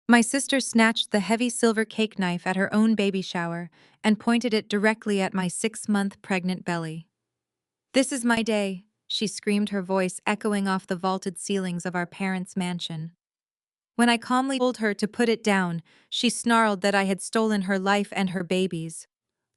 My sister snatched the heavy silver cake knife at her own baby shower and pointed it directly at my 6-month pregnant belly. "This is my day," she screamed, her voice echoing off the vaulted ceilings of our parents' mansion. When I calmly told her to put it down, she snarled that I had stolen her life and her baby's.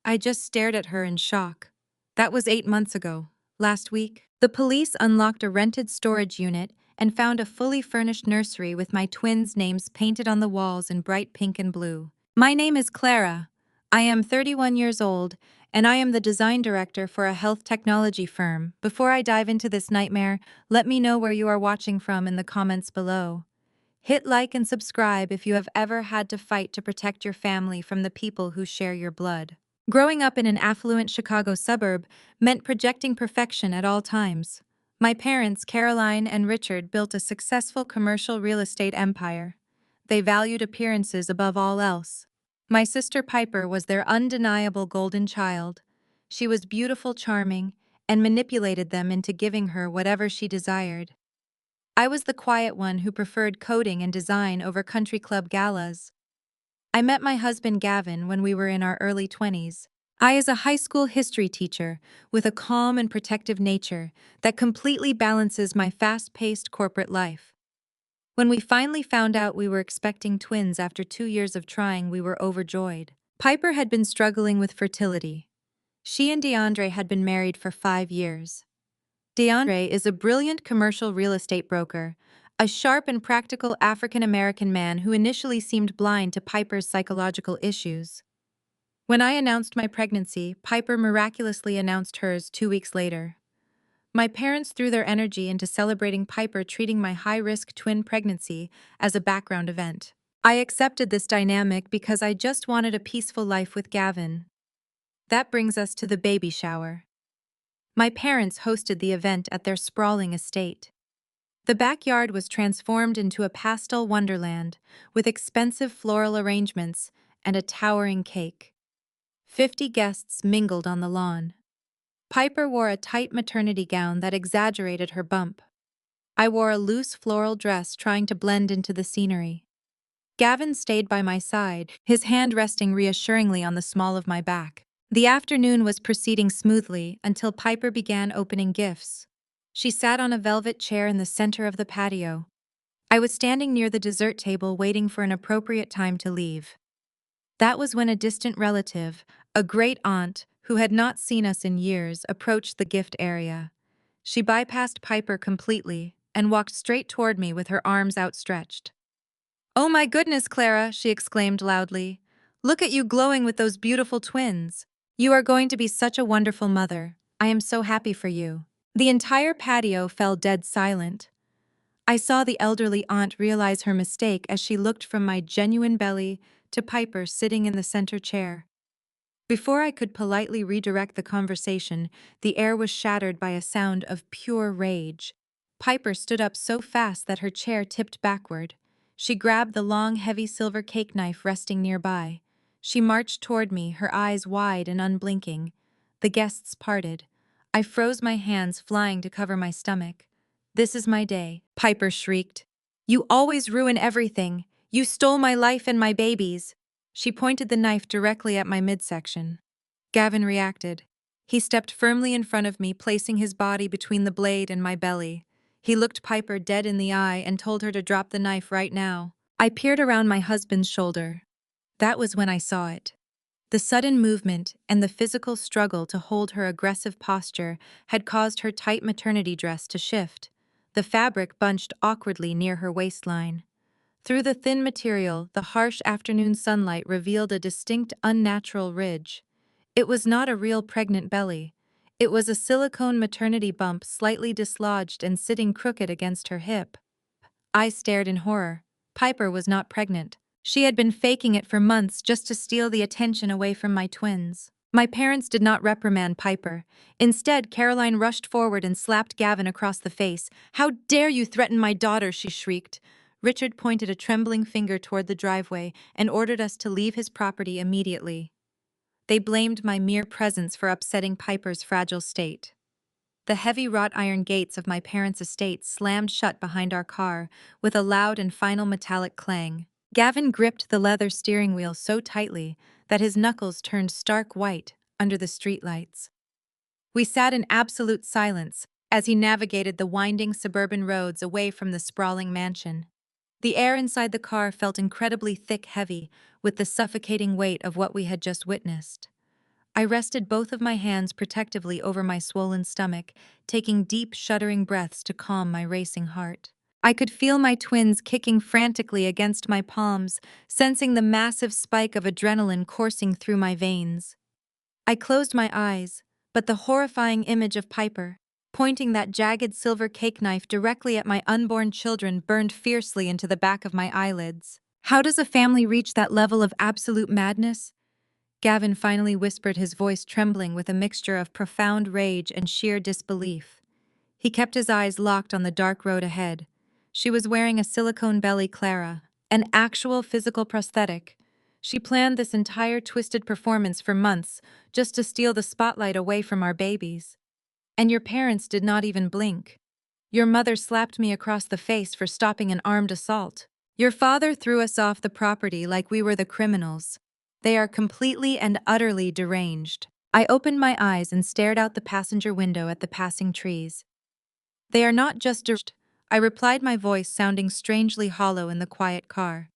I just stared at her in shock. That was 8 months ago. Last week, the police unlocked a rented storage unit and found a fully furnished nursery with my twins' names painted on the walls in bright pink and blue. My name is Clara. I am 31 years old, and I am the design director for a health technology firm. Before I dive into this nightmare, let me know where you are watching from in the comments below. Hit like and subscribe if you have ever had to fight to protect your family from the people who share your blood. Growing up in an affluent Chicago suburb meant projecting perfection at all times. My parents, Caroline and Richard, built a successful commercial real estate empire. They valued appearances above all else. My sister Piper was their undeniable golden child. She was beautiful, charming, and manipulated them into giving her whatever she desired. I was the quiet one who preferred coding and design over country club galas. I met my husband Gavin when we were in our early 20s. I is a high school history teacher with a calm and protective nature that completely balances my fast-paced corporate life. When we finally found out we were expecting twins after 2 years of trying, we were overjoyed. Piper had been struggling with fertility. She and DeAndre had been married for 5 years. DeAndre is a brilliant commercial real estate broker, a sharp and practical African-American man who initially seemed blind to Piper's psychological issues. When I announced my pregnancy, Piper miraculously announced hers 2 weeks later. My parents threw their energy into celebrating Piper, treating my high-risk twin pregnancy as a background event. I accepted this dynamic because I just wanted a peaceful life with Gavin. That brings us to the baby shower. My parents hosted the event at their sprawling estate. The backyard was transformed into a pastel wonderland with expensive floral arrangements and a towering cake. 50 guests mingled on the lawn. Piper wore a tight maternity gown that exaggerated her bump. I wore a loose floral dress trying to blend into the scenery. Gavin stayed by my side, his hand resting reassuringly on the small of my back. The afternoon was proceeding smoothly until Piper began opening gifts. She sat on a velvet chair in the center of the patio. I was standing near the dessert table waiting for an appropriate time to leave. That was when a distant relative, a great aunt who had not seen us in years, approached the gift area. She bypassed Piper completely and walked straight toward me with her arms outstretched. "Oh my goodness, Clara," she exclaimed loudly. "Look at you glowing with those beautiful twins. You are going to be such a wonderful mother. I am so happy for you." The entire patio fell dead silent. I saw the elderly aunt realize her mistake as she looked from my genuine belly to Piper sitting in the center chair. Before I could politely redirect the conversation, the air was shattered by a sound of pure rage. Piper stood up so fast that her chair tipped backward. She grabbed the long, heavy silver cake knife resting nearby. She marched toward me, her eyes wide and unblinking. The guests parted. I froze, my hands flying to cover my stomach. "This is my day," Piper shrieked. "You always ruin everything. You stole my life and my baby's." She pointed the knife directly at my midsection. Gavin reacted. He stepped firmly in front of me, placing his body between the blade and my belly. He looked Piper dead in the eye and told her to drop the knife right now. I peered around my husband's shoulder. That was when I saw it. The sudden movement and the physical struggle to hold her aggressive posture had caused her tight maternity dress to shift. The fabric bunched awkwardly near her waistline. Through the thin material, the harsh afternoon sunlight revealed a distinct, unnatural ridge. It was not a real pregnant belly. It was a silicone maternity bump, slightly dislodged and sitting crooked against her hip. I stared in horror. Piper was not pregnant. She had been faking it for months just to steal the attention away from my twins. My parents did not reprimand Piper. Instead, Caroline rushed forward and slapped Gavin across the face. "How dare you threaten my daughter?" she shrieked. Richard pointed a trembling finger toward the driveway and ordered us to leave his property immediately. They blamed my mere presence for upsetting Piper's fragile state. The heavy wrought iron gates of my parents' estate slammed shut behind our car with a loud and final metallic clang. Gavin gripped the leather steering wheel so tightly that his knuckles turned stark white under the streetlights. We sat in absolute silence as he navigated the winding suburban roads away from the sprawling mansion. The air inside the car felt incredibly thick, heavy, with the suffocating weight of what we had just witnessed. I rested both of my hands protectively over my swollen stomach, taking deep, shuddering breaths to calm my racing heart. I could feel my twins kicking frantically against my palms, sensing the massive spike of adrenaline coursing through my veins. I closed my eyes, but the horrifying image of Piper, pointing that jagged silver cake knife directly at my unborn children, burned fiercely into the back of my eyelids. How does a family reach that level of absolute madness? Gavin finally whispered, his voice trembling with a mixture of profound rage and sheer disbelief. He kept his eyes locked on the dark road ahead. She was wearing a silicone belly Clara, an actual physical prosthetic. She planned this entire twisted performance for months just to steal the spotlight away from our babies. And your parents did not even blink. Your mother slapped me across the face for stopping an armed assault. Your father threw us off the property like we were the criminals. They are completely and utterly deranged. I opened my eyes and stared out the passenger window at the passing trees. They are not just deranged, I replied, my voice sounding strangely hollow in the quiet car.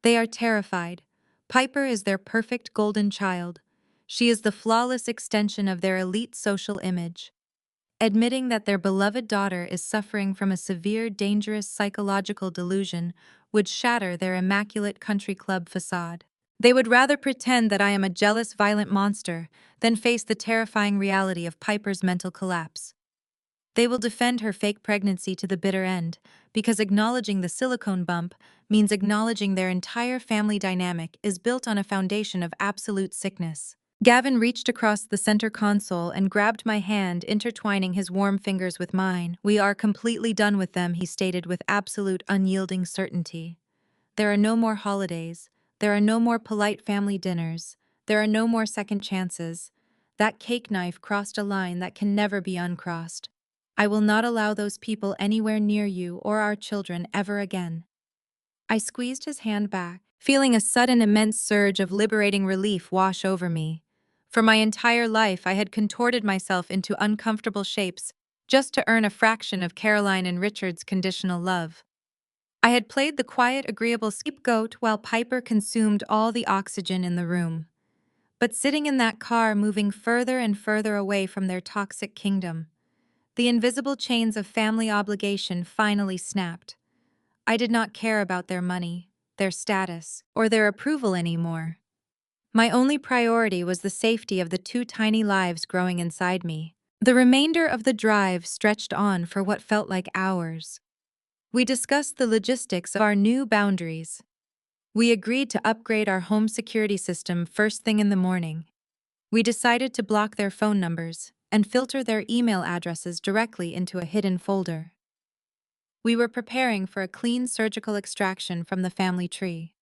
They are terrified. Piper is their perfect golden child. She is the flawless extension of their elite social image. Admitting that their beloved daughter is suffering from a severe, dangerous psychological delusion would shatter their immaculate country club facade. They would rather pretend that I am a jealous, violent monster than face the terrifying reality of Piper's mental collapse. They will defend her fake pregnancy to the bitter end, because acknowledging the silicone bump means acknowledging their entire family dynamic is built on a foundation of absolute sickness. Gavin reached across the center console and grabbed my hand, intertwining his warm fingers with mine. We are completely done with them, he stated with absolute unyielding certainty. There are no more holidays. There are no more polite family dinners. There are no more second chances. That cake knife crossed a line that can never be uncrossed. I will not allow those people anywhere near you or our children ever again. I squeezed his hand back, feeling a sudden immense surge of liberating relief wash over me. For my entire life, I had contorted myself into uncomfortable shapes just to earn a fraction of Caroline and Richard's conditional love. I had played the quiet, agreeable scapegoat while Piper consumed all the oxygen in the room. But sitting in that car, moving further and further away from their toxic kingdom, the invisible chains of family obligation finally snapped. I did not care about their money, their status, or their approval anymore. My only priority was the safety of the two tiny lives growing inside me. The remainder of the drive stretched on for what felt like hours. We discussed the logistics of our new boundaries. We agreed to upgrade our home security system first thing in the morning. We decided to block their phone numbers and filter their email addresses directly into a hidden folder. We were preparing for a clean surgical extraction from the family tree.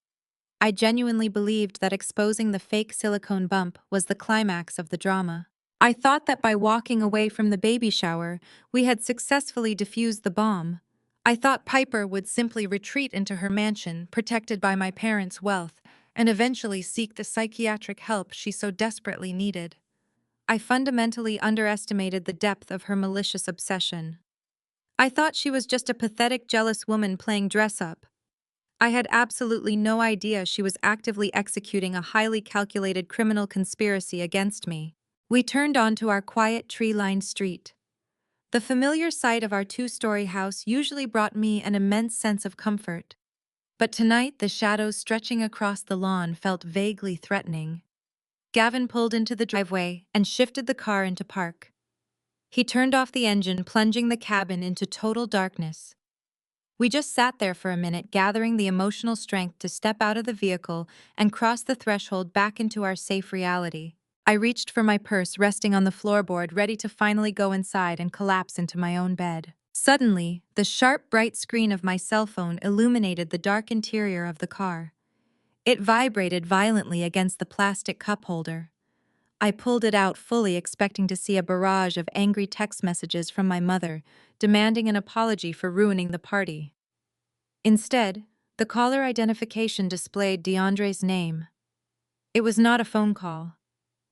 I genuinely believed that exposing the fake silicone bump was the climax of the drama. I thought that by walking away from the baby shower, we had successfully defused the bomb. I thought Piper would simply retreat into her mansion, protected by my parents' wealth, and eventually seek the psychiatric help she so desperately needed. I fundamentally underestimated the depth of her malicious obsession. I thought she was just a pathetic, jealous woman playing dress-up. I had absolutely no idea she was actively executing a highly calculated criminal conspiracy against me. We turned onto our quiet, tree-lined street. The familiar sight of our two-story house usually brought me an immense sense of comfort. But tonight, the shadows stretching across the lawn felt vaguely threatening. Gavin pulled into the driveway and shifted the car into park. He turned off the engine, plunging the cabin into total darkness. We just sat there for a minute, gathering the emotional strength to step out of the vehicle and cross the threshold back into our safe reality. I reached for my purse, resting on the floorboard, ready to finally go inside and collapse into my own bed. Suddenly, the sharp, bright screen of my cell phone illuminated the dark interior of the car. It vibrated violently against the plastic cup holder. I pulled it out, fully expecting to see a barrage of angry text messages from my mother, demanding an apology for ruining the party. Instead, The caller identification displayed DeAndre's name. It was not a phone call.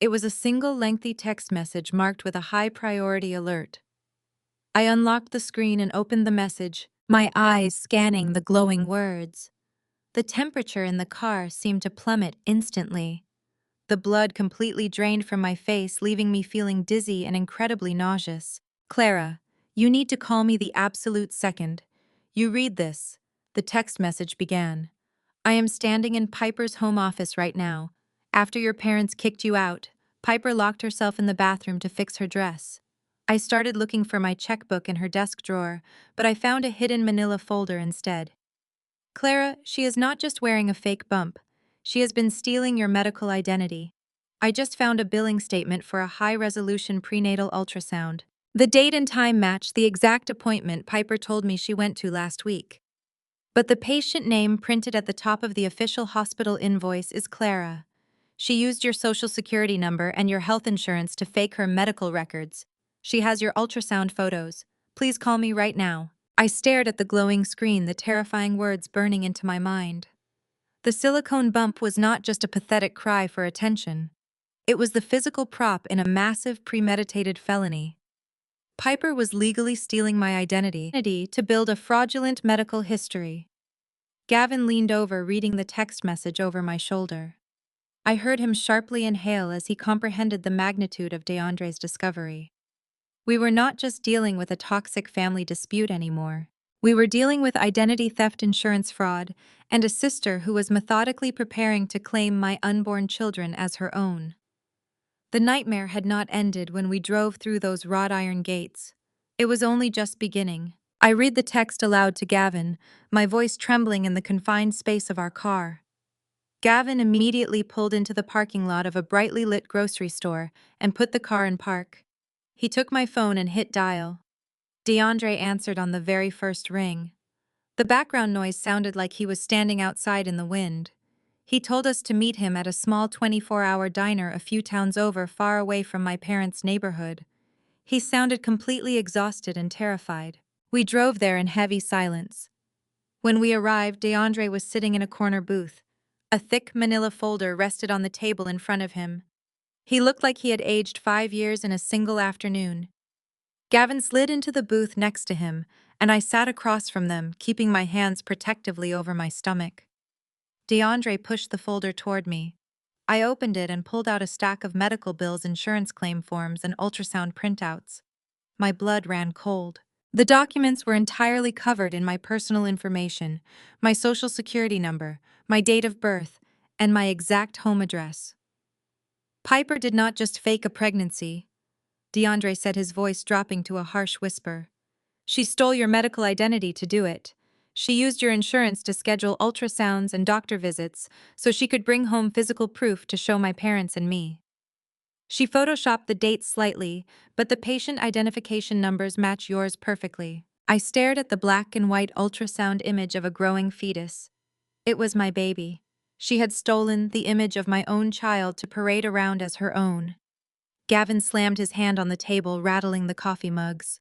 It was a single lengthy text message marked with a high priority alert. I unlocked the screen and opened the message, my eyes scanning the glowing words. The temperature in the car seemed to plummet instantly. The blood completely drained from my face, leaving me feeling dizzy and incredibly nauseous. Clara, you need to call me the absolute second. You read this. The text message began. I am standing in Piper's home office right now. After your parents kicked you out, Piper locked herself in the bathroom to fix her dress. I started looking for my checkbook in her desk drawer, but I found a hidden manila folder instead. Clara, she is not just wearing a fake bump. She has been stealing your medical identity. I just found a billing statement for a high-resolution prenatal ultrasound. The date and time matched the exact appointment Piper told me she went to last week. But the patient name printed at the top of the official hospital invoice is Clara. She used your social security number and your health insurance to fake her medical records. She has your ultrasound photos. Please call me right now. I stared at the glowing screen, the terrifying words burning into my mind. The silicone bump was not just a pathetic cry for attention. It was the physical prop in a massive premeditated felony. Piper was legally stealing my identity to build a fraudulent medical history. Gavin leaned over, reading the text message over my shoulder. I heard him sharply inhale as he comprehended the magnitude of DeAndre's discovery. We were not just dealing with a toxic family dispute anymore. We were dealing with identity theft, insurance fraud, and a sister who was methodically preparing to claim my unborn children as her own. The nightmare had not ended when we drove through those wrought iron gates. It was only just beginning. I read the text aloud to Gavin, my voice trembling in the confined space of our car. Gavin immediately pulled into the parking lot of a brightly lit grocery store and put the car in park. He took my phone and hit dial. DeAndre answered on the very first ring. The background noise sounded like he was standing outside in the wind. He told us to meet him at a small 24-hour diner a few towns over, far away from my parents' neighborhood. He sounded completely exhausted and terrified. We drove there in heavy silence. When we arrived, DeAndre was sitting in a corner booth. A thick manila folder rested on the table in front of him. He looked like he had aged 5 years in a single afternoon. Gavin slid into the booth next to him, and I sat across from them, keeping my hands protectively over my stomach. DeAndre pushed the folder toward me. I opened it and pulled out a stack of medical bills, insurance claim forms, and ultrasound printouts. My blood ran cold. The documents were entirely covered in my personal information, my social security number, my date of birth, and my exact home address. Piper did not just fake a pregnancy, DeAndre said, his voice dropping to a harsh whisper. She stole your medical identity to do it. She used your insurance to schedule ultrasounds and doctor visits so she could bring home physical proof to show my parents and me. She photoshopped the dates slightly, but the patient identification numbers match yours perfectly. I stared at the black and white ultrasound image of a growing fetus. It was my baby. She had stolen the image of my own child to parade around as her own. Gavin slammed his hand on the table, rattling the coffee mugs.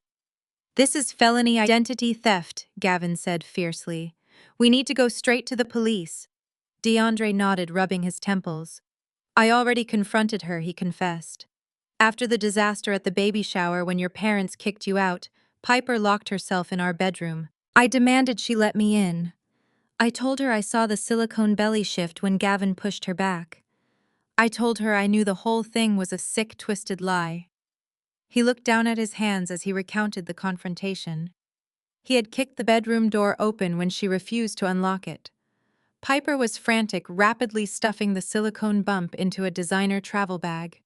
This is felony identity theft, Gavin said fiercely. We need to go straight to the police. DeAndre nodded, rubbing his temples. I already confronted her, he confessed. After the disaster at the baby shower when your parents kicked you out, Piper locked herself in our bedroom. I demanded she let me in. I told her I saw the silicone belly shift when Gavin pushed her back. I told her I knew the whole thing was a sick, twisted lie. He looked down at his hands as he recounted the confrontation. He had kicked the bedroom door open when she refused to unlock it. Piper was frantic, rapidly stuffing the silicone bump into a designer travel bag.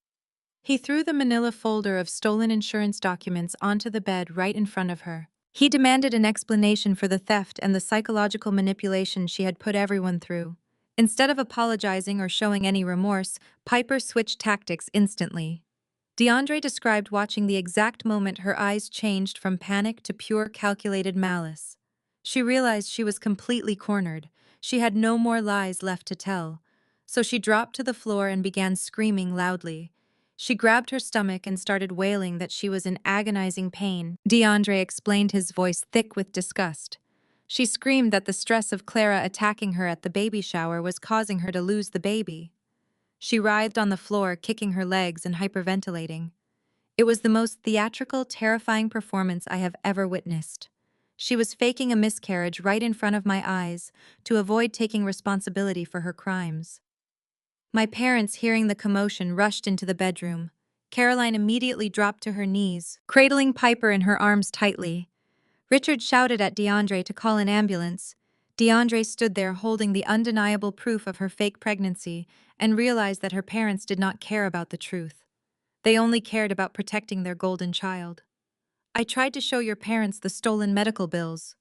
He threw the manila folder of stolen insurance documents onto the bed right in front of her. He demanded an explanation for the theft and the psychological manipulation she had put everyone through. Instead of apologizing or showing any remorse, Piper switched tactics instantly. DeAndre described watching the exact moment her eyes changed from panic to pure calculated malice. She realized she was completely cornered. She had no more lies left to tell. So she dropped to the floor and began screaming loudly. She grabbed her stomach and started wailing that she was in agonizing pain. DeAndre explained, his voice thick with disgust. She screamed that the stress of Clara attacking her at the baby shower was causing her to lose the baby. She writhed on the floor, kicking her legs and hyperventilating. It was the most theatrical, terrifying performance I have ever witnessed. She was faking a miscarriage right in front of my eyes to avoid taking responsibility for her crimes. My parents, hearing the commotion, rushed into the bedroom. Caroline immediately dropped to her knees, cradling Piper in her arms tightly. Richard shouted at DeAndre to call an ambulance. DeAndre stood there holding the undeniable proof of her fake pregnancy and realized that her parents did not care about the truth. They only cared about protecting their golden child. I tried to show your parents the stolen medical bills.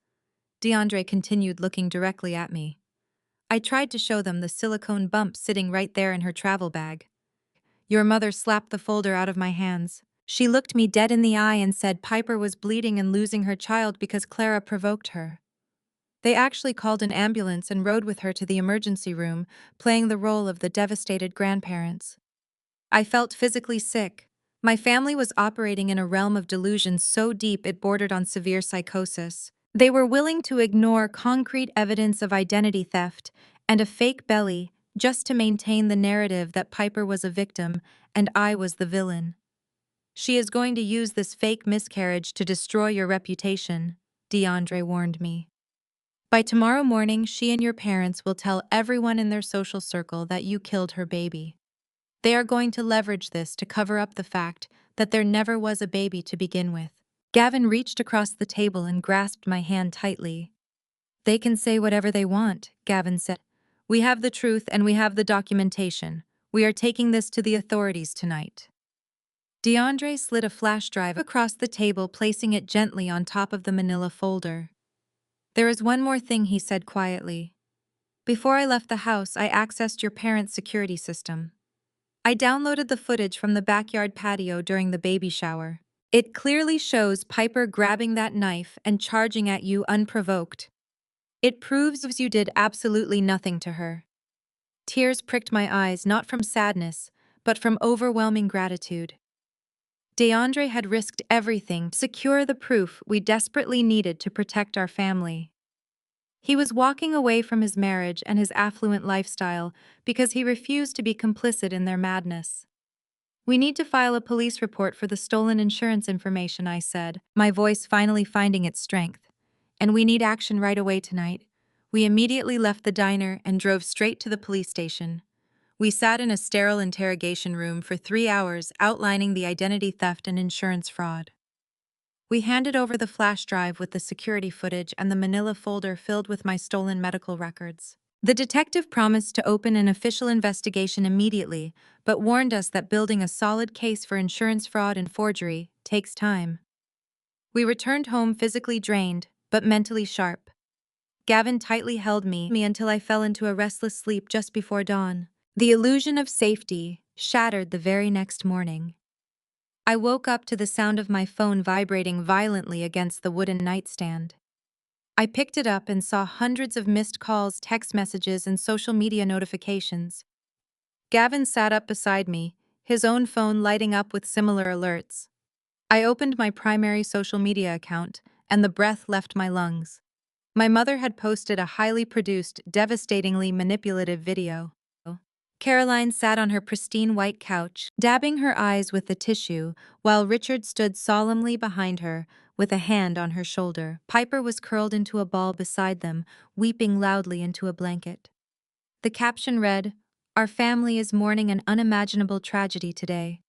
DeAndre continued, looking directly at me. I tried to show them the silicone bump sitting right there in her travel bag. Your mother slapped the folder out of my hands. She looked me dead in the eye and said Piper was bleeding and losing her child because Clara provoked her. They actually called an ambulance and rode with her to the emergency room, playing the role of the devastated grandparents. I felt physically sick. My family was operating in a realm of delusion so deep it bordered on severe psychosis. They were willing to ignore concrete evidence of identity theft and a fake belly just to maintain the narrative that Piper was a victim and I was the villain. She is going to use this fake miscarriage to destroy your reputation, DeAndre warned me. By tomorrow morning, she and your parents will tell everyone in their social circle that you killed her baby. They are going to leverage this to cover up the fact that there never was a baby to begin with. Gavin reached across the table and grasped my hand tightly. They can say whatever they want, Gavin said. We have the truth and we have the documentation. We are taking this to the authorities tonight. DeAndre slid a flash drive across the table, placing it gently on top of the manila folder. There is one more thing, he said quietly. Before I left the house, I accessed your parents' security system. I downloaded the footage from the backyard patio during the baby shower. It clearly shows Piper grabbing that knife and charging at you unprovoked. It proves you did absolutely nothing to her. Tears pricked my eyes, not from sadness, but from overwhelming gratitude. DeAndre had risked everything to secure the proof we desperately needed to protect our family. He was walking away from his marriage and his affluent lifestyle because he refused to be complicit in their madness. We need to file a police report for the stolen insurance information, I said, my voice finally finding its strength. And we need action right away tonight. We immediately left the diner and drove straight to the police station. We sat in a sterile interrogation room for 3 hours outlining the identity theft and insurance fraud. We handed over the flash drive with the security footage and the manila folder filled with my stolen medical records. The detective promised to open an official investigation immediately, but warned us that building a solid case for insurance fraud and forgery takes time. We returned home physically drained, but mentally sharp. Gavin tightly held me until I fell into a restless sleep just before dawn. The illusion of safety shattered the very next morning. I woke up to the sound of my phone vibrating violently against the wooden nightstand. I picked it up and saw hundreds of missed calls, text messages, and social media notifications. Gavin sat up beside me, his own phone lighting up with similar alerts. I opened my primary social media account, and the breath left my lungs. My mother had posted a highly produced, devastatingly manipulative video. Caroline sat on her pristine white couch, dabbing her eyes with the tissue, while Richard stood solemnly behind her, with a hand on her shoulder. Piper was curled into a ball beside them, weeping loudly into a blanket. The caption read, "Our family is mourning an unimaginable tragedy today.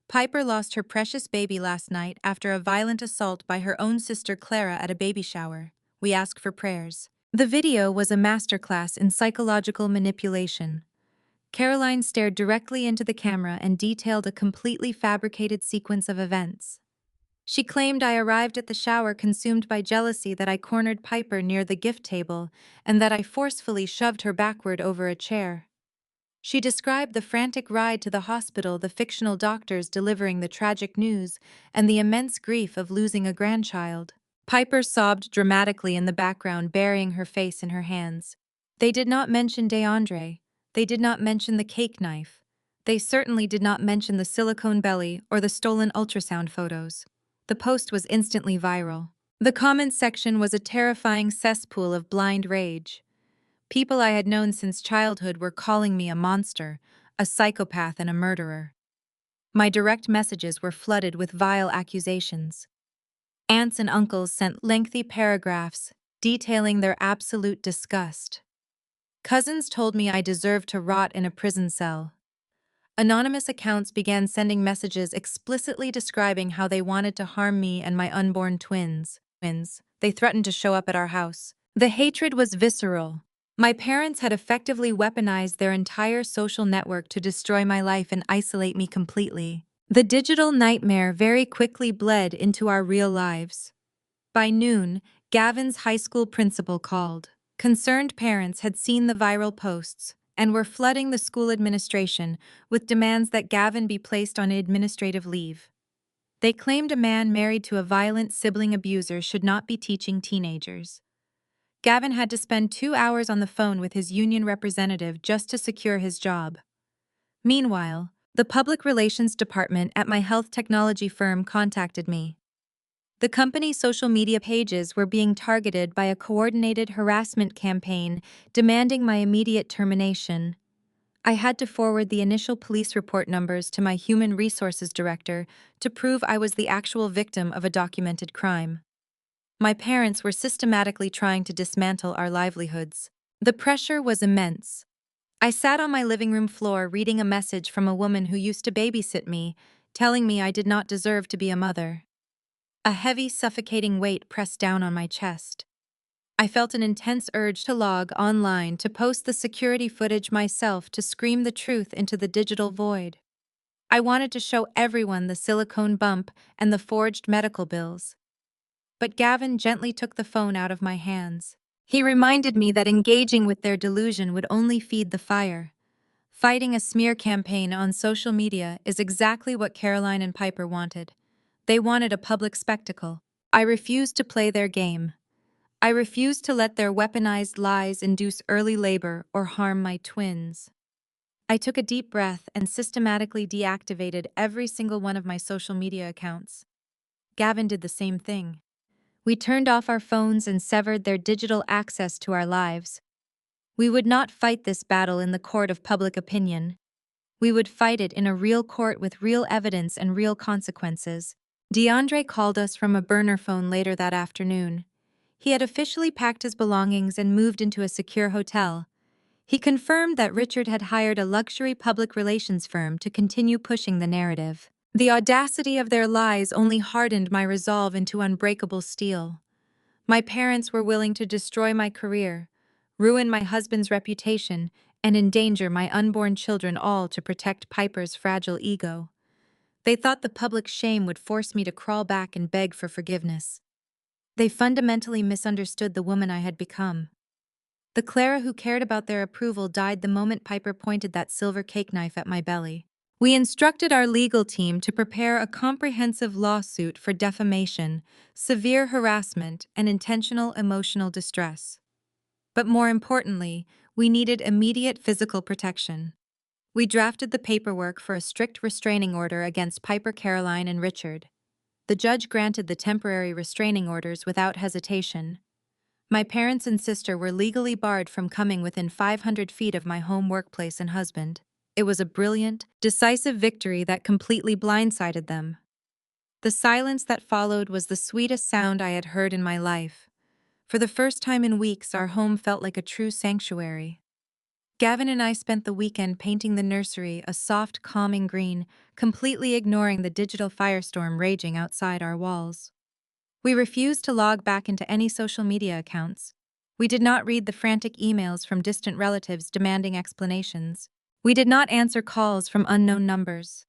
Piper lost her precious baby last night after a violent assault by her own sister Clara at a baby shower. We ask for prayers." The video was a masterclass in psychological manipulation. Caroline stared directly into the camera and detailed a completely fabricated sequence of events. She claimed I arrived at the shower consumed by jealousy, that I cornered Piper near the gift table, and that I forcefully shoved her backward over a chair. She described the frantic ride to the hospital, the fictional doctors delivering the tragic news, and the immense grief of losing a grandchild. Piper sobbed dramatically in the background, burying her face in her hands. They did not mention DeAndre. They did not mention the cake knife. They certainly did not mention the silicone belly or the stolen ultrasound photos. The post was instantly viral. The comments section was a terrifying cesspool of blind rage. People I had known since childhood were calling me a monster, a psychopath, and a murderer. My direct messages were flooded with vile accusations. Aunts and uncles sent lengthy paragraphs detailing their absolute disgust. Cousins told me I deserved to rot in a prison cell. Anonymous accounts began sending messages explicitly describing how they wanted to harm me and my unborn twins. They threatened to show up at our house. The hatred was visceral. My parents had effectively weaponized their entire social network to destroy my life and isolate me completely. The digital nightmare very quickly bled into our real lives. By noon, Gavin's high school principal called. Concerned parents had seen the viral posts and were flooding the school administration with demands that Gavin be placed on administrative leave. They claimed a man married to a violent sibling abuser should not be teaching teenagers. Gavin had to spend 2 hours on the phone with his union representative just to secure his job. Meanwhile, the public relations department at my health technology firm contacted me. The company's social media pages were being targeted by a coordinated harassment campaign demanding my immediate termination. I had to forward the initial police report numbers to my human resources director to prove I was the actual victim of a documented crime. My parents were systematically trying to dismantle our livelihoods. The pressure was immense. I sat on my living room floor reading a message from a woman who used to babysit me, telling me I did not deserve to be a mother. A heavy, suffocating weight pressed down on my chest. I felt an intense urge to log online to post the security footage myself to scream the truth into the digital void. I wanted to show everyone the silicone bump and the forged medical bills. But Gavin gently took the phone out of my hands. He reminded me that engaging with their delusion would only feed the fire. Fighting a smear campaign on social media is exactly what Caroline and Piper wanted. They wanted a public spectacle. I refused to play their game. I refused to let their weaponized lies induce early labor or harm my twins. I took a deep breath and systematically deactivated every single one of my social media accounts. Gavin did the same thing. We turned off our phones and severed their digital access to our lives. We would not fight this battle in the court of public opinion. We would fight it in a real court with real evidence and real consequences. DeAndre called us from a burner phone later that afternoon. He had officially packed his belongings and moved into a secure hotel. He confirmed that Richard had hired a luxury public relations firm to continue pushing the narrative. The audacity of their lies only hardened my resolve into unbreakable steel. My parents were willing to destroy my career, ruin my husband's reputation, and endanger my unborn children, all to protect Piper's fragile ego. They thought the public shame would force me to crawl back and beg for forgiveness. They fundamentally misunderstood the woman I had become. The Clara who cared about their approval died the moment Piper pointed that silver cake knife at my belly. We instructed our legal team to prepare a comprehensive lawsuit for defamation, severe harassment, and intentional emotional distress. But more importantly, we needed immediate physical protection. We drafted the paperwork for a strict restraining order against Piper, Caroline, and Richard. The judge granted the temporary restraining orders without hesitation. My parents and sister were legally barred from coming within 500 feet of my home, workplace, and husband. It was a brilliant, decisive victory that completely blindsided them. The silence that followed was the sweetest sound I had heard in my life. For the first time in weeks, our home felt like a true sanctuary. Gavin and I spent the weekend painting the nursery a soft, calming green, completely ignoring the digital firestorm raging outside our walls. We refused to log back into any social media accounts. We did not read the frantic emails from distant relatives demanding explanations. We did not answer calls from unknown numbers.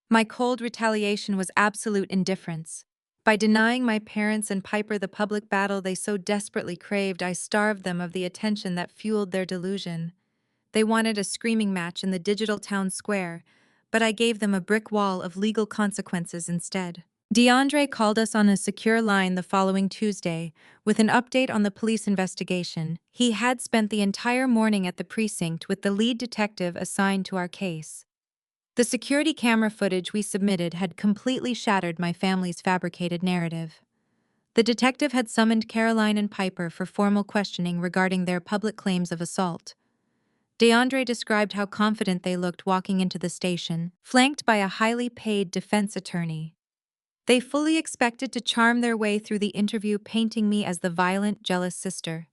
My cold retaliation was absolute indifference. By denying my parents and Piper the public battle they so desperately craved, I starved them of the attention that fueled their delusion. They wanted a screaming match in the digital town square, but I gave them a brick wall of legal consequences instead. DeAndre called us on a secure line the following Tuesday with an update on the police investigation. He had spent the entire morning at the precinct with the lead detective assigned to our case. The security camera footage we submitted had completely shattered my family's fabricated narrative. The detective had summoned Caroline and Piper for formal questioning regarding their public claims of assault. DeAndre described how confident they looked walking into the station, flanked by a highly paid defense attorney. They fully expected to charm their way through the interview, painting me as the violent, jealous sister.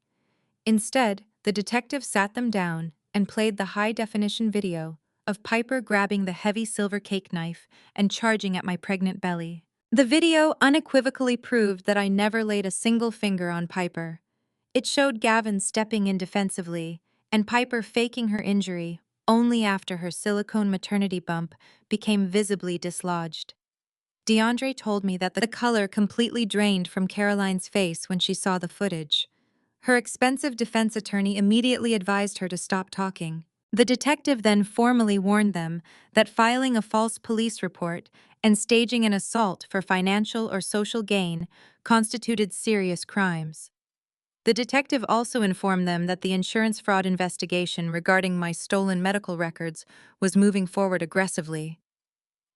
Instead, the detective sat them down and played the high-definition video of Piper grabbing the heavy silver cake knife and charging at my pregnant belly. The video unequivocally proved that I never laid a single finger on Piper. It showed Gavin stepping in defensively and Piper faking her injury only after her silicone maternity bump became visibly dislodged. DeAndre told me that the color completely drained from Caroline's face when she saw the footage. Her expensive defense attorney immediately advised her to stop talking. The detective then formally warned them that filing a false police report and staging an assault for financial or social gain constituted serious crimes. The detective also informed them that the insurance fraud investigation regarding my stolen medical records was moving forward aggressively.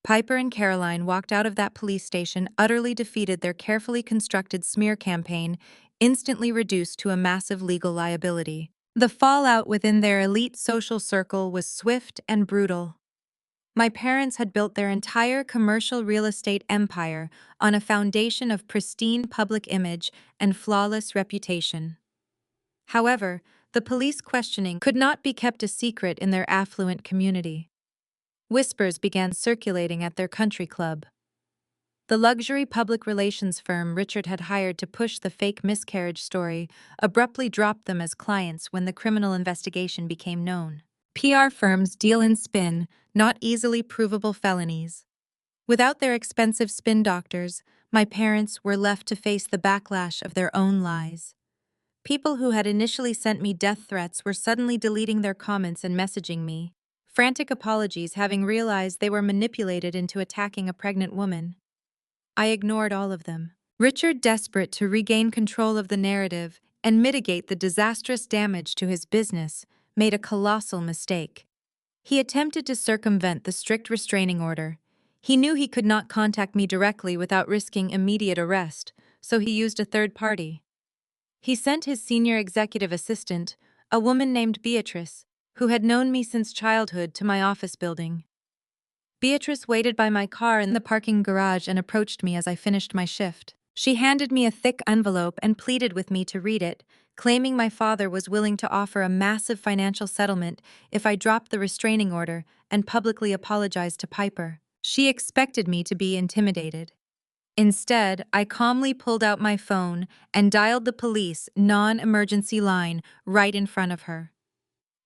Piper and Caroline walked out of that police station utterly defeated, their carefully constructed smear campaign instantly reduced to a massive legal liability. The fallout within their elite social circle was swift and brutal. My parents had built their entire commercial real estate empire on a foundation of pristine public image and flawless reputation. However, the police questioning could not be kept a secret in their affluent community. Whispers began circulating at their country club. The luxury public relations firm Richard had hired to push the fake miscarriage story abruptly dropped them as clients when the criminal investigation became known. PR firms deal in spin, not easily provable felonies. Without their expensive spin doctors, my parents were left to face the backlash of their own lies. People who had initially sent me death threats were suddenly deleting their comments and messaging me, frantic apologies, having realized they were manipulated into attacking a pregnant woman. I ignored all of them. Richard, desperate to regain control of the narrative and mitigate the disastrous damage to his business, made a colossal mistake. He attempted to circumvent the strict restraining order. He knew he could not contact me directly without risking immediate arrest, so he used a third party. He sent his senior executive assistant, a woman named Beatrice, who had known me since childhood, to my office building. Beatrice waited by my car in the parking garage and approached me as I finished my shift. She handed me a thick envelope and pleaded with me to read it, claiming my father was willing to offer a massive financial settlement if I dropped the restraining order and publicly apologized to Piper. She expected me to be intimidated. Instead, I calmly pulled out my phone and dialed the police non-emergency line right in front of her.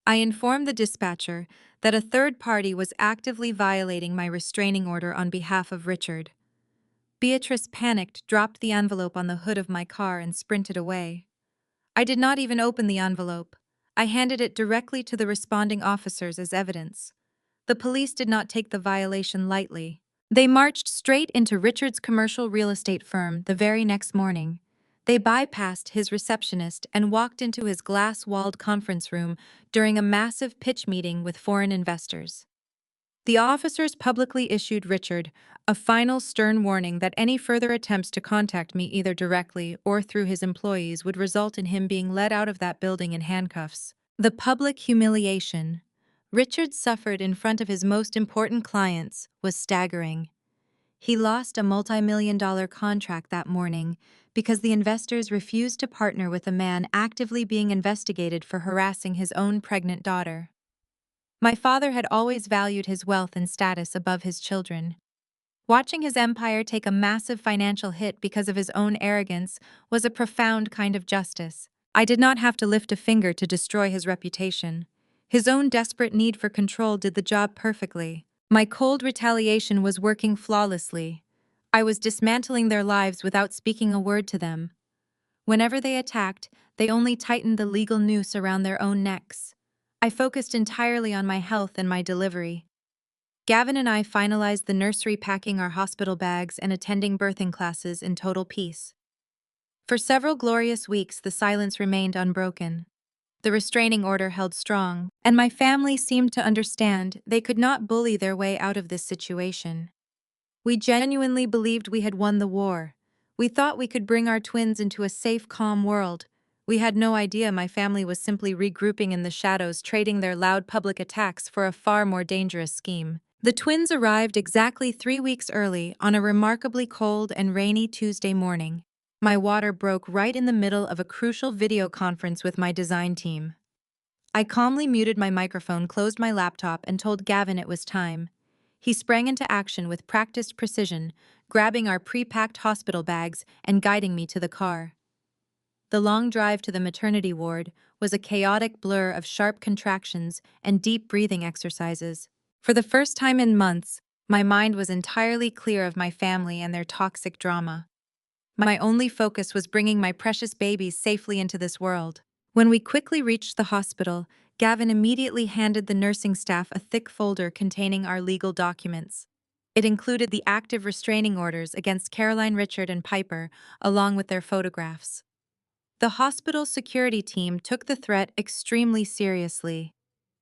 I informed the dispatcher that a third party was actively violating my restraining order on behalf of Richard. Beatrice, panicked, dropped the envelope on the hood of my car and sprinted away. I did not even open the envelope. I handed it directly to the responding officers as evidence. The police did not take the violation lightly. They marched straight into Richard's commercial real estate firm the very next morning. They bypassed his receptionist and walked into his glass-walled conference room during a massive pitch meeting with foreign investors. The officers publicly issued Richard a final stern warning that any further attempts to contact me either directly or through his employees would result in him being led out of that building in handcuffs. The public humiliation Richard suffered in front of his most important clients was staggering. He lost a multi-million-dollar contract that morning because the investors refused to partner with a man actively being investigated for harassing his own pregnant daughter. My father had always valued his wealth and status above his children. Watching his empire take a massive financial hit because of his own arrogance was a profound kind of justice. I did not have to lift a finger to destroy his reputation. His own desperate need for control did the job perfectly. My cold retaliation was working flawlessly. I was dismantling their lives without speaking a word to them. Whenever they attacked, they only tightened the legal noose around their own necks. I focused entirely on my health and my delivery. Gavin and I finalized the nursery, packing our hospital bags and attending birthing classes in total peace. For several glorious weeks, the silence remained unbroken. The restraining order held strong, and my family seemed to understand they could not bully their way out of this situation. We genuinely believed we had won the war. We thought we could bring our twins into a safe, calm world. We had no idea my family was simply regrouping in the shadows, trading their loud public attacks for a far more dangerous scheme. The twins arrived exactly 3 weeks early on a remarkably cold and rainy Tuesday morning. My water broke right in the middle of a crucial video conference with my design team. I calmly muted my microphone, closed my laptop, and told Gavin it was time. He sprang into action with practiced precision, grabbing our pre-packed hospital bags and guiding me to the car. The long drive to the maternity ward was a chaotic blur of sharp contractions and deep breathing exercises. For the first time in months, my mind was entirely clear of my family and their toxic drama. My only focus was bringing my precious babies safely into this world. When we quickly reached the hospital, Gavin immediately handed the nursing staff a thick folder containing our legal documents. It included the active restraining orders against Caroline, Richard, and Piper, along with their photographs. The hospital security team took the threat extremely seriously.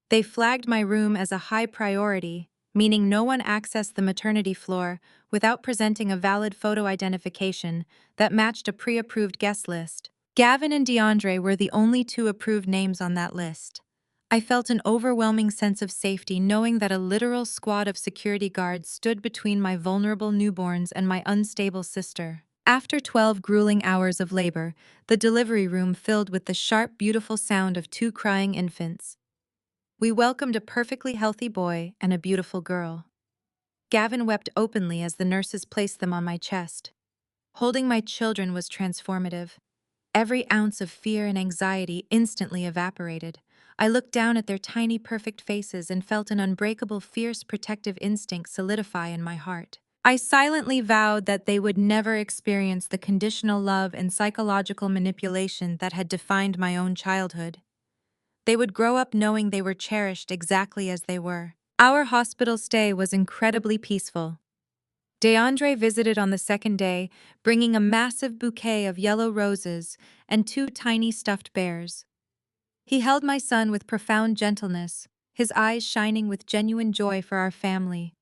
They flagged my room as a high priority, meaning no one accessed the maternity floor without presenting a valid photo identification that matched a pre-approved guest list. Gavin and DeAndre were the only two approved names on that list. I felt an overwhelming sense of safety knowing that a literal squad of security guards stood between my vulnerable newborns and my unstable sister. After 12 grueling hours of labor, the delivery room filled with the sharp, beautiful sound of two crying infants. We welcomed a perfectly healthy boy and a beautiful girl. Gavin wept openly as the nurses placed them on my chest. Holding my children was transformative. Every ounce of fear and anxiety instantly evaporated. I looked down at their tiny, perfect faces and felt an unbreakable, fierce, protective instinct solidify in my heart. I silently vowed that they would never experience the conditional love and psychological manipulation that had defined my own childhood. They would grow up knowing they were cherished exactly as they were. Our hospital stay was incredibly peaceful. DeAndre visited on the second day, bringing a massive bouquet of yellow roses and two tiny stuffed bears. He held my son with profound gentleness, his eyes shining with genuine joy for our family.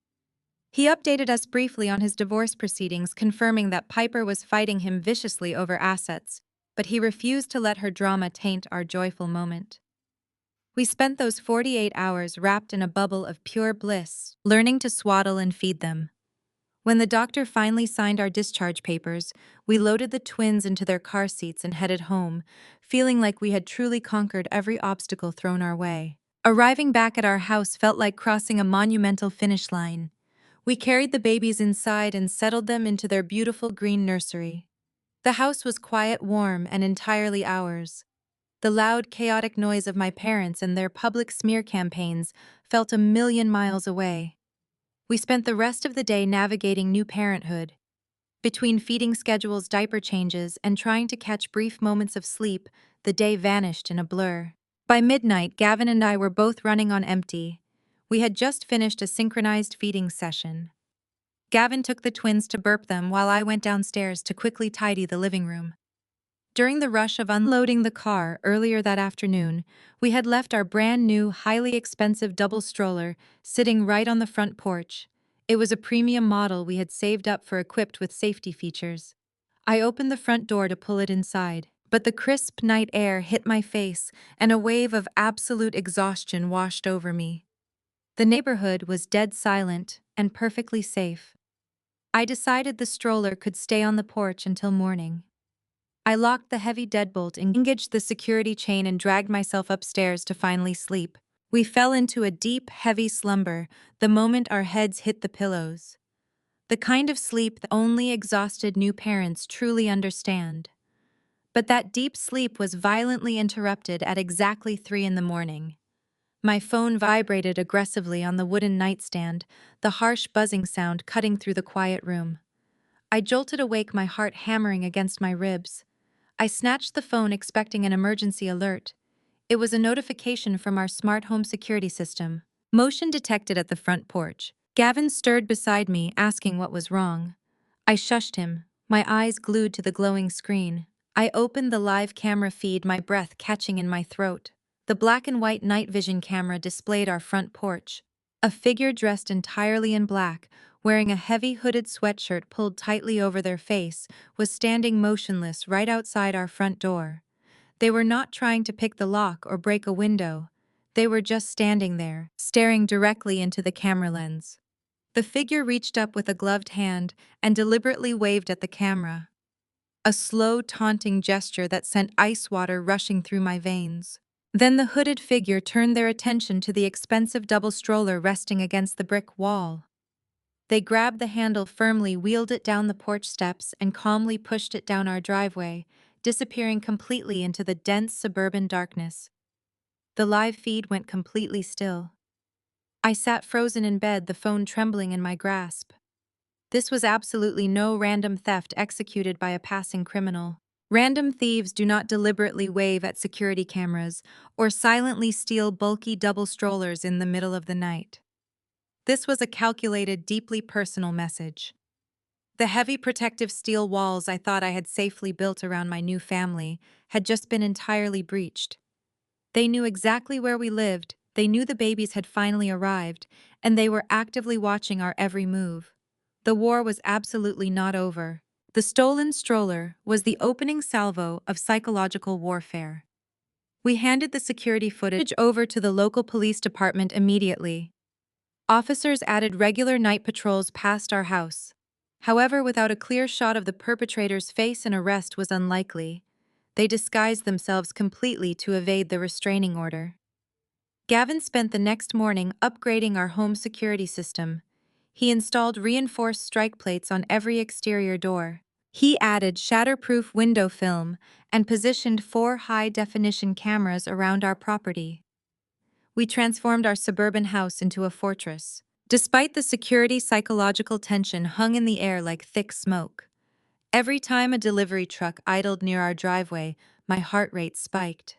He updated us briefly on his divorce proceedings, confirming that Piper was fighting him viciously over assets, but he refused to let her drama taint our joyful moment. We spent those 48 hours wrapped in a bubble of pure bliss, learning to swaddle and feed them. When the doctor finally signed our discharge papers, we loaded the twins into their car seats and headed home, feeling like we had truly conquered every obstacle thrown our way. Arriving back at our house felt like crossing a monumental finish line. We carried the babies inside and settled them into their beautiful green nursery. The house was quiet, warm, and entirely ours. The loud, chaotic noise of my parents and their public smear campaigns felt a million miles away. We spent the rest of the day navigating new parenthood. Between feeding schedules, diaper changes, and trying to catch brief moments of sleep, the day vanished in a blur. By midnight, Gavin and I were both running on empty. We had just finished a synchronized feeding session. Gavin took the twins to burp them while I went downstairs to quickly tidy the living room. During the rush of unloading the car earlier that afternoon, we had left our brand new, highly expensive double stroller sitting right on the front porch. It was a premium model we had saved up for, equipped with safety features. I opened the front door to pull it inside, but the crisp night air hit my face and a wave of absolute exhaustion washed over me. The neighborhood was dead silent and perfectly safe. I decided the stroller could stay on the porch until morning. I locked the heavy deadbolt, engaged the security chain, and dragged myself upstairs to finally sleep. We fell into a deep, heavy slumber the moment our heads hit the pillows. The kind of sleep that only exhausted new parents truly understand. But that deep sleep was violently interrupted at exactly 3 in the morning. My phone vibrated aggressively on the wooden nightstand, the harsh buzzing sound cutting through the quiet room. I jolted awake, my heart hammering against my ribs. I snatched the phone, expecting an emergency alert. It was a notification from our smart home security system. Motion detected at the front porch. Gavin stirred beside me, asking what was wrong. I shushed him, my eyes glued to the glowing screen. I opened the live camera feed, my breath catching in my throat. The black and white night vision camera displayed our front porch. A figure dressed entirely in black, wearing a heavy hooded sweatshirt pulled tightly over their face, was standing motionless right outside our front door. They were not trying to pick the lock or break a window. They were just standing there, staring directly into the camera lens. The figure reached up with a gloved hand and deliberately waved at the camera. A slow, taunting gesture that sent ice water rushing through my veins. Then the hooded figure turned their attention to the expensive double stroller resting against the brick wall. They grabbed the handle firmly, wheeled it down the porch steps, and calmly pushed it down our driveway, disappearing completely into the dense suburban darkness. The live feed went completely still. I sat frozen in bed, the phone trembling in my grasp. This was absolutely no random theft executed by a passing criminal. Random thieves do not deliberately wave at security cameras or silently steal bulky double strollers in the middle of the night. This was a calculated, deeply personal message. The heavy protective steel walls I thought I had safely built around my new family had just been entirely breached. They knew exactly where we lived, they knew the babies had finally arrived, and they were actively watching our every move. The war was absolutely not over. The stolen stroller was the opening salvo of psychological warfare. We handed the security footage over to the local police department immediately. Officers added regular night patrols past our house. However, without a clear shot of the perpetrator's face, an arrest was unlikely. They disguised themselves completely to evade the restraining order. Gavin spent the next morning upgrading our home security system. He installed reinforced strike plates on every exterior door. He added shatterproof window film and positioned 4 high-definition cameras around our property. We transformed our suburban house into a fortress. Despite the security, psychological tension hung in the air like thick smoke. Every time a delivery truck idled near our driveway, my heart rate spiked.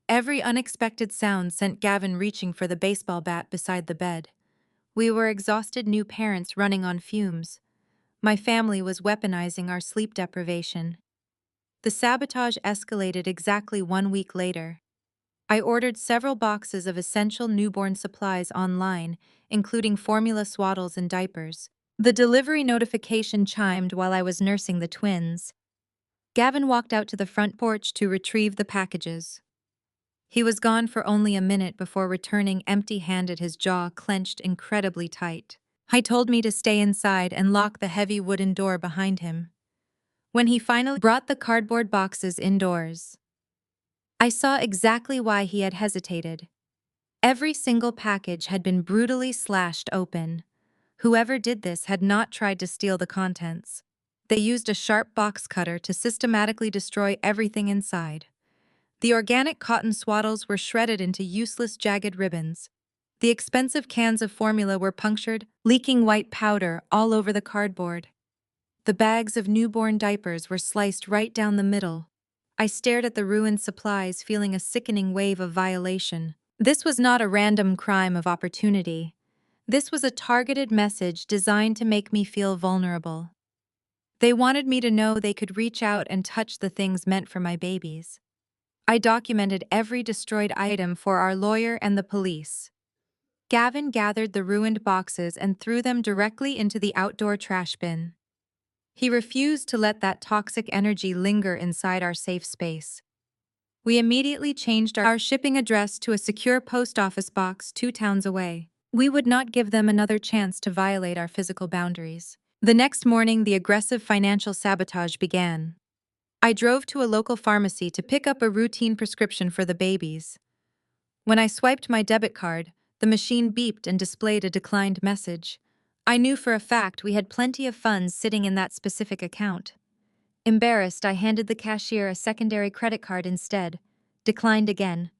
Every unexpected sound sent Gavin reaching for the baseball bat beside the bed. We were exhausted new parents running on fumes. My family was weaponizing our sleep deprivation. The sabotage escalated exactly 1 week later. I ordered several boxes of essential newborn supplies online, including formula, swaddles, and diapers. The delivery notification chimed while I was nursing the twins. Gavin walked out to the front porch to retrieve the packages. He was gone for only a minute before returning empty-handed, his jaw clenched incredibly tight. He told me to stay inside and lock the heavy wooden door behind him. When he finally brought the cardboard boxes indoors, I saw exactly why he had hesitated. Every single package had been brutally slashed open. Whoever did this had not tried to steal the contents. They used a sharp box cutter to systematically destroy everything inside. The organic cotton swaddles were shredded into useless, jagged ribbons. The expensive cans of formula were punctured, leaking white powder all over the cardboard. The bags of newborn diapers were sliced right down the middle. I stared at the ruined supplies, feeling a sickening wave of violation. This was not a random crime of opportunity. This was a targeted message designed to make me feel vulnerable. They wanted me to know they could reach out and touch the things meant for my babies. I documented every destroyed item for our lawyer and the police. Gavin gathered the ruined boxes and threw them directly into the outdoor trash bin. He refused to let that toxic energy linger inside our safe space. We immediately changed our shipping address to a secure post office box 2 towns away. We would not give them another chance to violate our physical boundaries. The next morning, the aggressive financial sabotage began. I drove to a local pharmacy to pick up a routine prescription for the babies. When I swiped my debit card, the machine beeped and displayed a declined message. I knew for a fact we had plenty of funds sitting in that specific account. Embarrassed, I handed the cashier a secondary credit card instead. Declined again.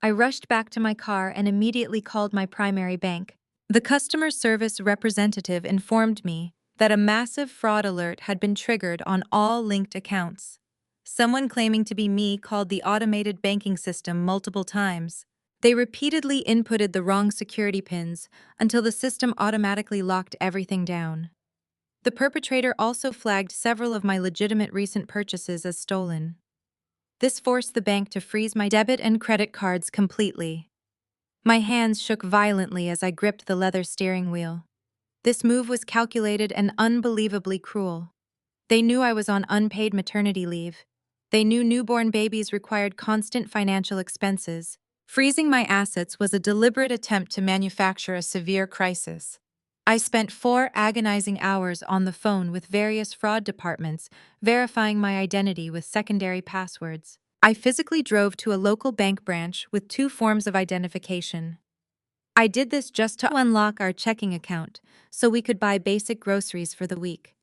I rushed back to my car and immediately called my primary bank. The customer service representative informed me that a massive fraud alert had been triggered on all linked accounts. Someone claiming to be me called the automated banking system multiple times. They repeatedly inputted the wrong security pins until the system automatically locked everything down. The perpetrator also flagged several of my legitimate recent purchases as stolen. This forced the bank to freeze my debit and credit cards completely. My hands shook violently as I gripped the leather steering wheel. This move was calculated and unbelievably cruel. They knew I was on unpaid maternity leave. They knew newborn babies required constant financial expenses. Freezing my assets was a deliberate attempt to manufacture a severe crisis. I spent 4 agonizing hours on the phone with various fraud departments, verifying my identity with secondary passwords. I physically drove to a local bank branch with 2 forms of identification. I did this just to unlock our checking account so we could buy basic groceries for the week.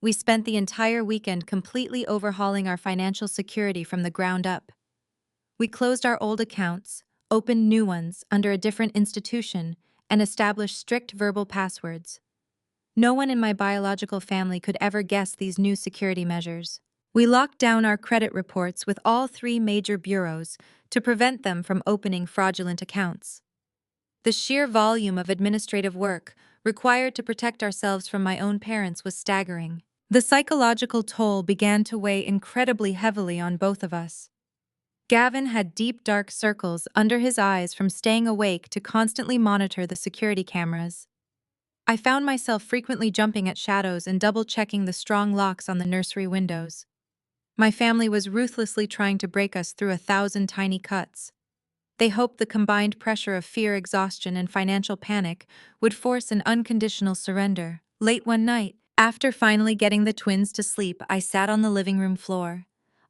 We spent the entire weekend completely overhauling our financial security from the ground up. We closed our old accounts, opened new ones under a different institution, and established strict verbal passwords. No one in my biological family could ever guess these new security measures. We locked down our credit reports with all 3 major bureaus to prevent them from opening fraudulent accounts. The sheer volume of administrative work required to protect ourselves from my own parents was staggering. The psychological toll began to weigh incredibly heavily on both of us. Gavin had deep dark circles under his eyes from staying awake to constantly monitor the security cameras. I found myself frequently jumping at shadows and double-checking the strong locks on the nursery windows. My family was ruthlessly trying to break us through 1,000 tiny cuts. They hoped the combined pressure of fear, exhaustion, and financial panic would force an unconditional surrender. Late one night, after finally getting the twins to sleep, I sat on the living room floor.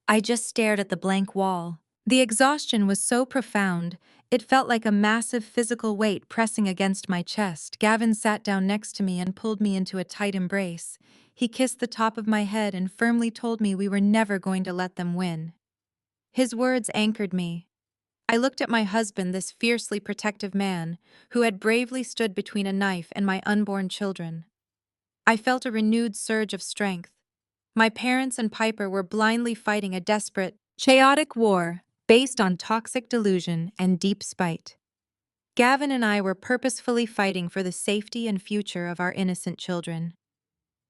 I just stared at the blank wall. The exhaustion was so profound, it felt like a massive physical weight pressing against my chest. Gavin sat down next to me and pulled me into a tight embrace. He kissed the top of my head and firmly told me we were never going to let them win. His words anchored me. I looked at my husband, this fiercely protective man, who had bravely stood between a knife and my unborn children. I felt a renewed surge of strength. My parents and Piper were blindly fighting a desperate, chaotic war based on toxic delusion and deep spite. Gavin and I were purposefully fighting for the safety and future of our innocent children.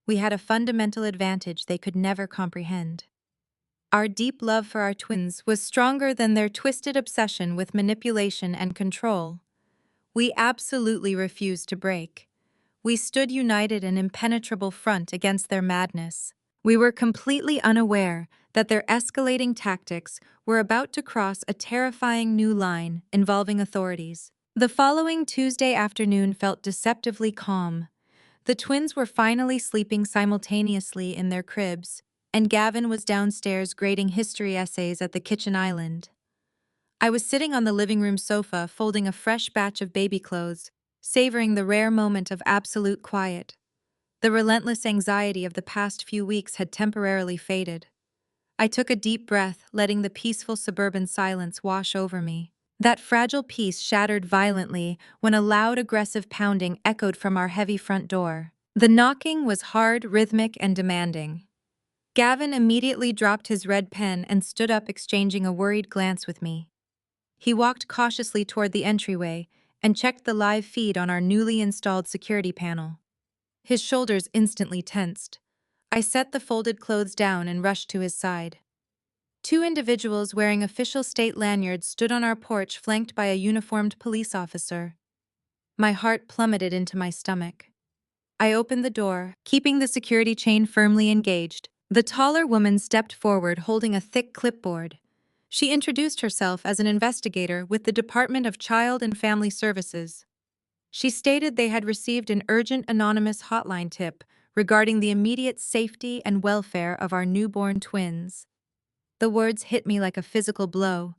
We had a fundamental advantage they could never comprehend. Our deep love for our twins was stronger than their twisted obsession with manipulation and control. We absolutely refused to break. We stood united in impenetrable front against their madness. We were completely unaware that their escalating tactics were about to cross a terrifying new line involving authorities. The following Tuesday afternoon felt deceptively calm. The twins were finally sleeping simultaneously in their cribs, and Gavin was downstairs grading history essays at the kitchen island. I was sitting on the living room sofa folding a fresh batch of baby clothes, savoring the rare moment of absolute quiet. The relentless anxiety of the past few weeks had temporarily faded. I took a deep breath, letting the peaceful suburban silence wash over me. That fragile peace shattered violently when a loud, aggressive pounding echoed from our heavy front door. The knocking was hard, rhythmic, and demanding. Gavin immediately dropped his red pen and stood up, exchanging a worried glance with me. He walked cautiously toward the entryway and checked the live feed on our newly installed security panel. His shoulders instantly tensed. I set the folded clothes down and rushed to his side. 2 individuals wearing official state lanyards stood on our porch, flanked by a uniformed police officer. My heart plummeted into my stomach. I opened the door, keeping the security chain firmly engaged. The taller woman stepped forward, holding a thick clipboard. She introduced herself as an investigator with the Department of Child and Family Services. She stated they had received an urgent anonymous hotline tip regarding the immediate safety and welfare of our newborn twins. The words hit me like a physical blow.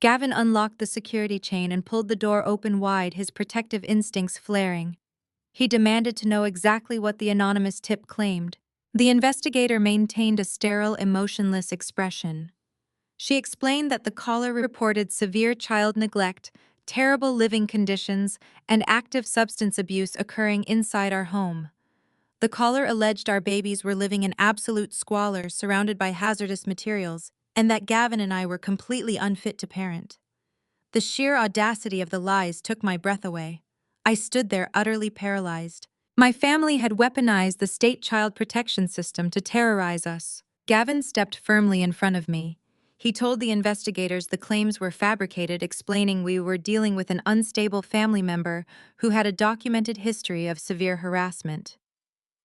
Gavin unlocked the security chain and pulled the door open wide, his protective instincts flaring. He demanded to know exactly what the anonymous tip claimed. The investigator maintained a sterile, emotionless expression. She explained that the caller reported severe child neglect, terrible living conditions, and active substance abuse occurring inside our home. The caller alleged our babies were living in absolute squalor, surrounded by hazardous materials, and that Gavin and I were completely unfit to parent. The sheer audacity of the lies took my breath away. I stood there utterly paralyzed. My family had weaponized the state child protection system to terrorize us. Gavin stepped firmly in front of me. He told the investigators the claims were fabricated, explaining we were dealing with an unstable family member who had a documented history of severe harassment.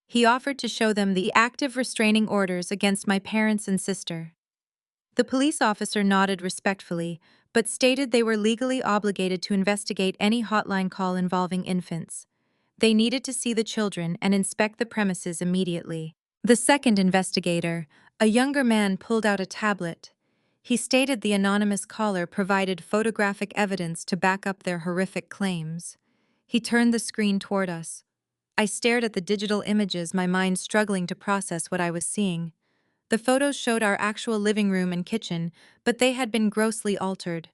He offered to show them the active restraining orders against my parents and sister. The police officer nodded respectfully, but stated they were legally obligated to investigate any hotline call involving infants. They needed to see the children and inspect the premises immediately. The second investigator, a younger man, pulled out a tablet. He stated the anonymous caller provided photographic evidence to back up their horrific claims. He turned the screen toward us. I stared at the digital images, my mind struggling to process what I was seeing. The photos showed our actual living room and kitchen, but they had been grossly altered.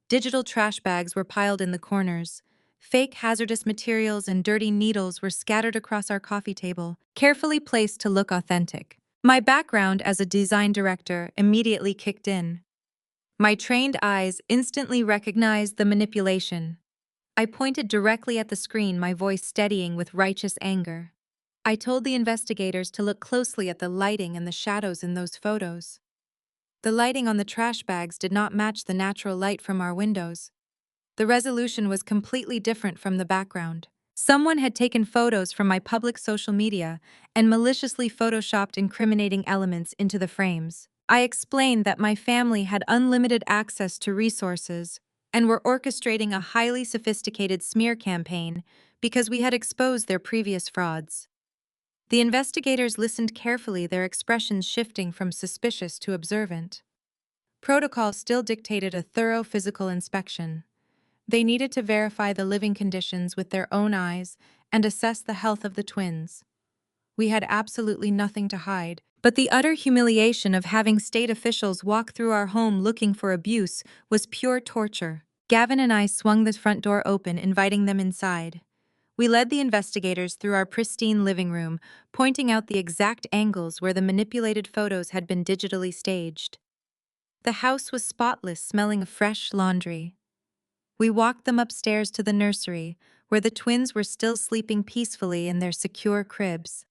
Digital trash bags were piled in the corners. Fake hazardous materials and dirty needles were scattered across our coffee table, carefully placed to look authentic. My background as a design director immediately kicked in. My trained eyes instantly recognized the manipulation. I pointed directly at the screen, my voice steadying with righteous anger. I told the investigators to look closely at the lighting and the shadows in those photos. The lighting on the trash bags did not match the natural light from our windows. The resolution was completely different from the background. Someone had taken photos from my public social media and maliciously photoshopped incriminating elements into the frames. I explained that my family had unlimited access to resources and were orchestrating a highly sophisticated smear campaign because we had exposed their previous frauds. The investigators listened carefully, their expressions shifting from suspicious to observant. Protocol still dictated a thorough physical inspection. They needed to verify the living conditions with their own eyes and assess the health of the twins. We had absolutely nothing to hide, but the utter humiliation of having state officials walk through our home looking for abuse was pure torture. Gavin and I swung the front door open, inviting them inside. We led the investigators through our pristine living room, pointing out the exact angles where the manipulated photos had been digitally staged. The house was spotless, smelling of fresh laundry. We walked them upstairs to the nursery, where the twins were still sleeping peacefully in their secure cribs.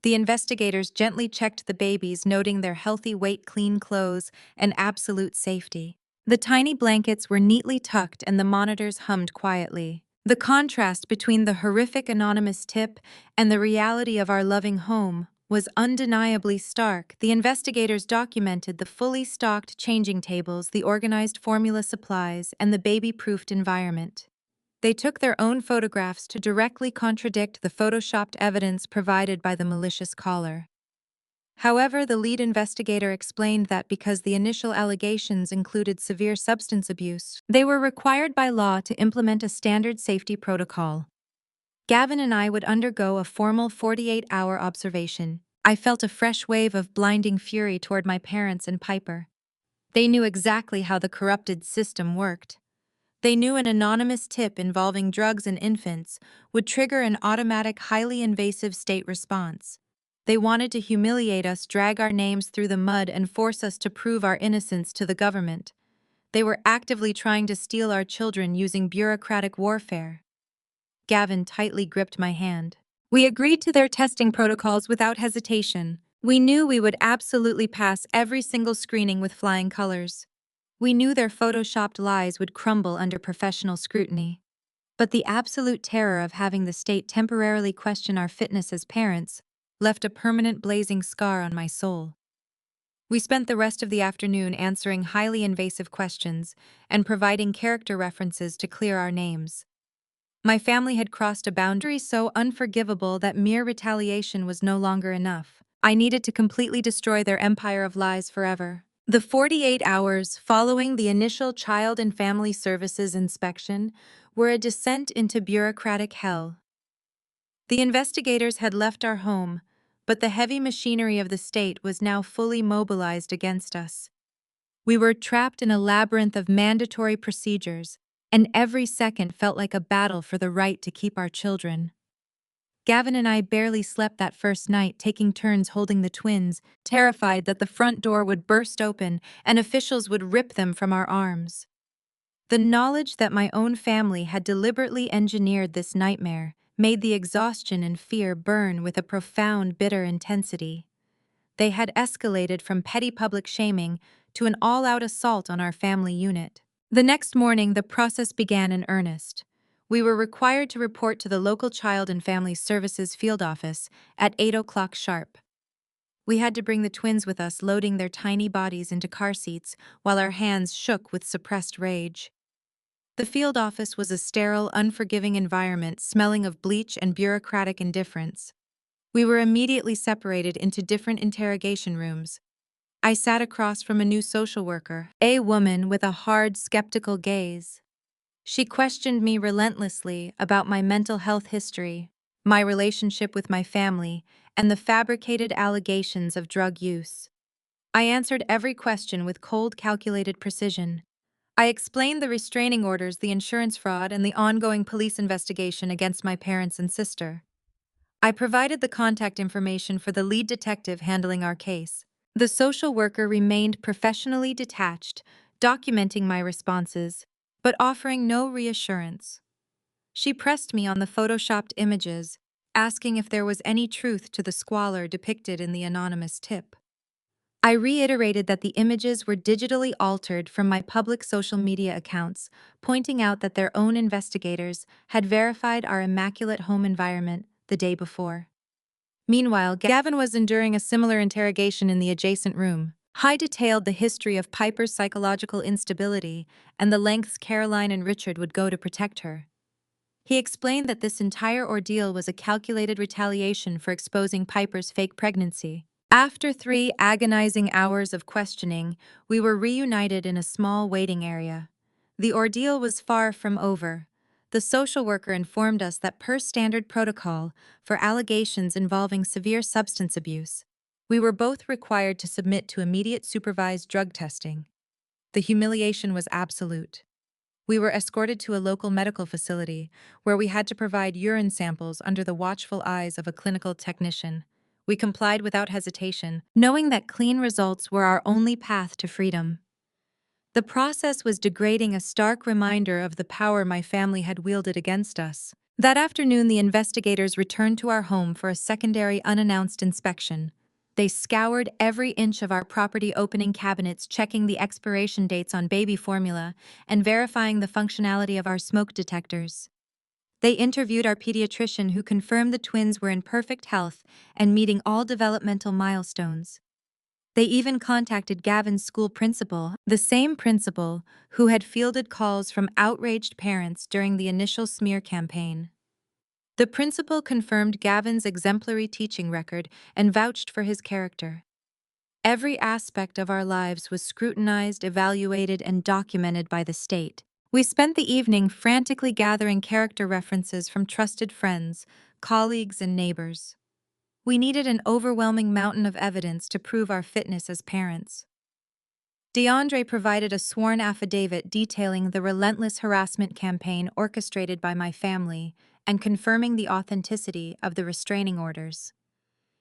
The investigators gently checked the babies, noting their healthy weight, clean clothes, and absolute safety. The tiny blankets were neatly tucked and the monitors hummed quietly. The contrast between the horrific anonymous tip and the reality of our loving home was undeniably stark. The investigators documented the fully stocked changing tables, the organized formula supplies, and the baby-proofed environment. They took their own photographs to directly contradict the photoshopped evidence provided by the malicious caller. However, the lead investigator explained that because the initial allegations included severe substance abuse, they were required by law to implement a standard safety protocol. Gavin and I would undergo a formal 48-hour observation. I felt a fresh wave of blinding fury toward my parents and Piper. They knew exactly how the corrupted system worked. They knew an anonymous tip involving drugs and infants would trigger an automatic, highly invasive state response. They wanted to humiliate us, drag our names through the mud, and force us to prove our innocence to the government. They were actively trying to steal our children using bureaucratic warfare. Gavin tightly gripped my hand. We agreed to their testing protocols without hesitation. We knew we would absolutely pass every single screening with flying colors. We knew their photoshopped lies would crumble under professional scrutiny. But the absolute terror of having the state temporarily question our fitness as parents left a permanent blazing scar on my soul. We spent the rest of the afternoon answering highly invasive questions and providing character references to clear our names. My family had crossed a boundary so unforgivable that mere retaliation was no longer enough. I needed to completely destroy their empire of lies forever. The 48 hours following the initial Child and Family Services inspection were a descent into bureaucratic hell. The investigators had left our home, but the heavy machinery of the state was now fully mobilized against us. We were trapped in a labyrinth of mandatory procedures, and every second felt like a battle for the right to keep our children. Gavin and I barely slept that first night, taking turns holding the twins, terrified that the front door would burst open and officials would rip them from our arms. The knowledge that my own family had deliberately engineered this nightmare made the exhaustion and fear burn with a profound, bitter intensity. They had escalated from petty public shaming to an all-out assault on our family unit. The next morning, the process began in earnest. We were required to report to the local Child and Family Services field office at 8 o'clock sharp. We had to bring the twins with us, loading their tiny bodies into car seats while our hands shook with suppressed rage. The field office was a sterile, unforgiving environment smelling of bleach and bureaucratic indifference. We were immediately separated into different interrogation rooms. I sat across from a new social worker, a woman with a hard, skeptical gaze. She questioned me relentlessly about my mental health history, my relationship with my family, and the fabricated allegations of drug use. I answered every question with cold, calculated precision. I explained the restraining orders, the insurance fraud, and the ongoing police investigation against my parents and sister. I provided the contact information for the lead detective handling our case. The social worker remained professionally detached, documenting my responses, but offering no reassurance. She pressed me on the photoshopped images, asking if there was any truth to the squalor depicted in the anonymous tip. I reiterated that the images were digitally altered from my public social media accounts, pointing out that their own investigators had verified our immaculate home environment the day before. Meanwhile, Gavin was enduring a similar interrogation in the adjacent room. Hy detailed the history of Piper's psychological instability and the lengths Caroline and Richard would go to protect her. He explained that this entire ordeal was a calculated retaliation for exposing Piper's fake pregnancy. After 3 agonizing hours of questioning, we were reunited in a small waiting area. The ordeal was far from over. The social worker informed us that per standard protocol, for allegations involving severe substance abuse, we were both required to submit to immediate supervised drug testing. The humiliation was absolute. We were escorted to a local medical facility, where we had to provide urine samples under the watchful eyes of a clinical technician. We complied without hesitation, knowing that clean results were our only path to freedom. The process was degrading, a stark reminder of the power my family had wielded against us. That afternoon, the investigators returned to our home for a secondary unannounced inspection. They scoured every inch of our property, opening cabinets, checking the expiration dates on baby formula, and verifying the functionality of our smoke detectors. They interviewed our pediatrician, who confirmed the twins were in perfect health and meeting all developmental milestones. They even contacted Gavin's school principal, the same principal who had fielded calls from outraged parents during the initial smear campaign. The principal confirmed Gavin's exemplary teaching record and vouched for his character. Every aspect of our lives was scrutinized, evaluated, and documented by the state. We spent the evening frantically gathering character references from trusted friends, colleagues, and neighbors. We needed an overwhelming mountain of evidence to prove our fitness as parents. DeAndre provided a sworn affidavit detailing the relentless harassment campaign orchestrated by my family and confirming the authenticity of the restraining orders.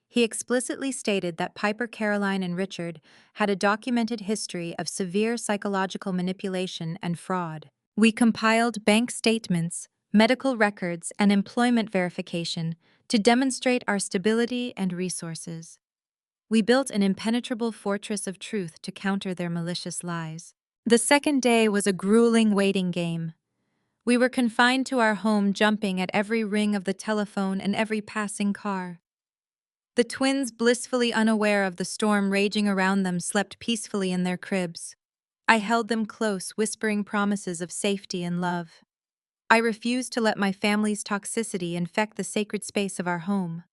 He explicitly stated that Piper, Caroline, and Richard had a documented history of severe psychological manipulation and fraud. We compiled bank statements, medical records, and employment verification to demonstrate our stability and resources. We built an impenetrable fortress of truth to counter their malicious lies. The second day was a grueling waiting game. We were confined to our home, jumping at every ring of the telephone and every passing car. The twins, blissfully unaware of the storm raging around them, slept peacefully in their cribs. I held them close, whispering promises of safety and love. I refused to let my family's toxicity infect the sacred space of our home.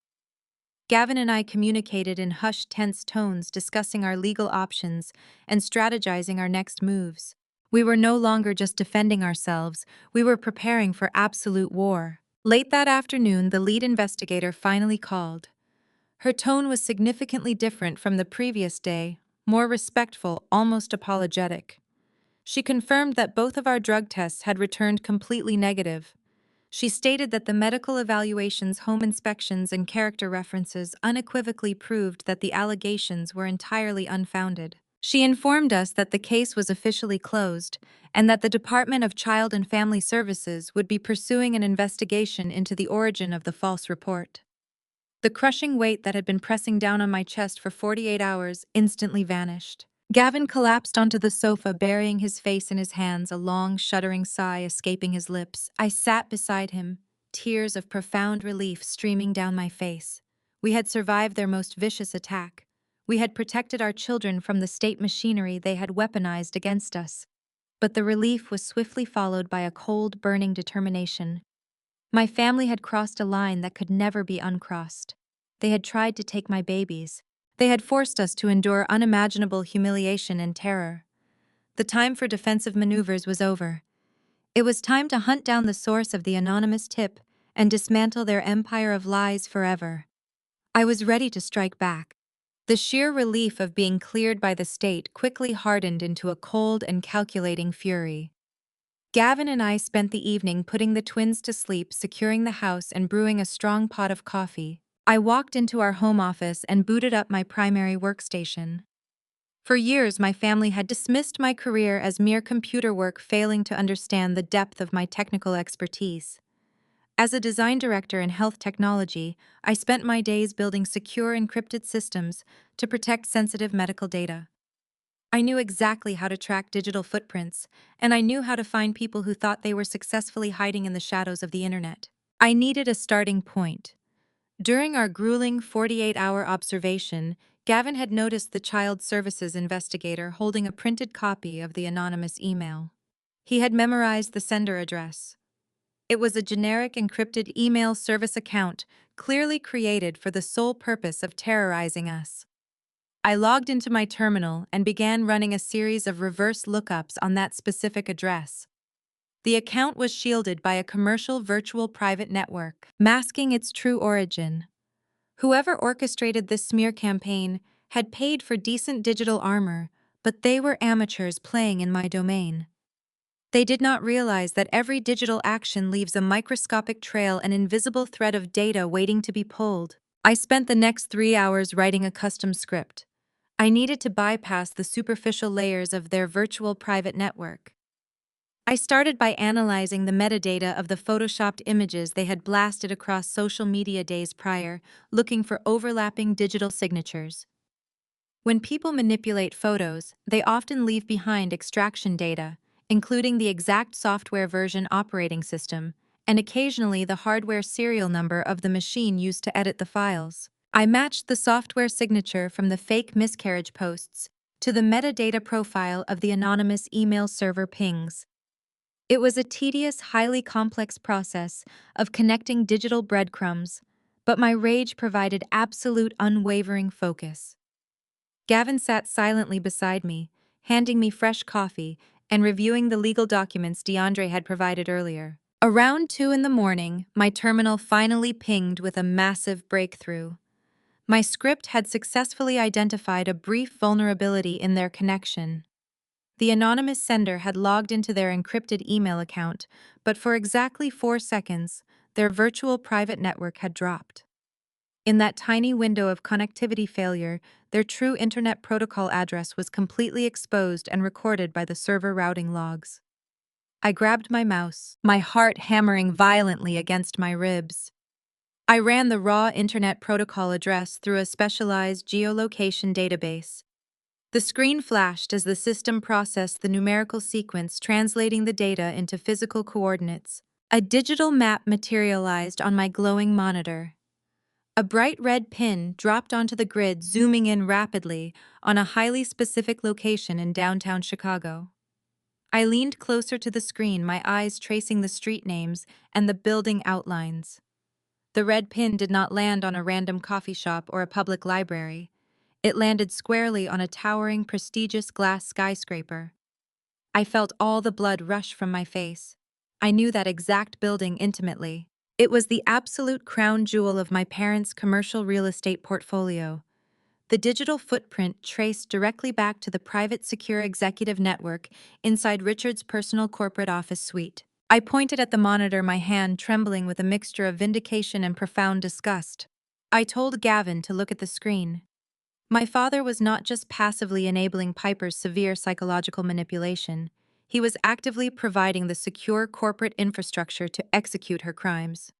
Gavin and I communicated in hushed, tense tones, discussing our legal options and strategizing our next moves. We were no longer just defending ourselves, we were preparing for absolute war. Late that afternoon, the lead investigator finally called. Her tone was significantly different from the previous day, more respectful, almost apologetic. She confirmed that both of our drug tests had returned completely negative. She stated that the medical evaluations, home inspections, and character references unequivocally proved that the allegations were entirely unfounded. She informed us that the case was officially closed and that the Department of Child and Family Services would be pursuing an investigation into the origin of the false report. The crushing weight that had been pressing down on my chest for 48 hours instantly vanished. Gavin collapsed onto the sofa, burying his face in his hands, a long, shuddering sigh escaping his lips. I sat beside him, tears of profound relief streaming down my face. We had survived their most vicious attack. We had protected our children from the state machinery they had weaponized against us. But the relief was swiftly followed by a cold, burning determination. My family had crossed a line that could never be uncrossed. They had tried to take my babies. They had forced us to endure unimaginable humiliation and terror. The time for defensive maneuvers was over. It was time to hunt down the source of the anonymous tip and dismantle their empire of lies forever. I was ready to strike back. The sheer relief of being cleared by the state quickly hardened into a cold and calculating fury. Gavin and I spent the evening putting the twins to sleep, securing the house, and brewing a strong pot of coffee. I walked into our home office and booted up my primary workstation. For years, my family had dismissed my career as mere computer work, failing to understand the depth of my technical expertise. As a design director in health technology, I spent my days building secure encrypted systems to protect sensitive medical data. I knew exactly how to track digital footprints, and I knew how to find people who thought they were successfully hiding in the shadows of the internet. I needed a starting point. During our grueling 48-hour observation, Gavin had noticed the child services investigator holding a printed copy of the anonymous email. He had memorized the sender address. It was a generic encrypted email service account, clearly created for the sole purpose of terrorizing us. I logged into my terminal and began running a series of reverse lookups on that specific address. The account was shielded by a commercial virtual private network, masking its true origin. Whoever orchestrated this smear campaign had paid for decent digital armor, but they were amateurs playing in my domain. They did not realize that every digital action leaves a microscopic trail, an invisible thread of data waiting to be pulled. I spent the next 3 hours writing a custom script. I needed to bypass the superficial layers of their virtual private network. I started by analyzing the metadata of the photoshopped images they had blasted across social media days prior, looking for overlapping digital signatures. When people manipulate photos, they often leave behind extraction data, including the exact software version, operating system, and occasionally the hardware serial number of the machine used to edit the files. I matched the software signature from the fake miscarriage posts to the metadata profile of the anonymous email server pings. It was a tedious, highly complex process of connecting digital breadcrumbs, but my rage provided absolute, unwavering focus. Gavin sat silently beside me, handing me fresh coffee and reviewing the legal documents DeAndre had provided earlier. Around 2 in the morning, my terminal finally pinged with a massive breakthrough. My script had successfully identified a brief vulnerability in their connection. The anonymous sender had logged into their encrypted email account, but for exactly 4 seconds, their virtual private network had dropped. In that tiny window of connectivity failure, their true internet protocol address was completely exposed and recorded by the server routing logs. I grabbed my mouse, my heart hammering violently against my ribs. I ran the raw internet protocol address through a specialized geolocation database. The screen flashed as the system processed the numerical sequence, translating the data into physical coordinates. A digital map materialized on my glowing monitor. A bright red pin dropped onto the grid, zooming in rapidly on a highly specific location in downtown Chicago. I leaned closer to the screen, my eyes tracing the street names and the building outlines. The red pin did not land on a random coffee shop or a public library. It landed squarely on a towering, prestigious glass skyscraper. I felt all the blood rush from my face. I knew that exact building intimately. It was the absolute crown jewel of my parents' commercial real estate portfolio. The digital footprint traced directly back to the private secure executive network inside Richard's personal corporate office suite. I pointed at the monitor, my hand trembling with a mixture of vindication and profound disgust. I told Gavin to look at the screen. My father was not just passively enabling Piper's severe psychological manipulation. He was actively providing the secure corporate infrastructure to execute her crimes.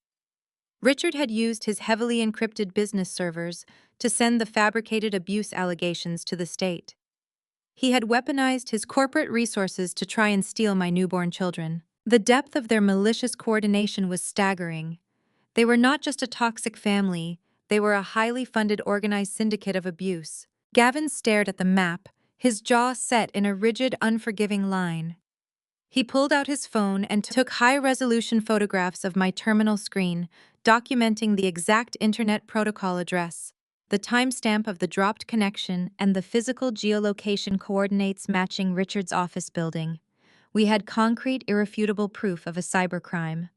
Richard had used his heavily encrypted business servers to send the fabricated abuse allegations to the state. He had weaponized his corporate resources to try and steal my newborn children. The depth of their malicious coordination was staggering. They were not just a toxic family, they were a highly funded organized syndicate of abuse. Gavin stared at the map, his jaw set in a rigid, unforgiving line. He pulled out his phone and took high-resolution photographs of my terminal screen, documenting the exact internet protocol address, the timestamp of the dropped connection, and the physical geolocation coordinates matching Richard's office building. We had concrete, irrefutable proof of a cybercrime.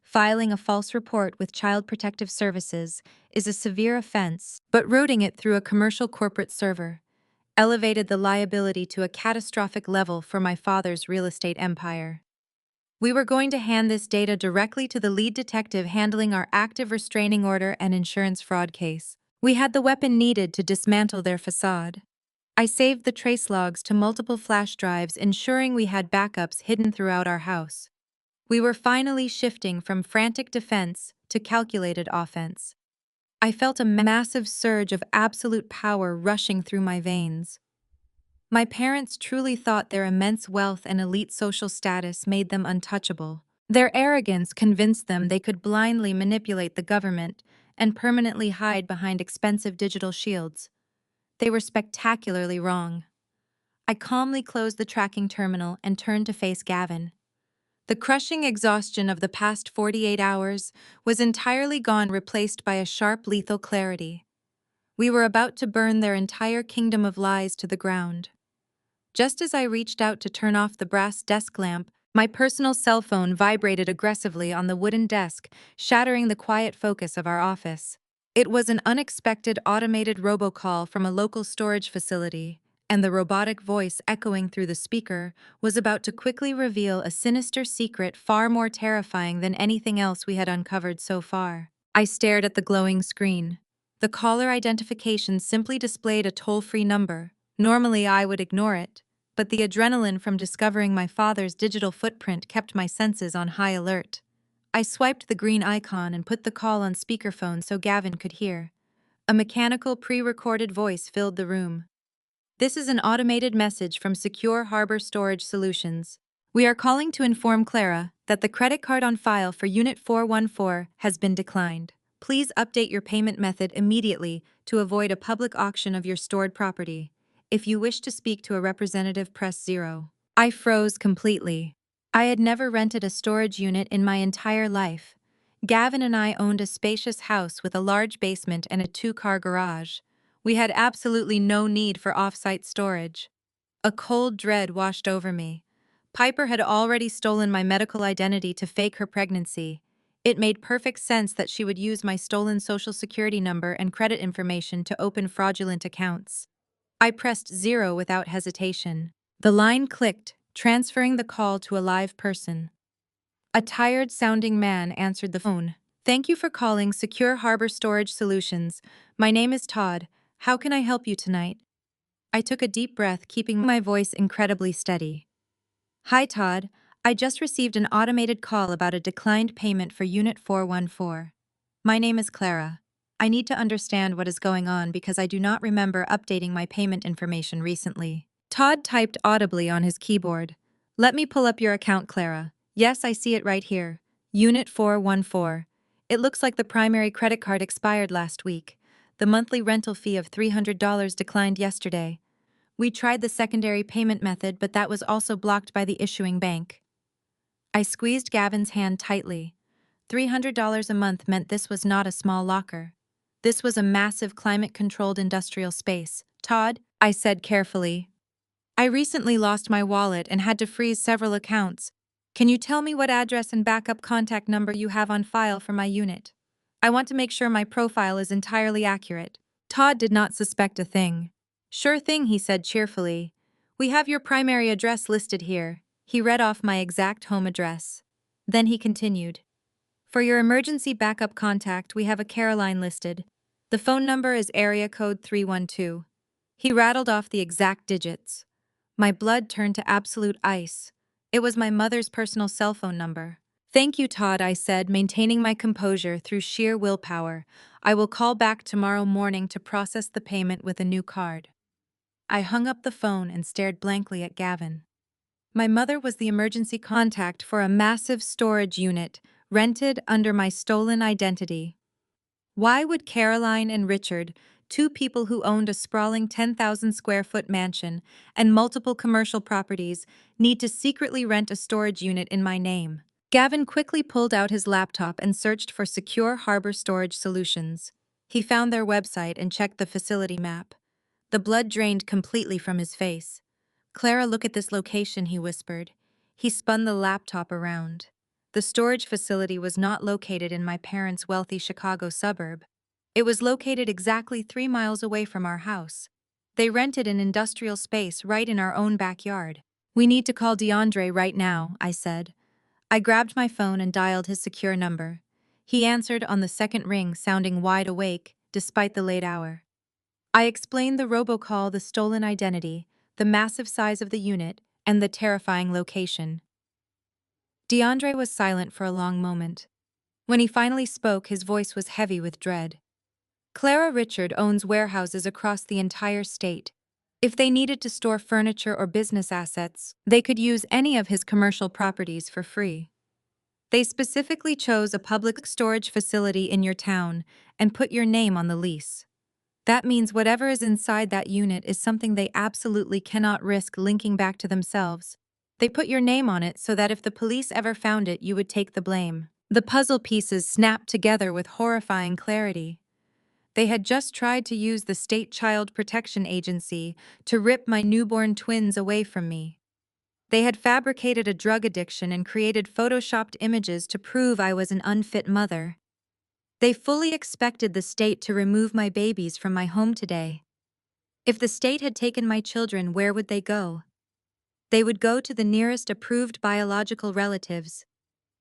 Filing a false report with Child Protective Services is a severe offense, but routing it through a commercial corporate server elevated the liability to a catastrophic level for my father's real estate empire. We were going to hand this data directly to the lead detective handling our active restraining order and insurance fraud case. We had the weapon needed to dismantle their facade. I saved the trace logs to multiple flash drives, ensuring we had backups hidden throughout our house. We were finally shifting from frantic defense to calculated offense. I felt a massive surge of absolute power rushing through my veins. My parents truly thought their immense wealth and elite social status made them untouchable. Their arrogance convinced them they could blindly manipulate the government and permanently hide behind expensive digital shields. They were spectacularly wrong. I calmly closed the tracking terminal and turned to face Gavin. The crushing exhaustion of the past 48 hours was entirely gone, replaced by a sharp, lethal clarity. We were about to burn their entire kingdom of lies to the ground. Just as I reached out to turn off the brass desk lamp, my personal cell phone vibrated aggressively on the wooden desk, shattering the quiet focus of our office. It was an unexpected automated robocall from a local storage facility, and the robotic voice echoing through the speaker was about to quickly reveal a sinister secret far more terrifying than anything else we had uncovered so far. I stared at the glowing screen. The caller identification simply displayed a toll-free number. Normally I would ignore it, but the adrenaline from discovering my father's digital footprint kept my senses on high alert. I swiped the green icon and put the call on speakerphone so Gavin could hear. A mechanical, pre-recorded voice filled the room. This is an automated message from Secure Harbor Storage Solutions. We are calling to inform Clara that the credit card on file for Unit 414 has been declined. Please update your payment method immediately to avoid a public auction of your stored property. If you wish to speak to a representative, press 0. I froze completely. I had never rented a storage unit in my entire life. Gavin and I owned a spacious house with a large basement and a 2-car garage. We had absolutely no need for off-site storage. A cold dread washed over me. Piper had already stolen my medical identity to fake her pregnancy. It made perfect sense that she would use my stolen social security number and credit information to open fraudulent accounts. I pressed 0 without hesitation. The line clicked, transferring the call to a live person. A tired-sounding man answered the phone. Thank you for calling Secure Harbor Storage Solutions. My name is Todd. How can I help you tonight? I took a deep breath, keeping my voice incredibly steady. Hi, Todd. I just received an automated call about a declined payment for Unit 414. My name is Clara. I need to understand what is going on because I do not remember updating my payment information recently. Todd typed audibly on his keyboard. Let me pull up your account, Clara. Yes, I see it right here. Unit 414. It looks like the primary credit card expired last week. The monthly rental fee of $300 declined yesterday. We tried the secondary payment method, but that was also blocked by the issuing bank. I squeezed Gavin's hand tightly. $300 a month meant this was not a small locker. This was a massive climate-controlled industrial space. Todd, I said carefully. I recently lost my wallet and had to freeze several accounts. Can you tell me what address and backup contact number you have on file for my unit? I want to make sure my profile is entirely accurate. Todd did not suspect a thing. Sure thing, he said cheerfully. We have your primary address listed here. He read off my exact home address. Then he continued. For your emergency backup contact, we have a Caroline listed. The phone number is area code 312. He rattled off the exact digits. My blood turned to absolute ice. It was my mother's personal cell phone number. Thank you, Todd, I said, maintaining my composure through sheer willpower. I will call back tomorrow morning to process the payment with a new card. I hung up the phone and stared blankly at Gavin. My mother was the emergency contact for a massive storage unit rented under my stolen identity. Why would Caroline and Richard, two people who owned a sprawling 10,000 square foot mansion and multiple commercial properties, need to secretly rent a storage unit in my name? Gavin quickly pulled out his laptop and searched for secure harbor storage solutions. He found their website and checked the facility map. The blood drained completely from his face. "Clara, look at this location," he whispered. He spun the laptop around. The storage facility was not located in my parents' wealthy Chicago suburb. It was located exactly 3 miles away from our house. They rented an industrial space right in our own backyard. "We need to call DeAndre right now," I said. I grabbed my phone and dialed his secure number. He answered on the second ring, sounding wide awake, despite the late hour. I explained the robocall, the stolen identity, the massive size of the unit, and the terrifying location. DeAndre was silent for a long moment. When he finally spoke, his voice was heavy with dread. "Clara, Richard owns warehouses across the entire state. If they needed to store furniture or business assets, they could use any of his commercial properties for free. They specifically chose a public storage facility in your town and put your name on the lease. That means whatever is inside that unit is something they absolutely cannot risk linking back to themselves. They put your name on it so that if the police ever found it, you would take the blame." The puzzle pieces snapped together with horrifying clarity. They had just tried to use the State Child Protection Agency to rip my newborn twins away from me. They had fabricated a drug addiction and created photoshopped images to prove I was an unfit mother. They fully expected the state to remove my babies from my home today. If the state had taken my children, where would they go? They would go to the nearest approved biological relatives.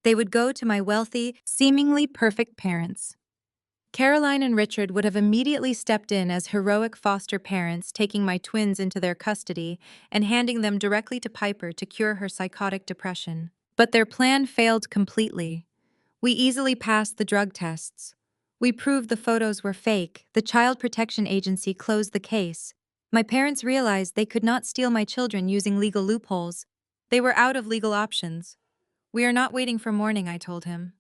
They would go to my wealthy, seemingly perfect parents. Caroline and Richard would have immediately stepped in as heroic foster parents, taking my twins into their custody and handing them directly to Piper to cure her psychotic depression. But their plan failed completely. We easily passed the drug tests. We proved the photos were fake. The Child Protection Agency closed the case. My parents realized they could not steal my children using legal loopholes. They were out of legal options. "We are not waiting for morning," I told him.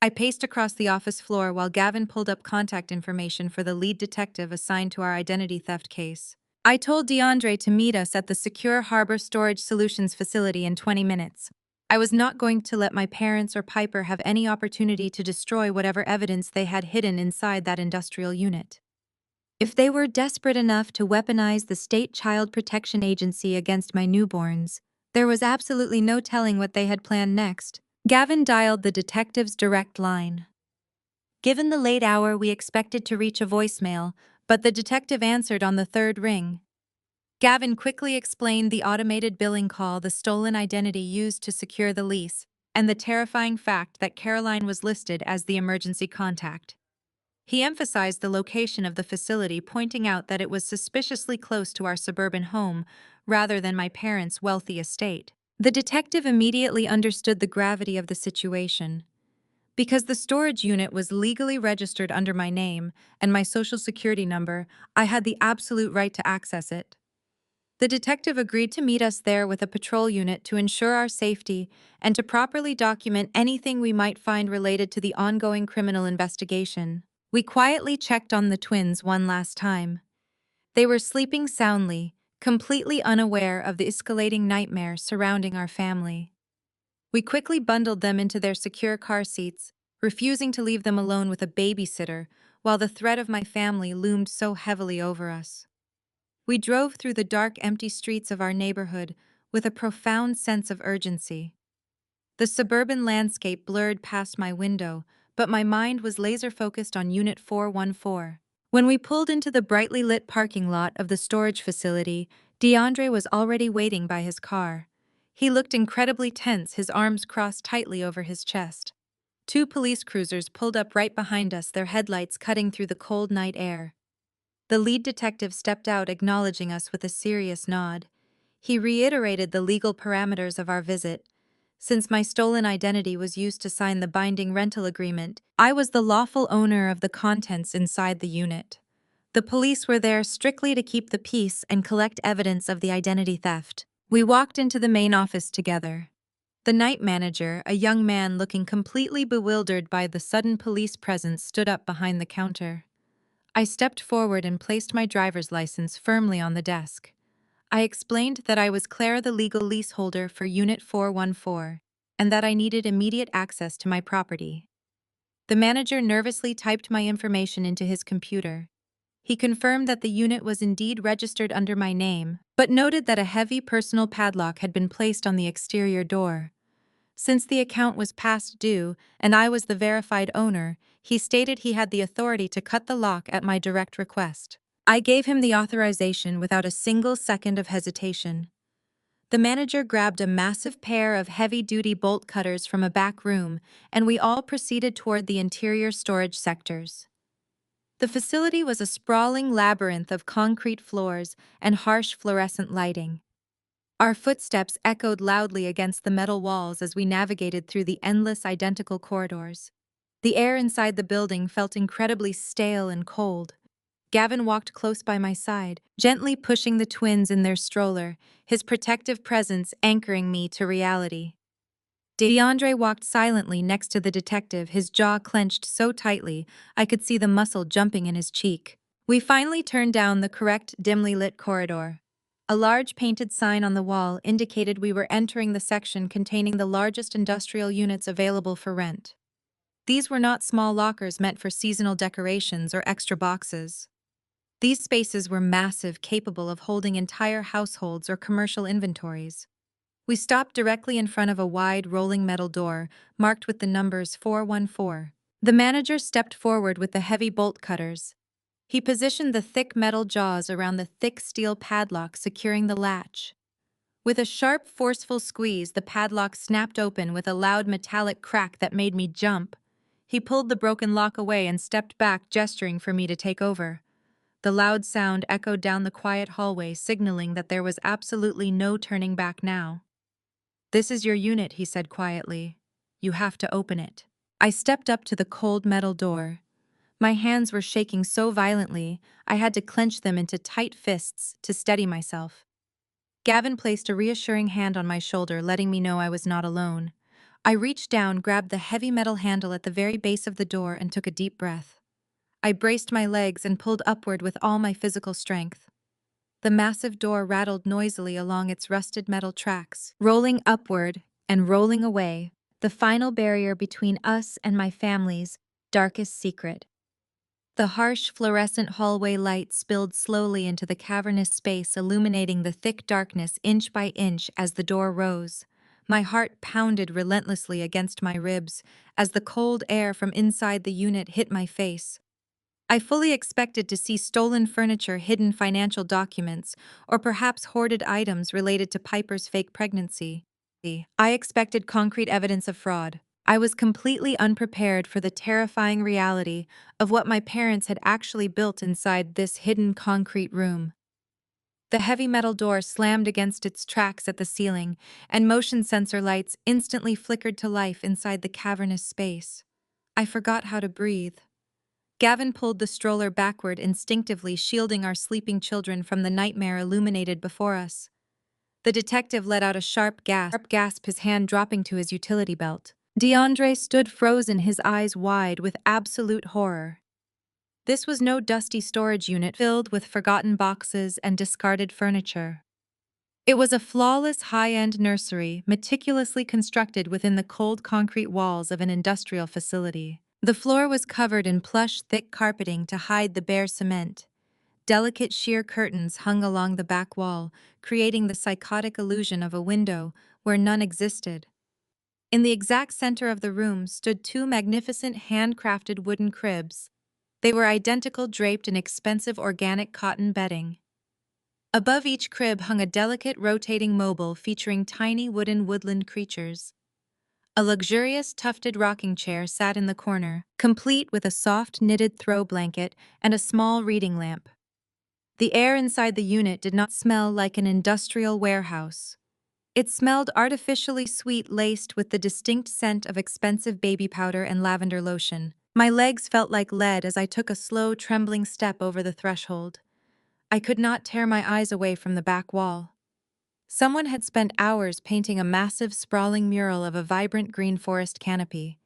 I paced across the office floor while Gavin pulled up contact information for the lead detective assigned to our identity theft case. I told DeAndre to meet us at the Secure Harbor Storage Solutions facility in 20 minutes. I was not going to let my parents or Piper have any opportunity to destroy whatever evidence they had hidden inside that industrial unit. If they were desperate enough to weaponize the State Child Protection Agency against my newborns, there was absolutely no telling what they had planned next. Gavin dialed the detective's direct line. Given the late hour, we expected to reach a voicemail, but the detective answered on the third ring. Gavin quickly explained the automated billing call, the stolen identity used to secure the lease, and the terrifying fact that Caroline was listed as the emergency contact. He emphasized the location of the facility, pointing out that it was suspiciously close to our suburban home rather than my parents' wealthy estate. The detective immediately understood the gravity of the situation. Because the storage unit was legally registered under my name and my social security number, I had the absolute right to access it. The detective agreed to meet us there with a patrol unit to ensure our safety and to properly document anything we might find related to the ongoing criminal investigation. We quietly checked on the twins one last time. They were sleeping soundly, completely unaware of the escalating nightmare surrounding our family. We quickly bundled them into their secure car seats, refusing to leave them alone with a babysitter while the threat of my family loomed so heavily over us. We drove through the dark, empty streets of our neighborhood with a profound sense of urgency. The suburban landscape blurred past my window, but my mind was laser-focused on Unit 414. When we pulled into the brightly lit parking lot of the storage facility, DeAndre was already waiting by his car. He looked incredibly tense, his arms crossed tightly over his chest. Two police cruisers pulled up right behind us, their headlights cutting through the cold night air. The lead detective stepped out, acknowledging us with a serious nod. He reiterated the legal parameters of our visit, Since my stolen identity was used to sign the binding rental agreement, I was the lawful owner of the contents inside the unit. The police were there strictly to keep the peace and collect evidence of the identity theft. We walked into the main office together. The night manager, a young man looking completely bewildered by the sudden police presence, stood up behind the counter. I stepped forward and placed my driver's license firmly on the desk. I explained that I was Clara, the legal leaseholder for Unit 414, and that I needed immediate access to my property. The manager nervously typed my information into his computer. He confirmed that the unit was indeed registered under my name, but noted that a heavy personal padlock had been placed on the exterior door. Since the account was past due and I was the verified owner, he stated he had the authority to cut the lock at my direct request. I gave him the authorization without a single second of hesitation. The manager grabbed a massive pair of heavy-duty bolt cutters from a back room, and we all proceeded toward the interior storage sectors. The facility was a sprawling labyrinth of concrete floors and harsh fluorescent lighting. Our footsteps echoed loudly against the metal walls as we navigated through the endless identical corridors. The air inside the building felt incredibly stale and cold. Gavin walked close by my side, gently pushing the twins in their stroller, his protective presence anchoring me to reality. DeAndre walked silently next to the detective, his jaw clenched so tightly I could see the muscle jumping in his cheek. We finally turned down the correct, dimly lit corridor. A large painted sign on the wall indicated we were entering the section containing the largest industrial units available for rent. These were not small lockers meant for seasonal decorations or extra boxes. These spaces were massive, capable of holding entire households or commercial inventories. We stopped directly in front of a wide, rolling metal door, marked with the numbers 414. The manager stepped forward with the heavy bolt cutters. He positioned the thick metal jaws around the thick steel padlock securing the latch. With a sharp, forceful squeeze, the padlock snapped open with a loud metallic crack that made me jump. He pulled the broken lock away and stepped back, gesturing for me to take over. The loud sound echoed down the quiet hallway, signaling that there was absolutely no turning back now. "This is your unit," he said quietly. "You have to open it." I stepped up to the cold metal door. My hands were shaking so violently, I had to clench them into tight fists to steady myself. Gavin placed a reassuring hand on my shoulder, letting me know I was not alone. I reached down, grabbed the heavy metal handle at the very base of the door, and took a deep breath. I braced my legs and pulled upward with all my physical strength. The massive door rattled noisily along its rusted metal tracks, rolling upward and rolling away, the final barrier between us and my family's darkest secret. The harsh fluorescent hallway light spilled slowly into the cavernous space, illuminating the thick darkness inch by inch as the door rose. My heart pounded relentlessly against my ribs as the cold air from inside the unit hit my face. I fully expected to see stolen furniture, hidden financial documents, or perhaps hoarded items related to Piper's fake pregnancy. I expected concrete evidence of fraud. I was completely unprepared for the terrifying reality of what my parents had actually built inside this hidden concrete room. The heavy metal door slammed against its tracks at the ceiling, and motion sensor lights instantly flickered to life inside the cavernous space. I forgot how to breathe. Gavin pulled the stroller backward, instinctively shielding our sleeping children from the nightmare illuminated before us. The detective let out a sharp gasp, his hand dropping to his utility belt. DeAndre stood frozen, his eyes wide with absolute horror. This was no dusty storage unit filled with forgotten boxes and discarded furniture. It was a flawless high-end nursery, meticulously constructed within the cold concrete walls of an industrial facility. The floor was covered in plush, thick carpeting to hide the bare cement. Delicate sheer curtains hung along the back wall, creating the psychotic illusion of a window where none existed. In the exact center of the room stood two magnificent handcrafted wooden cribs. They were identical, draped in expensive organic cotton bedding. Above each crib hung a delicate rotating mobile featuring tiny wooden woodland creatures. A luxurious tufted rocking chair sat in the corner, complete with a soft knitted throw blanket and a small reading lamp. The air inside the unit did not smell like an industrial warehouse. It smelled artificially sweet, laced with the distinct scent of expensive baby powder and lavender lotion. My legs felt like lead as I took a slow, trembling step over the threshold. I could not tear my eyes away from the back wall. Someone had spent hours painting a massive, sprawling mural of a vibrant green forest canopy.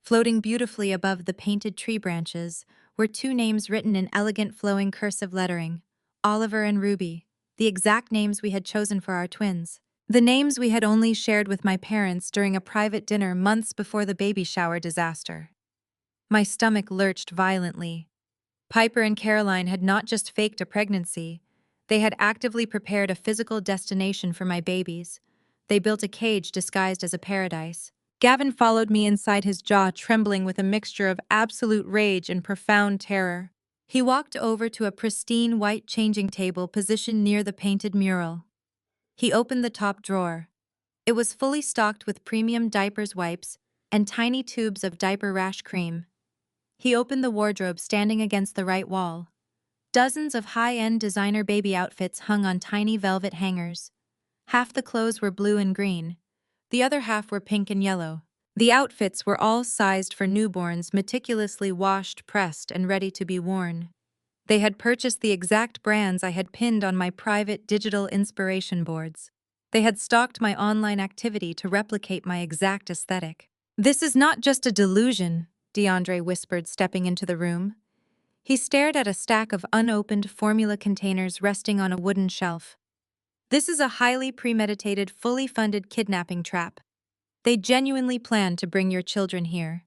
Floating beautifully above the painted tree branches were two names written in elegant, flowing cursive lettering: Oliver and Ruby, the exact names we had chosen for our twins. The names we had only shared with my parents during a private dinner months before the baby shower disaster. My stomach lurched violently. Piper and Caroline had not just faked a pregnancy, they had actively prepared a physical destination for my babies. They built a cage disguised as a paradise. Gavin followed me inside, his jaw trembling with a mixture of absolute rage and profound terror. He walked over to a pristine white changing table positioned near the painted mural. He opened the top drawer. It was fully stocked with premium diapers, wipes, and tiny tubes of diaper rash cream. He opened the wardrobe standing against the right wall. Dozens of high-end designer baby outfits hung on tiny velvet hangers. Half the clothes were blue and green. The other half were pink and yellow. The outfits were all sized for newborns, meticulously washed, pressed, and ready to be worn. They had purchased the exact brands I had pinned on my private digital inspiration boards. They had stalked my online activity to replicate my exact aesthetic. "This is not just a delusion," DeAndre whispered, stepping into the room. He stared at a stack of unopened formula containers resting on a wooden shelf. "This is a highly premeditated, fully funded kidnapping trap. They genuinely planned to bring your children here."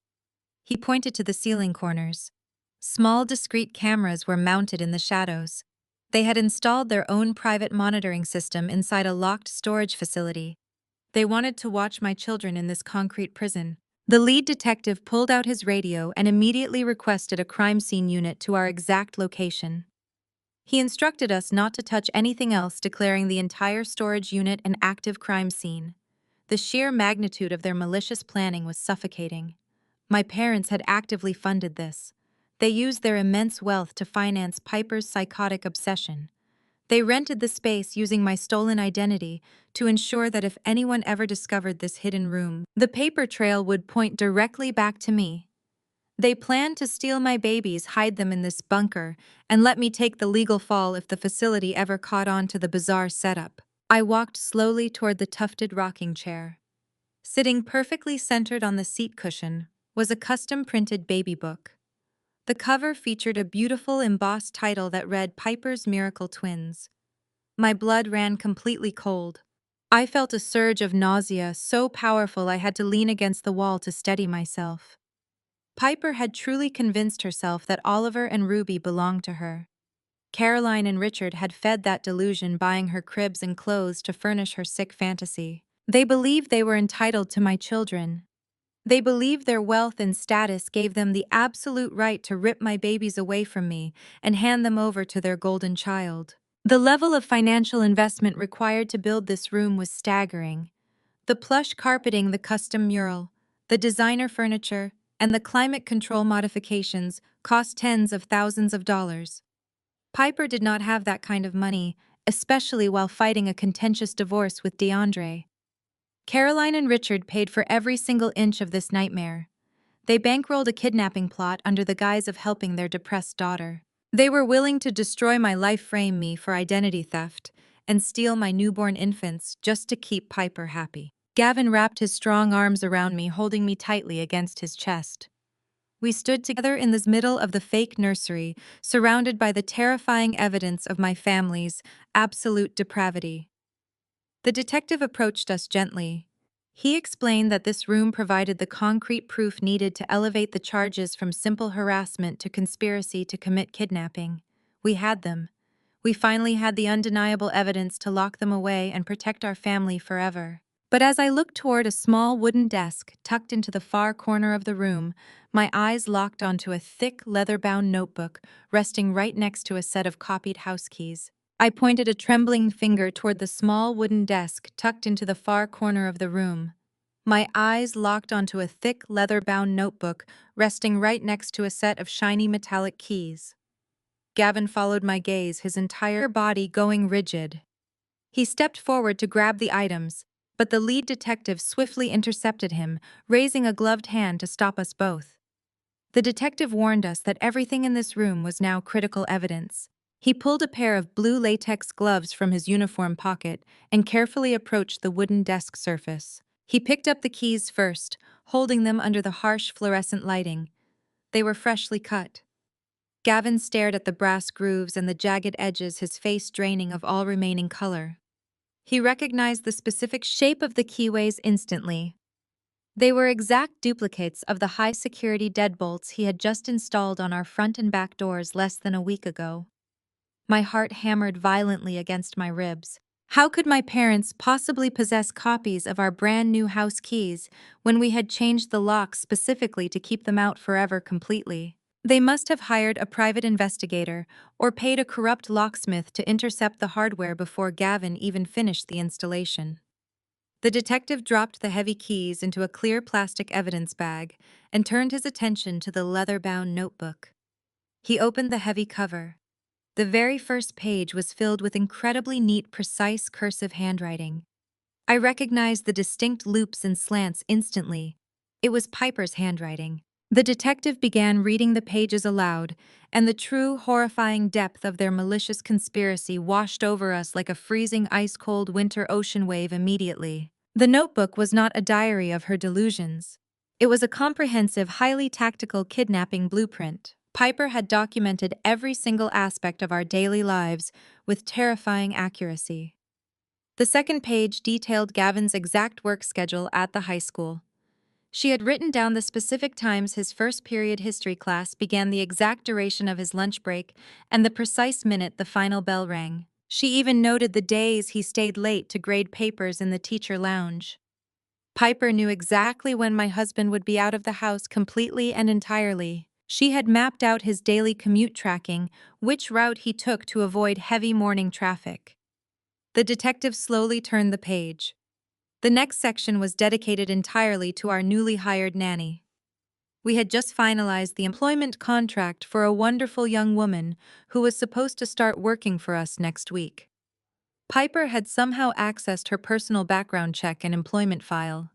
He pointed to the ceiling corners. Small, discreet cameras were mounted in the shadows. They had installed their own private monitoring system inside a locked storage facility. They wanted to watch my children in this concrete prison. The lead detective pulled out his radio and immediately requested a crime scene unit to our exact location. He instructed us not to touch anything else, declaring the entire storage unit an active crime scene. The sheer magnitude of their malicious planning was suffocating. My parents had actively funded this. They used their immense wealth to finance Piper's psychotic obsession. They rented the space using my stolen identity to ensure that if anyone ever discovered this hidden room, the paper trail would point directly back to me. They planned to steal my babies, hide them in this bunker, and let me take the legal fall if the facility ever caught on to the bizarre setup. I walked slowly toward the tufted rocking chair. Sitting perfectly centered on the seat cushion was a custom-printed baby book. The cover featured a beautiful embossed title that read Piper's Miracle Twins. My blood ran completely cold. I felt a surge of nausea so powerful I had to lean against the wall to steady myself. Piper had truly convinced herself that Oliver and Ruby belonged to her. Caroline and Richard had fed that delusion, buying her cribs and clothes to furnish her sick fantasy. They believed they were entitled to my children. They believed their wealth and status gave them the absolute right to rip my babies away from me and hand them over to their golden child. The level of financial investment required to build this room was staggering. The plush carpeting, the custom mural, the designer furniture, and the climate control modifications cost tens of thousands of dollars. Piper did not have that kind of money, especially while fighting a contentious divorce with DeAndre. Caroline and Richard paid for every single inch of this nightmare. They bankrolled a kidnapping plot under the guise of helping their depressed daughter. They were willing to destroy my life, frame me for identity theft, and steal my newborn infants just to keep Piper happy. Gavin wrapped his strong arms around me, holding me tightly against his chest. We stood together in the middle of the fake nursery, surrounded by the terrifying evidence of my family's absolute depravity. The detective approached us gently. He explained that this room provided the concrete proof needed to elevate the charges from simple harassment to conspiracy to commit kidnapping. We had them. We finally had the undeniable evidence to lock them away and protect our family forever. But as I looked toward a small wooden desk tucked into the far corner of the room, my eyes locked onto a thick, leather-bound notebook resting right next to a set of copied house keys. I pointed a trembling finger toward the small wooden desk tucked into the far corner of the room. My eyes locked onto a thick, leather-bound notebook resting right next to a set of shiny metallic keys. Gavin followed my gaze, his entire body going rigid. He stepped forward to grab the items, but the lead detective swiftly intercepted him, raising a gloved hand to stop us both. The detective warned us that everything in this room was now critical evidence. He pulled a pair of blue latex gloves from his uniform pocket and carefully approached the wooden desk surface. He picked up the keys first, holding them under the harsh fluorescent lighting. They were freshly cut. Gavin stared at the brass grooves and the jagged edges, his face draining of all remaining color. He recognized the specific shape of the keyways instantly. They were exact duplicates of the high-security deadbolts he had just installed on our front and back doors less than a week ago. My heart hammered violently against my ribs. How could my parents possibly possess copies of our brand-new house keys when we had changed the locks specifically to keep them out forever completely? They must have hired a private investigator or paid a corrupt locksmith to intercept the hardware before Gavin even finished the installation. The detective dropped the heavy keys into a clear plastic evidence bag and turned his attention to the leather-bound notebook. He opened the heavy cover. The very first page was filled with incredibly neat, precise cursive handwriting. I recognized the distinct loops and slants instantly. It was Piper's handwriting. The detective began reading the pages aloud, and the true, horrifying depth of their malicious conspiracy washed over us like a freezing, ice-cold winter ocean wave immediately. The notebook was not a diary of her delusions. It was a comprehensive, highly tactical kidnapping blueprint. Piper had documented every single aspect of our daily lives with terrifying accuracy. The second page detailed Gavin's exact work schedule at the high school. She had written down the specific times his first period history class began, the exact duration of his lunch break, and the precise minute the final bell rang. She even noted the days he stayed late to grade papers in the teacher lounge. Piper knew exactly when my husband would be out of the house completely and entirely. She had mapped out his daily commute, tracking which route he took to avoid heavy morning traffic. The detective slowly turned the page. The next section was dedicated entirely to our newly hired nanny. We had just finalized the employment contract for a wonderful young woman who was supposed to start working for us next week. Piper had somehow accessed her personal background check and employment file.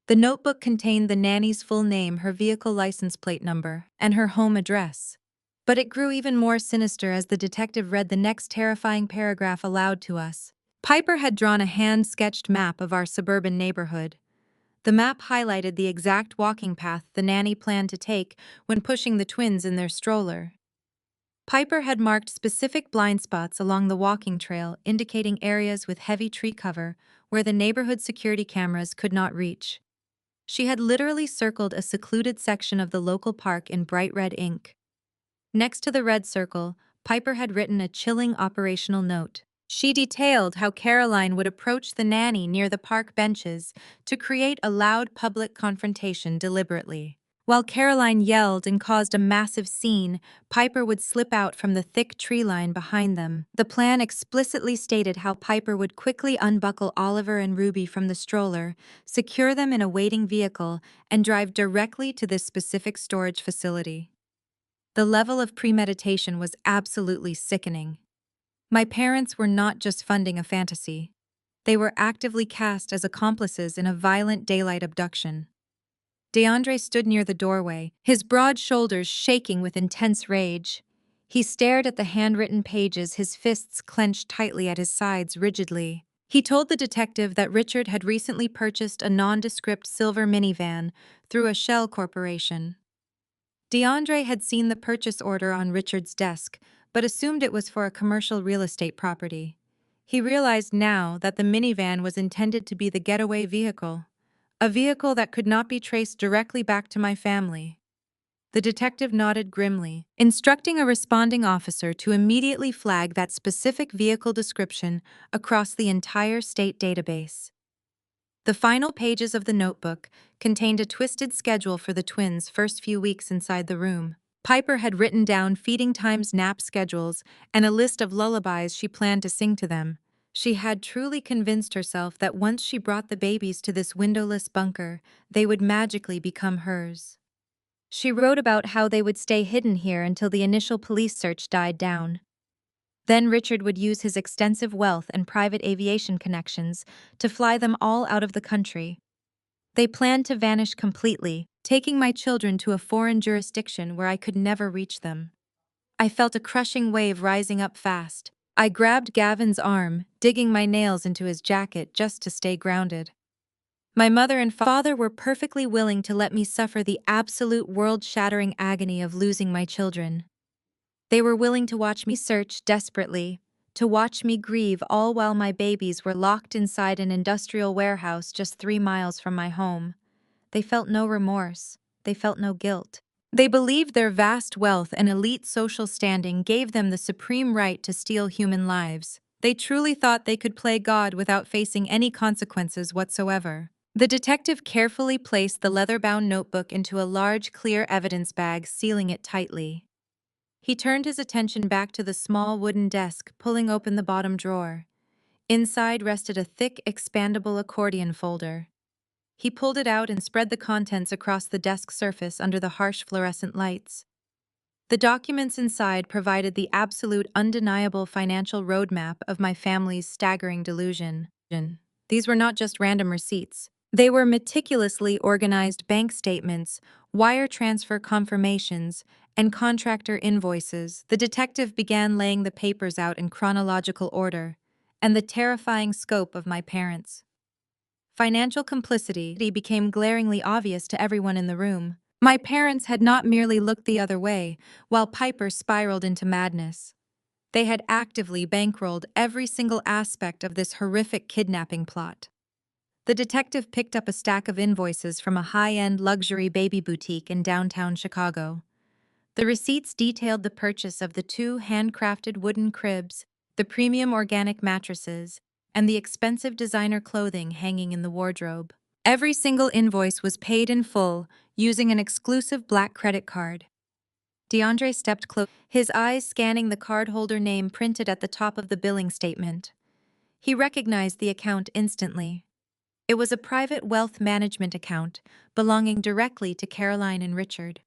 The notebook contained the nanny's full name, her vehicle license plate number, and her home address. But it grew even more sinister as the detective read the next terrifying paragraph aloud to us. Piper had drawn a hand-sketched map of our suburban neighborhood. The map highlighted the exact walking path the nanny planned to take when pushing the twins in their stroller. Piper had marked specific blind spots along the walking trail, indicating areas with heavy tree cover where the neighborhood security cameras could not reach. She had literally circled a secluded section of the local park in bright red ink. Next to the red circle, Piper had written a chilling operational note. She detailed how Caroline would approach the nanny near the park benches to create a loud public confrontation deliberately. While Caroline yelled and caused a massive scene, Piper would slip out from the thick tree line behind them. The plan explicitly stated how Piper would quickly unbuckle Oliver and Ruby from the stroller, secure them in a waiting vehicle, and drive directly to this specific storage facility. The level of premeditation was absolutely sickening. My parents were not just funding a fantasy. They were actively cast as accomplices in a violent daylight abduction. DeAndre stood near the doorway, his broad shoulders shaking with intense rage. He stared at the handwritten pages, his fists clenched tightly at his sides rigidly. He told the detective that Richard had recently purchased a nondescript silver minivan through a shell corporation. DeAndre had seen the purchase order on Richard's desk, but assumed it was for a commercial real estate property. He realized now that the minivan was intended to be the getaway vehicle, a vehicle that could not be traced directly back to my family. The detective nodded grimly, instructing a responding officer to immediately flag that specific vehicle description across the entire state database. The final pages of the notebook contained a twisted schedule for the twins' first few weeks inside the room. Piper had written down feeding times, nap schedules, and a list of lullabies she planned to sing to them. She had truly convinced herself that once she brought the babies to this windowless bunker, they would magically become hers. She wrote about how they would stay hidden here until the initial police search died down. Then Richard would use his extensive wealth and private aviation connections to fly them all out of the country. They planned to vanish completely, taking my children to a foreign jurisdiction where I could never reach them. I felt a crushing wave rising up fast. I grabbed Gavin's arm, digging my nails into his jacket just to stay grounded. My mother and father were perfectly willing to let me suffer the absolute world-shattering agony of losing my children. They were willing to watch me search desperately, to watch me grieve all while my babies were locked inside an industrial warehouse just 3 miles from my home. They felt no remorse. They felt no guilt. They believed their vast wealth and elite social standing gave them the supreme right to steal human lives. They truly thought they could play God without facing any consequences whatsoever. The detective carefully placed the leather-bound notebook into a large, clear evidence bag, sealing it tightly. He turned his attention back to the small wooden desk, pulling open the bottom drawer. Inside rested a thick, expandable accordion folder. He pulled it out and spread the contents across the desk surface under the harsh fluorescent lights. The documents inside provided the absolute undeniable financial roadmap of my family's staggering delusion. These were not just random receipts. They were meticulously organized bank statements, wire transfer confirmations, and contractor invoices. The detective began laying the papers out in chronological order, and the terrifying scope of my parents' financial complicity became glaringly obvious to everyone in the room. My parents had not merely looked the other way while Piper spiraled into madness. They had actively bankrolled every single aspect of this horrific kidnapping plot. The detective picked up a stack of invoices from a high-end luxury baby boutique in downtown Chicago. The receipts detailed the purchase of the 2 handcrafted wooden cribs, the premium organic mattresses, and the expensive designer clothing hanging in the wardrobe. Every single invoice was paid in full, using an exclusive black credit card. DeAndre stepped close, his eyes scanning the cardholder name printed at the top of the billing statement. He recognized the account instantly. It was a private wealth management account belonging directly to Caroline and Richard.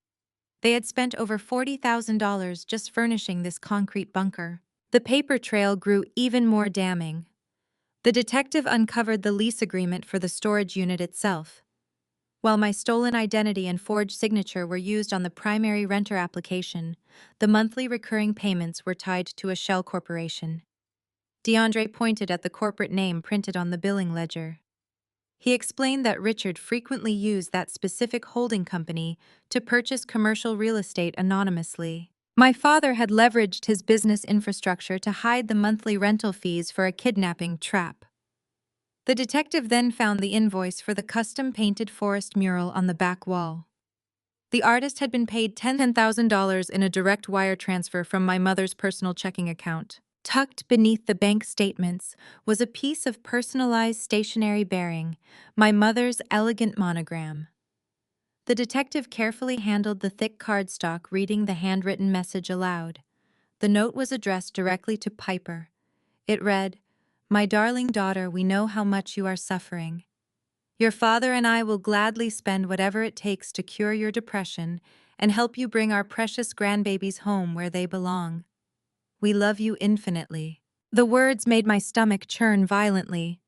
They had spent over $40,000 just furnishing this concrete bunker. The paper trail grew even more damning. The detective uncovered the lease agreement for the storage unit itself. While my stolen identity and forged signature were used on the primary renter application, the monthly recurring payments were tied to a shell corporation. DeAndre pointed at the corporate name printed on the billing ledger. He explained that Richard frequently used that specific holding company to purchase commercial real estate anonymously. My father had leveraged his business infrastructure to hide the monthly rental fees for a kidnapping trap. The detective then found the invoice for the custom-painted forest mural on the back wall. The artist had been paid $10,000 in a direct wire transfer from my mother's personal checking account. Tucked beneath the bank statements was a piece of personalized stationery bearing my mother's elegant monogram. The detective carefully handled the thick cardstock, reading the handwritten message aloud. The note was addressed directly to Piper. It read, "My darling daughter, we know how much you are suffering. Your father and I will gladly spend whatever it takes to cure your depression and help you bring our precious grandbabies home where they belong. We love you infinitely." The words made my stomach churn violently.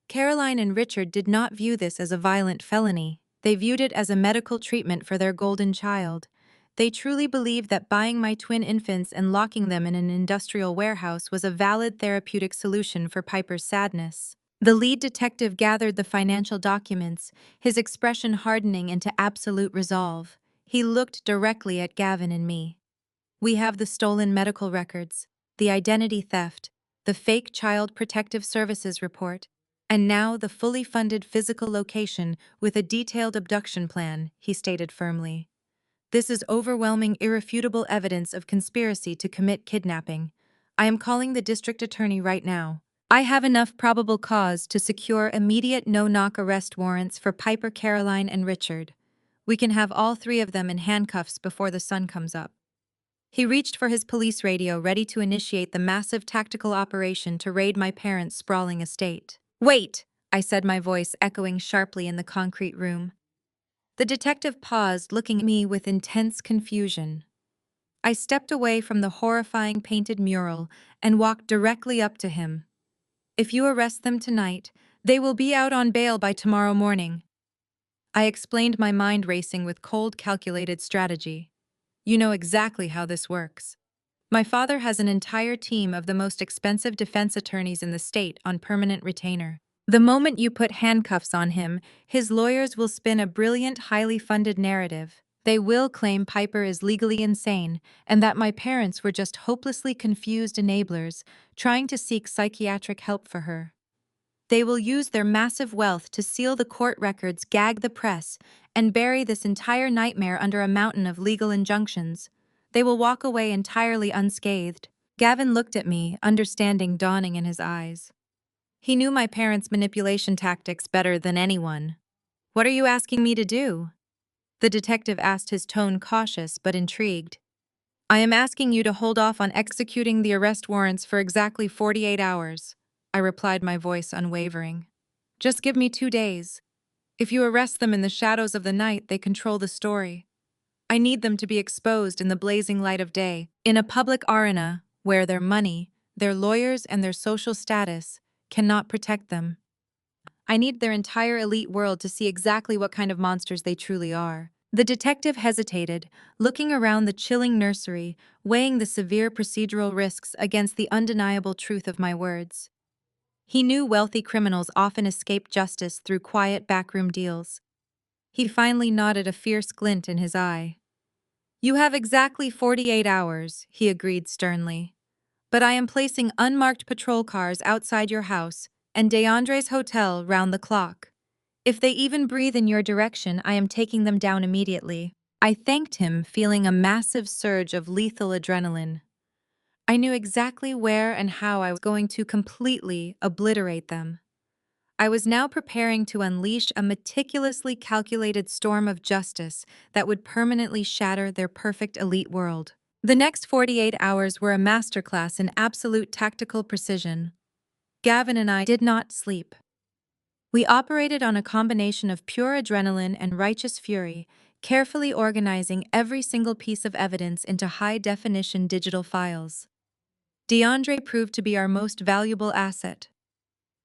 Caroline and Richard did not view this as a violent felony. They viewed it as a medical treatment for their golden child. They truly believed that buying my twin infants and locking them in an industrial warehouse was a valid therapeutic solution for Piper's sadness. The lead detective gathered the financial documents, his expression hardening into absolute resolve. He looked directly at Gavin and me. "We have the stolen medical records, the identity theft, the fake Child Protective Services report, and now the fully funded physical location with a detailed abduction plan," he stated firmly. "This is overwhelming, irrefutable evidence of conspiracy to commit kidnapping. I am calling the district attorney right now. I have enough probable cause to secure immediate no-knock arrest warrants for Piper, Caroline, and Richard. We can have all 3 of them in handcuffs before the sun comes up." He reached for his police radio, ready to initiate the massive tactical operation to raid my parents' sprawling estate. "Wait!" I said, my voice echoing sharply in the concrete room. The detective paused, looking at me with intense confusion. I stepped away from the horrifying painted mural and walked directly up to him. If you arrest them tonight, they will be out on bail by tomorrow morning. I explained, my mind racing with cold, calculated strategy. You know exactly how this works. My father has an entire team of the most expensive defense attorneys in the state on permanent retainer. The moment you put handcuffs on him, his lawyers will spin a brilliant, highly funded narrative. They will claim Piper is legally insane and that my parents were just hopelessly confused enablers trying to seek psychiatric help for her. They will use their massive wealth to seal the court records, gag the press, and bury this entire nightmare under a mountain of legal injunctions. They will walk away entirely unscathed. Gavin looked at me, understanding dawning in his eyes. He knew my parents' manipulation tactics better than anyone. What are you asking me to do? The detective asked, his tone cautious but intrigued. I am asking you to hold off on executing the arrest warrants for exactly 48 hours, I replied, my voice unwavering. Just give me 2 days. If you arrest them in the shadows of the night, they control the story. I need them to be exposed in the blazing light of day, in a public arena where their money, their lawyers, and their social status cannot protect them. I need their entire elite world to see exactly what kind of monsters they truly are. The detective hesitated, looking around the chilling nursery, weighing the severe procedural risks against the undeniable truth of my words. He knew wealthy criminals often escape justice through quiet backroom deals. He finally nodded, a fierce glint in his eye. You have exactly 48 hours, he agreed sternly. But I am placing unmarked patrol cars outside your house and DeAndre's hotel round the clock. If they even breathe in your direction, I am taking them down immediately. I thanked him, feeling a massive surge of lethal adrenaline. I knew exactly where and how I was going to completely obliterate them. I was now preparing to unleash a meticulously calculated storm of justice that would permanently shatter their perfect elite world. The next 48 hours were a masterclass in absolute tactical precision. Gavin and I did not sleep. We operated on a combination of pure adrenaline and righteous fury, carefully organizing every single piece of evidence into high-definition digital files. DeAndre proved to be our most valuable asset.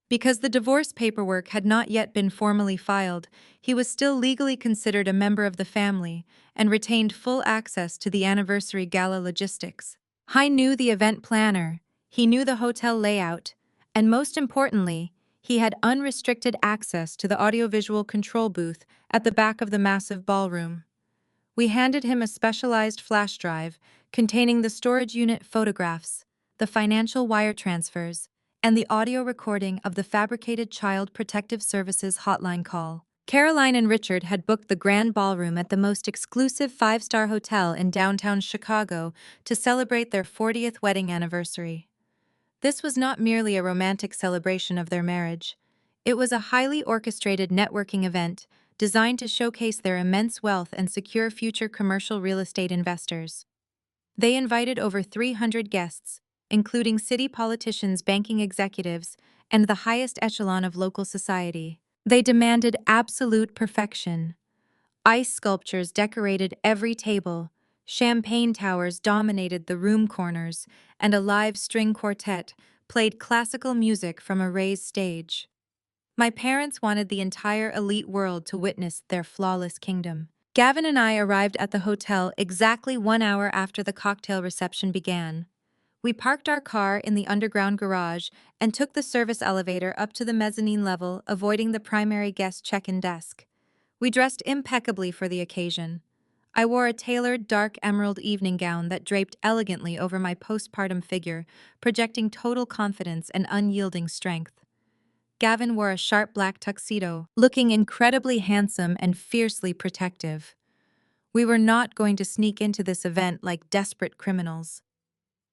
Because the divorce paperwork had not yet been formally filed, he was still legally considered a member of the family and retained full access to the anniversary gala logistics. I knew the event planner, he knew the hotel layout, and most importantly, he had unrestricted access to the audiovisual control booth at the back of the massive ballroom. We handed him a specialized flash drive containing the storage unit photographs, the financial wire transfers, and the audio recording of the fabricated Child Protective Services hotline call. Caroline and Richard had booked the grand ballroom at the most exclusive five-star hotel in downtown Chicago to celebrate their 40th wedding anniversary. This was not merely a romantic celebration of their marriage. It was a highly orchestrated networking event designed to showcase their immense wealth and secure future commercial real estate investors. They invited over 300 guests, including city politicians, banking executives, and the highest echelon of local society. They demanded absolute perfection. Ice sculptures decorated every table, champagne towers dominated the room corners, and a live string quartet played classical music from a raised stage. My parents wanted the entire elite world to witness their flawless kingdom. Gavin and I arrived at the hotel exactly 1 hour after the cocktail reception began. We parked our car in the underground garage and took the service elevator up to the mezzanine level, avoiding the primary guest check-in desk. We dressed impeccably for the occasion. I wore a tailored dark emerald evening gown that draped elegantly over my postpartum figure, projecting total confidence and unyielding strength. Gavin wore a sharp black tuxedo, looking incredibly handsome and fiercely protective. We were not going to sneak into this event like desperate criminals.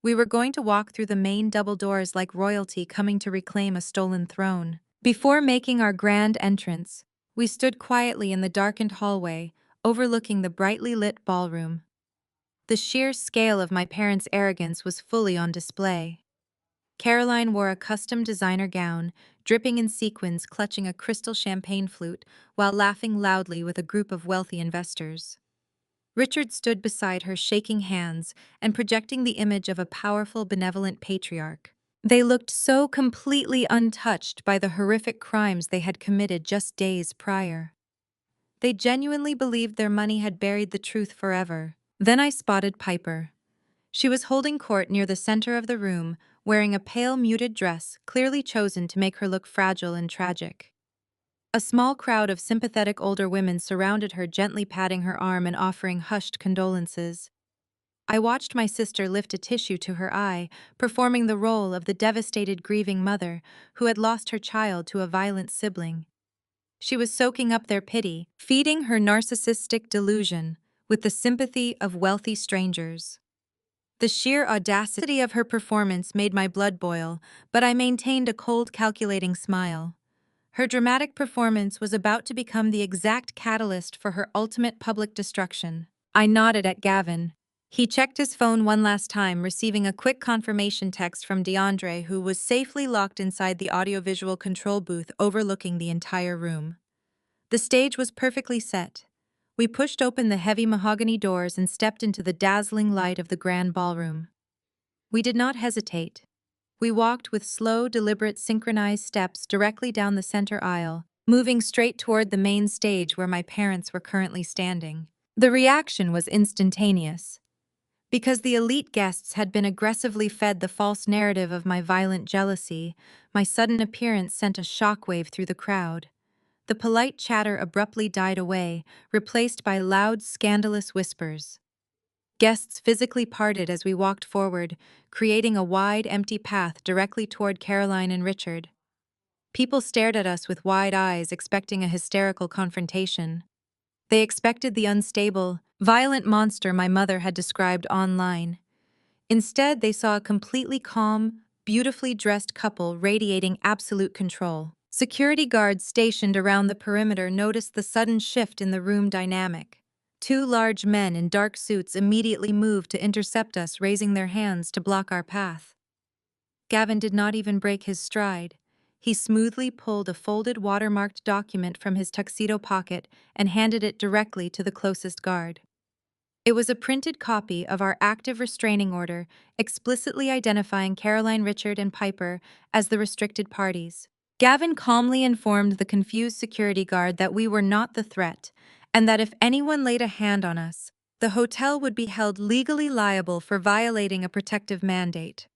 We were going to walk through the main double doors like royalty coming to reclaim a stolen throne. Before making our grand entrance, we stood quietly in the darkened hallway, overlooking the brightly lit ballroom. The sheer scale of my parents' arrogance was fully on display. Caroline wore a custom designer gown, dripping in sequins, clutching a crystal champagne flute, while laughing loudly with a group of wealthy investors. Richard stood beside her, shaking hands and projecting the image of a powerful, benevolent patriarch. They looked so completely untouched by the horrific crimes they had committed just days prior. They genuinely believed their money had buried the truth forever. Then I spotted Piper. She was holding court near the center of the room, wearing a pale, muted dress, clearly chosen to make her look fragile and tragic. A small crowd of sympathetic older women surrounded her, gently patting her arm and offering hushed condolences. I watched my sister lift a tissue to her eye, performing the role of the devastated, grieving mother who had lost her child to a violent sibling. She was soaking up their pity, feeding her narcissistic delusion with the sympathy of wealthy strangers. The sheer audacity of her performance made my blood boil, but I maintained a cold, calculating smile. Her dramatic performance was about to become the exact catalyst for her ultimate public destruction. I nodded at Gavin. He checked his phone one last time, receiving a quick confirmation text from DeAndre, who was safely locked inside the audiovisual control booth overlooking the entire room. The stage was perfectly set. We pushed open the heavy mahogany doors and stepped into the dazzling light of the grand ballroom. We did not hesitate. We walked with slow, deliberate, synchronized steps directly down the center aisle, moving straight toward the main stage where my parents were currently standing. The reaction was instantaneous. Because the elite guests had been aggressively fed the false narrative of my violent jealousy, my sudden appearance sent a shockwave through the crowd. The polite chatter abruptly died away, replaced by loud, scandalous whispers. Guests physically parted as we walked forward, creating a wide, empty path directly toward Caroline and Richard. People stared at us with wide eyes, expecting a hysterical confrontation. They expected the unstable, violent monster my mother had described online. Instead, they saw a completely calm, beautifully dressed couple radiating absolute control. Security guards stationed around the perimeter noticed the sudden shift in the room dynamic. Two large men in dark suits immediately moved to intercept us, raising their hands to block our path. Gavin did not even break his stride. He smoothly pulled a folded, watermarked document from his tuxedo pocket and handed it directly to the closest guard. It was a printed copy of our active restraining order, explicitly identifying Caroline, Richard, and Piper as the restricted parties. Gavin calmly informed the confused security guard that we were not the threat, and that if anyone laid a hand on us, the hotel would be held legally liable for violating a protective mandate.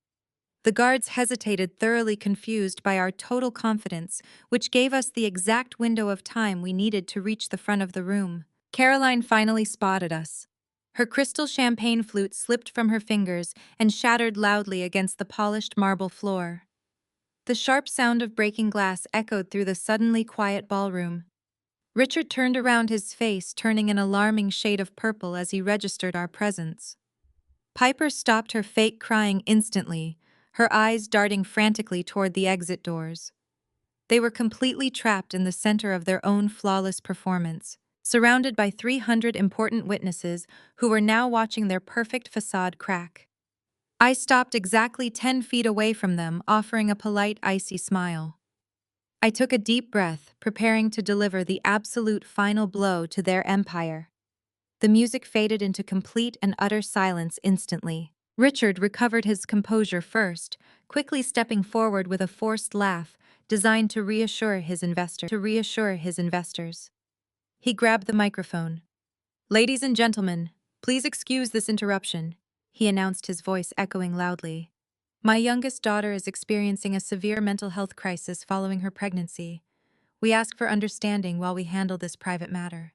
The guards hesitated, thoroughly confused by our total confidence, which gave us the exact window of time we needed to reach the front of the room. Caroline finally spotted us. Her crystal champagne flute slipped from her fingers and shattered loudly against the polished marble floor. The sharp sound of breaking glass echoed through the suddenly quiet ballroom. Richard turned around, his face turning an alarming shade of purple as he registered our presence. Piper stopped her fake crying instantly, her eyes darting frantically toward the exit doors. They were completely trapped in the center of their own flawless performance, surrounded by 300 important witnesses who were now watching their perfect facade crack. I stopped exactly 10 feet away from them, offering a polite, icy smile. I took a deep breath, preparing to deliver the absolute final blow to their empire. The music faded into complete and utter silence instantly. Richard recovered his composure first, quickly stepping forward with a forced laugh designed to reassure his investors. He grabbed the microphone. "Ladies and gentlemen, please excuse this interruption," he announced, his voice echoing loudly. "My youngest daughter is experiencing a severe mental health crisis following her pregnancy. We ask for understanding while we handle this private matter."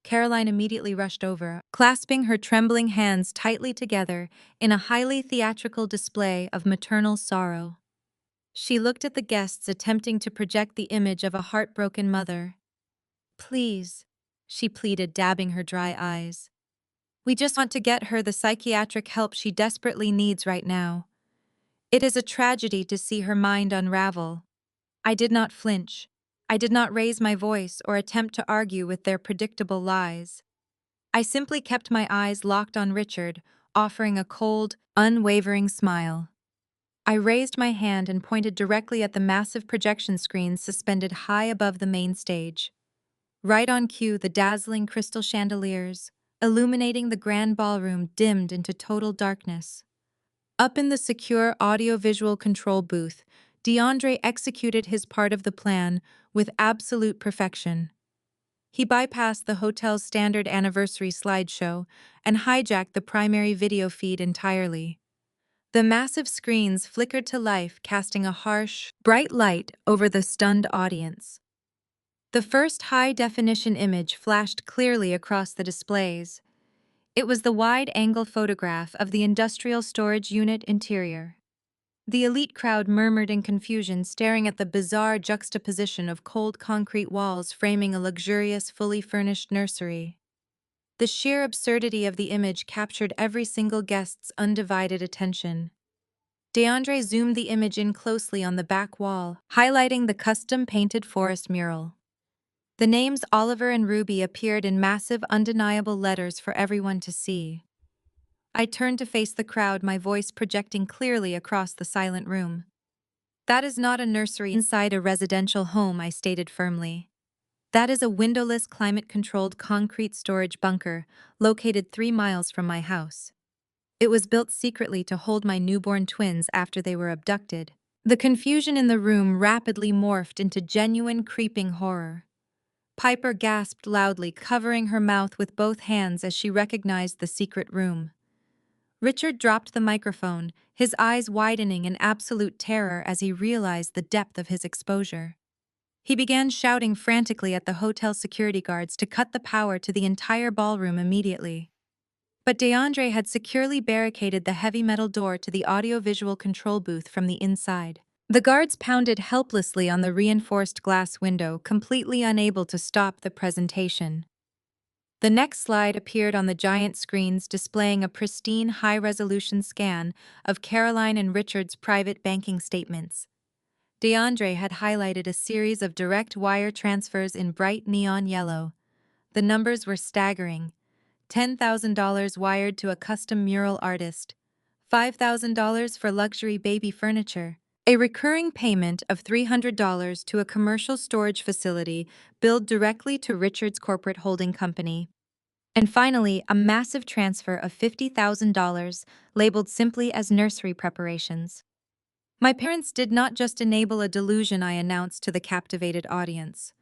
Caroline immediately rushed over, clasping her trembling hands tightly together in a highly theatrical display of maternal sorrow. She looked at the guests, attempting to project the image of a heartbroken mother. "Please," she pleaded, dabbing her dry eyes. "We just want to get her the psychiatric help she desperately needs right now. It is a tragedy to see her mind unravel." I did not flinch. I did not raise my voice or attempt to argue with their predictable lies. I simply kept my eyes locked on Richard, offering a cold, unwavering smile. I raised my hand and pointed directly at the massive projection screens suspended high above the main stage. Right on cue, the dazzling crystal chandeliers, illuminating the grand ballroom dimmed into total darkness. Up in the secure audiovisual control booth, DeAndre executed his part of the plan with absolute perfection. He bypassed the hotel's standard anniversary slideshow and hijacked the primary video feed entirely. The massive screens flickered to life, casting a harsh, bright light over the stunned audience. The first high-definition image flashed clearly across the displays. It was the wide-angle photograph of the industrial storage unit interior. The elite crowd murmured in confusion, staring at the bizarre juxtaposition of cold concrete walls framing a luxurious, fully furnished nursery. The sheer absurdity of the image captured every single guest's undivided attention. DeAndre zoomed the image in closely on the back wall, highlighting the custom-painted forest mural. The names Oliver and Ruby appeared in massive, undeniable letters for everyone to see. I turned to face the crowd, my voice projecting clearly across the silent room. "That is not a nursery inside a residential home," I stated firmly. "That is a windowless, climate-controlled concrete storage bunker located 3 miles from my house. It was built secretly to hold my newborn twins after they were abducted." The confusion in the room rapidly morphed into genuine, creeping horror. Piper gasped loudly, covering her mouth with both hands as she recognized the secret room. Richard dropped the microphone, his eyes widening in absolute terror as he realized the depth of his exposure. He began shouting frantically at the hotel security guards to cut the power to the entire ballroom immediately. But DeAndre had securely barricaded the heavy metal door to the audiovisual control booth from the inside. The guards pounded helplessly on the reinforced glass window, completely unable to stop the presentation. The next slide appeared on the giant screens, displaying a pristine, high-resolution scan of Caroline and Richard's private banking statements. DeAndre had highlighted a series of direct wire transfers in bright neon yellow. The numbers were staggering. $10,000 wired to a custom mural artist, $5,000 for luxury baby furniture, a recurring payment of $300 to a commercial storage facility billed directly to Richard's corporate holding company, and finally, a massive transfer of $50,000 labeled simply as nursery preparations. My parents did not just enable a delusion, I announced to the captivated audience.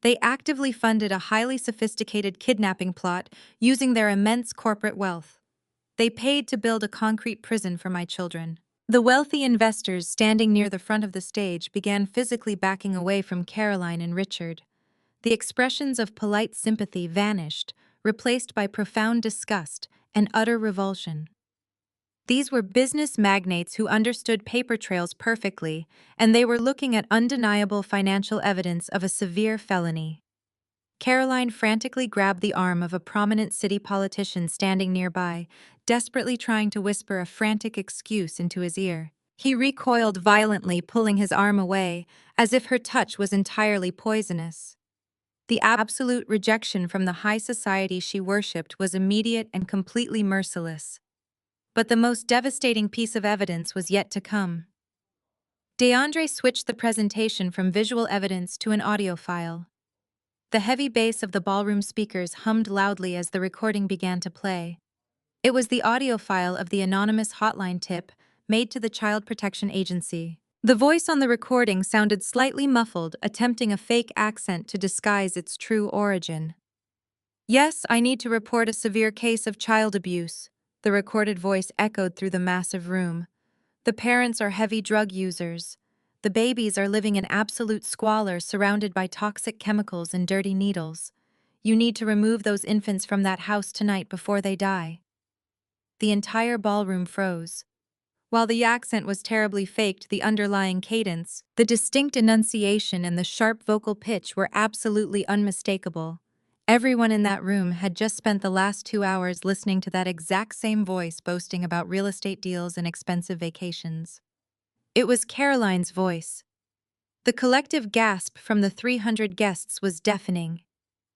They actively funded a highly sophisticated kidnapping plot using their immense corporate wealth. They paid to build a concrete prison for my children. The wealthy investors standing near the front of the stage began physically backing away from Caroline and Richard. The expressions of polite sympathy vanished, replaced by profound disgust and utter revulsion. These were business magnates who understood paper trails perfectly, and they were looking at undeniable financial evidence of a severe felony. Caroline frantically grabbed the arm of a prominent city politician standing nearby, desperately trying to whisper a frantic excuse into his ear. He recoiled violently, pulling his arm away, as if her touch was entirely poisonous. The absolute rejection from the high society she worshipped was immediate and completely merciless. But the most devastating piece of evidence was yet to come. DeAndre switched the presentation from visual evidence to an audio file. The heavy bass of the ballroom speakers hummed loudly as the recording began to play. It was the audio file of the anonymous hotline tip made to the Child Protection Agency. The voice on the recording sounded slightly muffled, attempting a fake accent to disguise its true origin. "Yes, I need to report a severe case of child abuse," the recorded voice echoed through the massive room. "The parents are heavy drug users. The babies are living in absolute squalor, surrounded by toxic chemicals and dirty needles. You need to remove those infants from that house tonight before they die." The entire ballroom froze. While the accent was terribly faked, the underlying cadence, the distinct enunciation, and the sharp vocal pitch were absolutely unmistakable. Everyone in that room had just spent the last 2 hours listening to that exact same voice boasting about real estate deals and expensive vacations. It was Caroline's voice. The collective gasp from the 300 guests was deafening.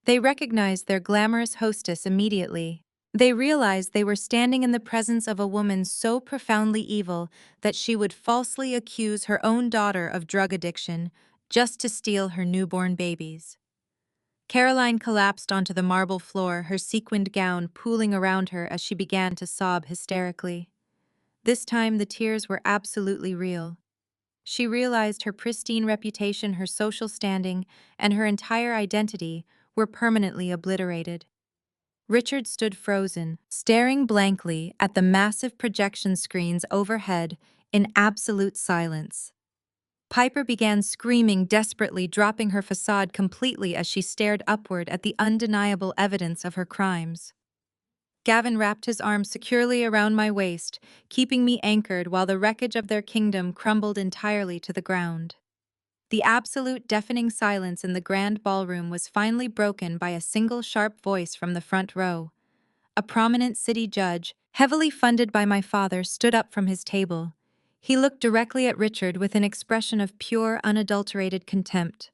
They recognized their glamorous hostess immediately. They realized they were standing in the presence of a woman so profoundly evil that she would falsely accuse her own daughter of drug addiction just to steal her newborn babies. Caroline collapsed onto the marble floor, her sequined gown pooling around her as she began to sob hysterically. This time the tears were absolutely real. She realized her pristine reputation, her social standing, and her entire identity were permanently obliterated. Richard stood frozen, staring blankly at the massive projection screens overhead in absolute silence. Piper began screaming desperately, dropping her facade completely as she stared upward at the undeniable evidence of her crimes. Gavin wrapped his arms securely around my waist, keeping me anchored while the wreckage of their kingdom crumbled entirely to the ground. The absolute deafening silence in the grand ballroom was finally broken by a single sharp voice from the front row. A prominent city judge, heavily funded by my father, stood up from his table. He looked directly at Richard with an expression of pure, unadulterated contempt.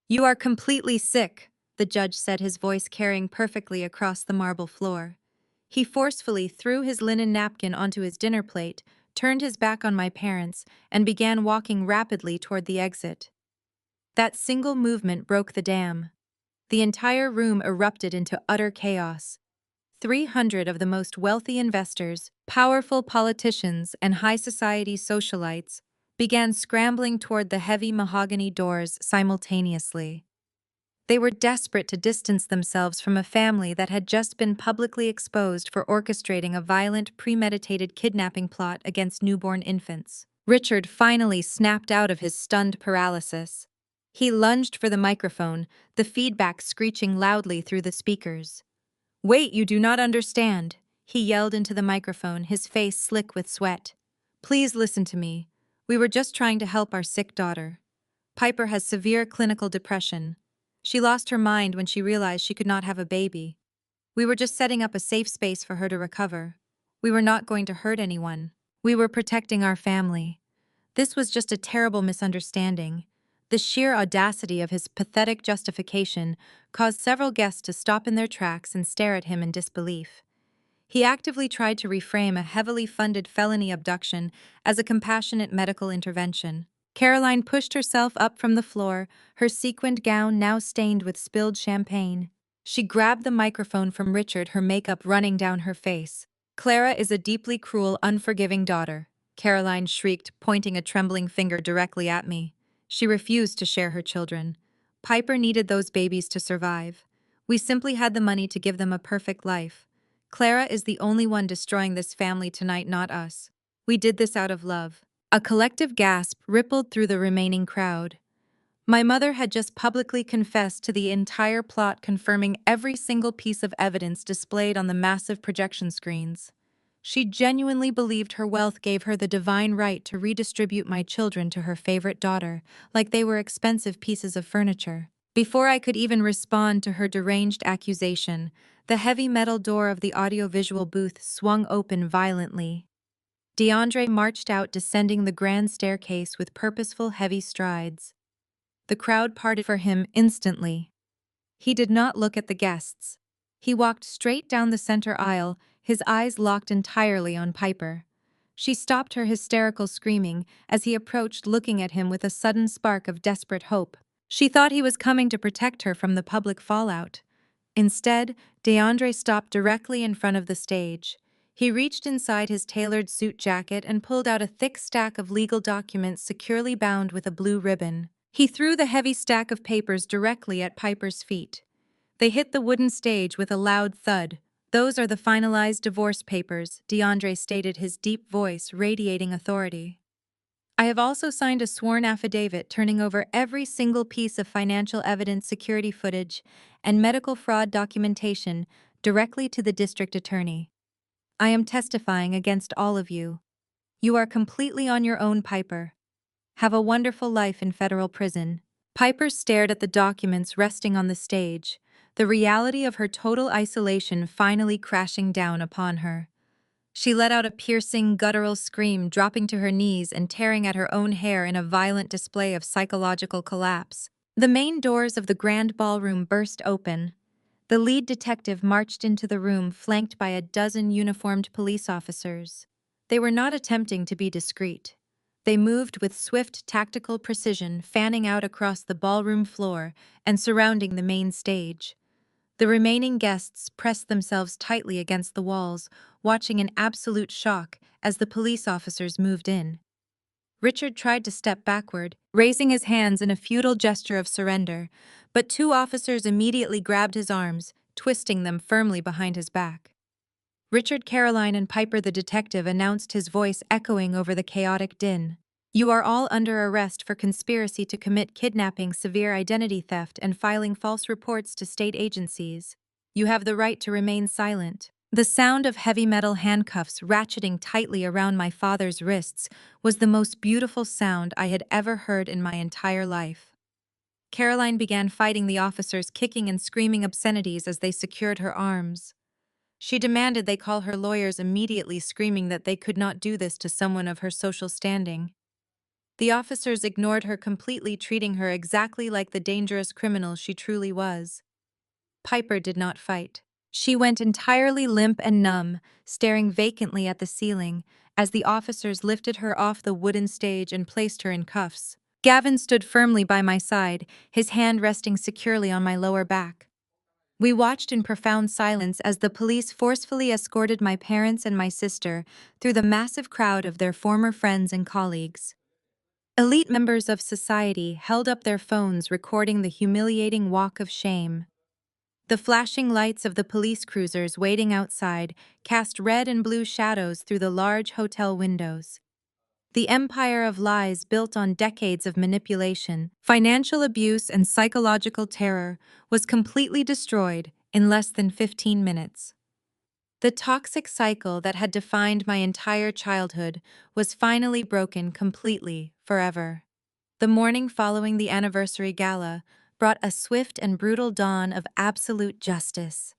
"You are completely sick," the judge said, his voice carrying perfectly across the marble floor. He forcefully threw his linen napkin onto his dinner plate, turned his back on my parents, and began walking rapidly toward the exit. That single movement broke the dam. The entire room erupted into utter chaos. 300 of the most wealthy investors, powerful politicians, and high society socialites began scrambling toward the heavy mahogany doors simultaneously. They were desperate to distance themselves from a family that had just been publicly exposed for orchestrating a violent, premeditated kidnapping plot against newborn infants. Richard finally snapped out of his stunned paralysis. He lunged for the microphone, the feedback screeching loudly through the speakers. "Wait, you do not understand," he yelled into the microphone, his face slick with sweat. "Please listen to me. We were just trying to help our sick daughter. Piper has severe clinical depression. She lost her mind when she realized she could not have a baby. We were just setting up a safe space for her to recover. We were not going to hurt anyone. We were protecting our family. This was just a terrible misunderstanding." The sheer audacity of his pathetic justification caused several guests to stop in their tracks and stare at him in disbelief. He actively tried to reframe a heavily funded felony abduction as a compassionate medical intervention. Caroline pushed herself up from the floor, her sequined gown now stained with spilled champagne. She grabbed the microphone from Richard, her makeup running down her face. "Clara is a deeply cruel, unforgiving daughter," Caroline shrieked, pointing a trembling finger directly at me. "She refused to share her children. Piper needed those babies to survive. We simply had the money to give them a perfect life. Clara is the only one destroying this family tonight, not us. We did this out of love." A collective gasp rippled through the remaining crowd. My mother had just publicly confessed to the entire plot, confirming every single piece of evidence displayed on the massive projection screens. She genuinely believed her wealth gave her the divine right to redistribute my children to her favorite daughter, like they were expensive pieces of furniture. Before I could even respond to her deranged accusation, the heavy metal door of the audiovisual booth swung open violently. DeAndre marched out, descending the grand staircase with purposeful, heavy strides. The crowd parted for him instantly. He did not look at the guests. He walked straight down the center aisle, his eyes locked entirely on Piper. She stopped her hysterical screaming as he approached, looking at him with a sudden spark of desperate hope. She thought he was coming to protect her from the public fallout. Instead, DeAndre stopped directly in front of the stage. He reached inside his tailored suit jacket and pulled out a thick stack of legal documents securely bound with a blue ribbon. He threw the heavy stack of papers directly at Piper's feet. They hit the wooden stage with a loud thud. "Those are the finalized divorce papers," DeAndre stated, his deep voice radiating authority. "I have also signed a sworn affidavit turning over every single piece of financial evidence, security footage, and medical fraud documentation directly to the district attorney. I am testifying against all of you. You are completely on your own, Piper. Have a wonderful life in federal prison." Piper stared at the documents resting on the stage, the reality of her total isolation finally crashing down upon her. She let out a piercing, guttural scream, dropping to her knees and tearing at her own hair in a violent display of psychological collapse. The main doors of the grand ballroom burst open. The lead detective marched into the room, flanked by a dozen uniformed police officers. They were not attempting to be discreet. They moved with swift, tactical precision, fanning out across the ballroom floor and surrounding the main stage. The remaining guests pressed themselves tightly against the walls, watching in absolute shock as the police officers moved in. Richard tried to step backward, raising his hands in a futile gesture of surrender, but two officers immediately grabbed his arms, twisting them firmly behind his back. Richard, Caroline, and Piper the detective announced, his voice echoing over the chaotic din. "You are all under arrest for conspiracy to commit kidnapping, severe identity theft, and filing false reports to state agencies. You have the right to remain silent." The sound of heavy metal handcuffs ratcheting tightly around my father's wrists was the most beautiful sound I had ever heard in my entire life. Caroline began fighting the officers, kicking and screaming obscenities as they secured her arms. She demanded they call her lawyers immediately, screaming that they could not do this to someone of her social standing. The officers ignored her completely, treating her exactly like the dangerous criminal she truly was. Piper did not fight. She went entirely limp and numb, staring vacantly at the ceiling as the officers lifted her off the wooden stage and placed her in cuffs. Gavin stood firmly by my side, his hand resting securely on my lower back. We watched in profound silence as the police forcefully escorted my parents and my sister through the massive crowd of their former friends and colleagues. Elite members of society held up their phones, recording the humiliating walk of shame. The flashing lights of the police cruisers waiting outside cast red and blue shadows through the large hotel windows. The empire of lies built on decades of manipulation, financial abuse, and psychological terror was completely destroyed in less than 15 minutes. The toxic cycle that had defined my entire childhood was finally broken completely, forever. The morning following the anniversary gala brought a swift and brutal dawn of absolute justice.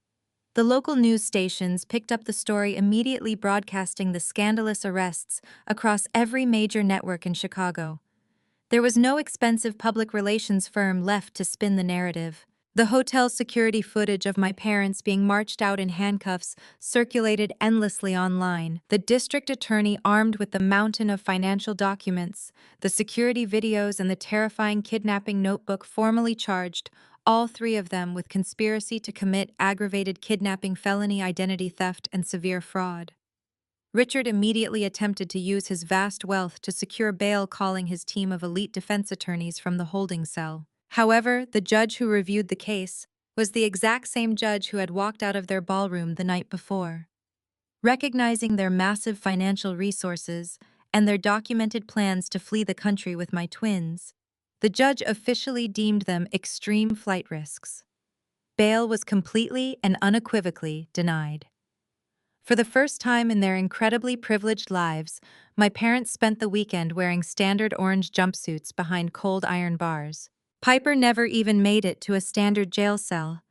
The local news stations picked up the story, immediately broadcasting the scandalous arrests across every major network in Chicago. There was no expensive public relations firm left to spin the narrative. The hotel security footage of my parents being marched out in handcuffs circulated endlessly online. The district attorney, armed with the mountain of financial documents, the security videos, and the terrifying kidnapping notebook, formally charged all three of them with conspiracy to commit aggravated kidnapping, felony identity theft, and severe fraud. Richard immediately attempted to use his vast wealth to secure bail, calling his team of elite defense attorneys from the holding cell. However, the judge who reviewed the case was the exact same judge who had walked out of their ballroom the night before. Recognizing their massive financial resources and their documented plans to flee the country with my twins, the judge officially deemed them extreme flight risks. Bail was completely and unequivocally denied. For the first time in their incredibly privileged lives, my parents spent the weekend wearing standard orange jumpsuits behind cold iron bars. Piper never even made it to a standard jail cell.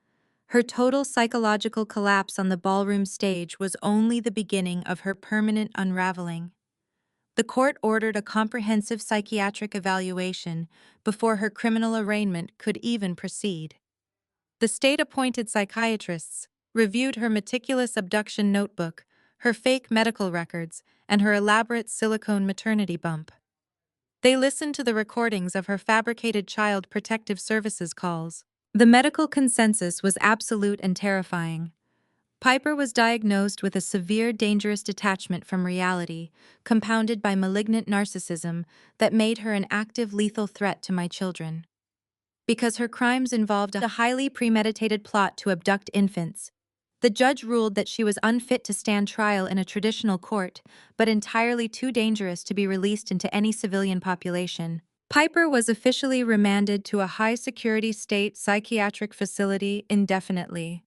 Her total psychological collapse on the ballroom stage was only the beginning of her permanent unraveling. The court ordered a comprehensive psychiatric evaluation before her criminal arraignment could even proceed. The state-appointed psychiatrists reviewed her meticulous abduction notebook, her fake medical records, and her elaborate silicone maternity bump. They listened to the recordings of her fabricated child protective services calls. The medical consensus was absolute and terrifying. Piper was diagnosed with a severe, dangerous detachment from reality, compounded by malignant narcissism that made her an active, lethal threat to my children. Because her crimes involved a highly premeditated plot to abduct infants, the judge ruled that she was unfit to stand trial in a traditional court, but entirely too dangerous to be released into any civilian population. Piper was officially remanded to a high-security state psychiatric facility indefinitely.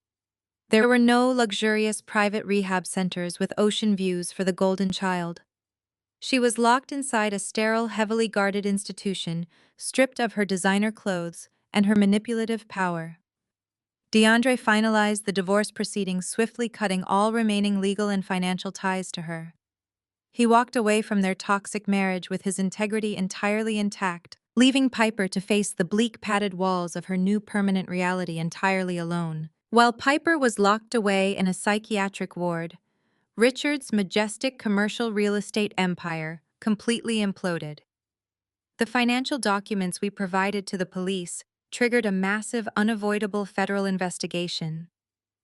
There were no luxurious private rehab centers with ocean views for the golden child. She was locked inside a sterile, heavily guarded institution, stripped of her designer clothes and her manipulative power. DeAndre finalized the divorce proceedings, swiftly cutting all remaining legal and financial ties to her. He walked away from their toxic marriage with his integrity entirely intact, leaving Piper to face the bleak, padded walls of her new permanent reality entirely alone. While Piper was locked away in a psychiatric ward, Richard's majestic commercial real estate empire completely imploded. The financial documents we provided to the police triggered a massive, unavoidable federal investigation.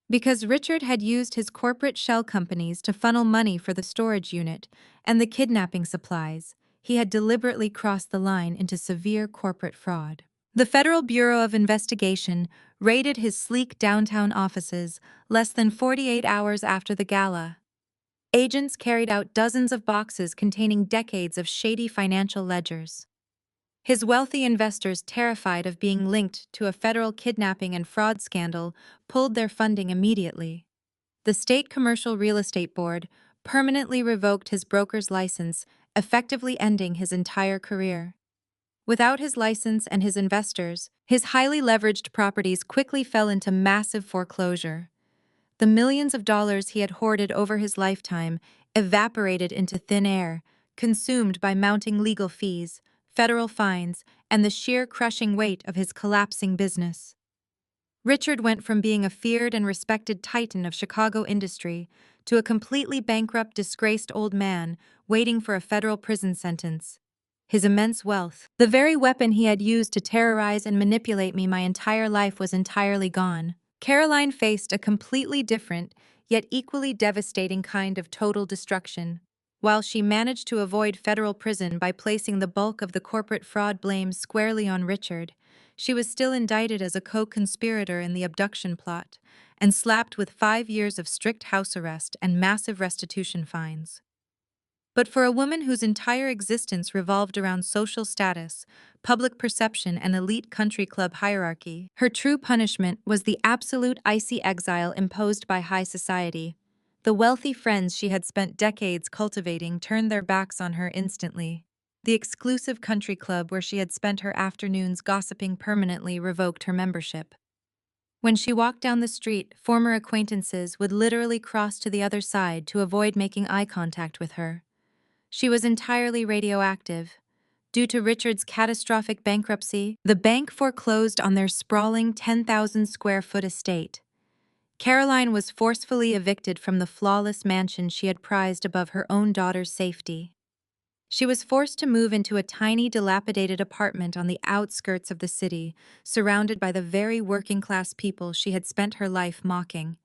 Because Richard had used his corporate shell companies to funnel money for the storage unit and the kidnapping supplies, he had deliberately crossed the line into severe corporate fraud. The Federal Bureau of Investigation raided his sleek downtown offices less than 48 hours after the gala. Agents carried out dozens of boxes containing decades of shady financial ledgers. His wealthy investors, terrified of being linked to a federal kidnapping and fraud scandal, pulled their funding immediately. The State Commercial Real Estate Board permanently revoked his broker's license, effectively ending his entire career. Without his license and his investors, his highly leveraged properties quickly fell into massive foreclosure. The millions of dollars he had hoarded over his lifetime evaporated into thin air, consumed by mounting legal fees, federal fines, and the sheer crushing weight of his collapsing business. Richard went from being a feared and respected titan of Chicago industry to a completely bankrupt, disgraced old man waiting for a federal prison sentence. His immense wealth, the very weapon he had used to terrorize and manipulate me my entire life, was entirely gone. Caroline faced a completely different, yet equally devastating kind of total destruction. While she managed to avoid federal prison by placing the bulk of the corporate fraud blame squarely on Richard, she was still indicted as a co-conspirator in the abduction plot and slapped with 5 years of strict house arrest and massive restitution fines. But for a woman whose entire existence revolved around social status, public perception, and elite country club hierarchy, her true punishment was the absolute icy exile imposed by high society. The wealthy friends she had spent decades cultivating turned their backs on her instantly. The exclusive country club where she had spent her afternoons gossiping permanently revoked her membership. When she walked down the street, former acquaintances would literally cross to the other side to avoid making eye contact with her. She was entirely radioactive. Due to Richard's catastrophic bankruptcy, the bank foreclosed on their sprawling 10,000-square-foot estate. Caroline was forcefully evicted from the flawless mansion she had prized above her own daughter's safety. She was forced to move into a tiny, dilapidated apartment on the outskirts of the city, surrounded by the very working-class people she had spent her life mocking.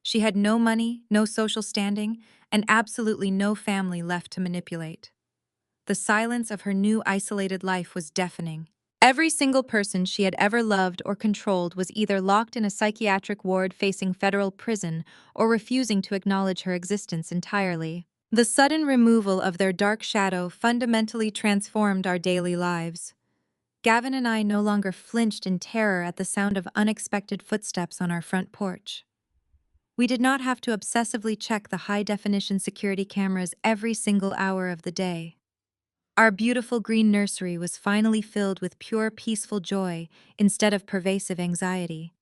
She had no money, no social standing, and absolutely no family left to manipulate. The silence of her new isolated life was deafening. Every single person she had ever loved or controlled was either locked in a psychiatric ward facing federal prison or refusing to acknowledge her existence entirely. The sudden removal of their dark shadow fundamentally transformed our daily lives. Gavin and I no longer flinched in terror at the sound of unexpected footsteps on our front porch. We did not have to obsessively check the high-definition security cameras every single hour of the day. Our beautiful green nursery was finally filled with pure, peaceful joy instead of pervasive anxiety.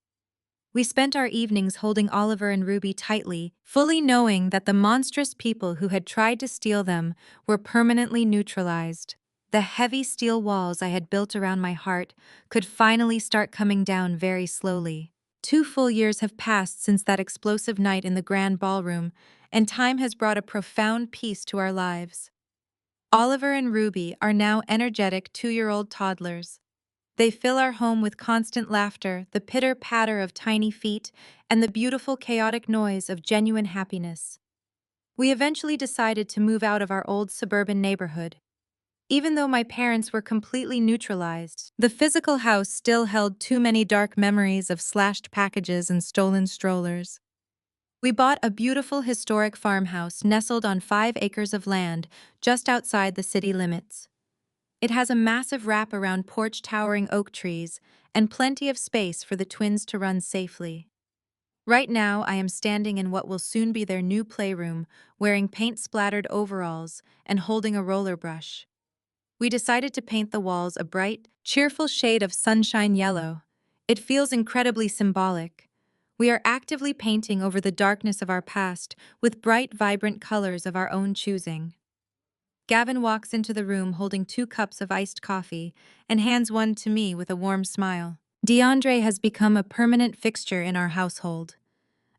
We spent our evenings holding Oliver and Ruby tightly, fully knowing that the monstrous people who had tried to steal them were permanently neutralized. The heavy steel walls I had built around my heart could finally start coming down very slowly. 2 full years have passed since that explosive night in the grand ballroom, and time has brought a profound peace to our lives. Oliver and Ruby are now energetic 2-year-old toddlers. They fill our home with constant laughter, the pitter-patter of tiny feet, and the beautiful, chaotic noise of genuine happiness. We eventually decided to move out of our old suburban neighborhood. Even though my parents were completely neutralized, the physical house still held too many dark memories of slashed packages and stolen strollers. We bought a beautiful historic farmhouse nestled on 5 acres of land just outside the city limits. It has a massive wraparound porch towering oak trees and plenty of space for the twins to run safely. Right now, I am standing in what will soon be their new playroom, wearing paint-splattered overalls and holding a roller brush. We decided to paint the walls a bright, cheerful shade of sunshine yellow. It feels incredibly symbolic. We are actively painting over the darkness of our past with bright, vibrant colors of our own choosing. Gavin walks into the room holding 2 cups of iced coffee and hands one to me with a warm smile. DeAndre has become a permanent fixture in our household.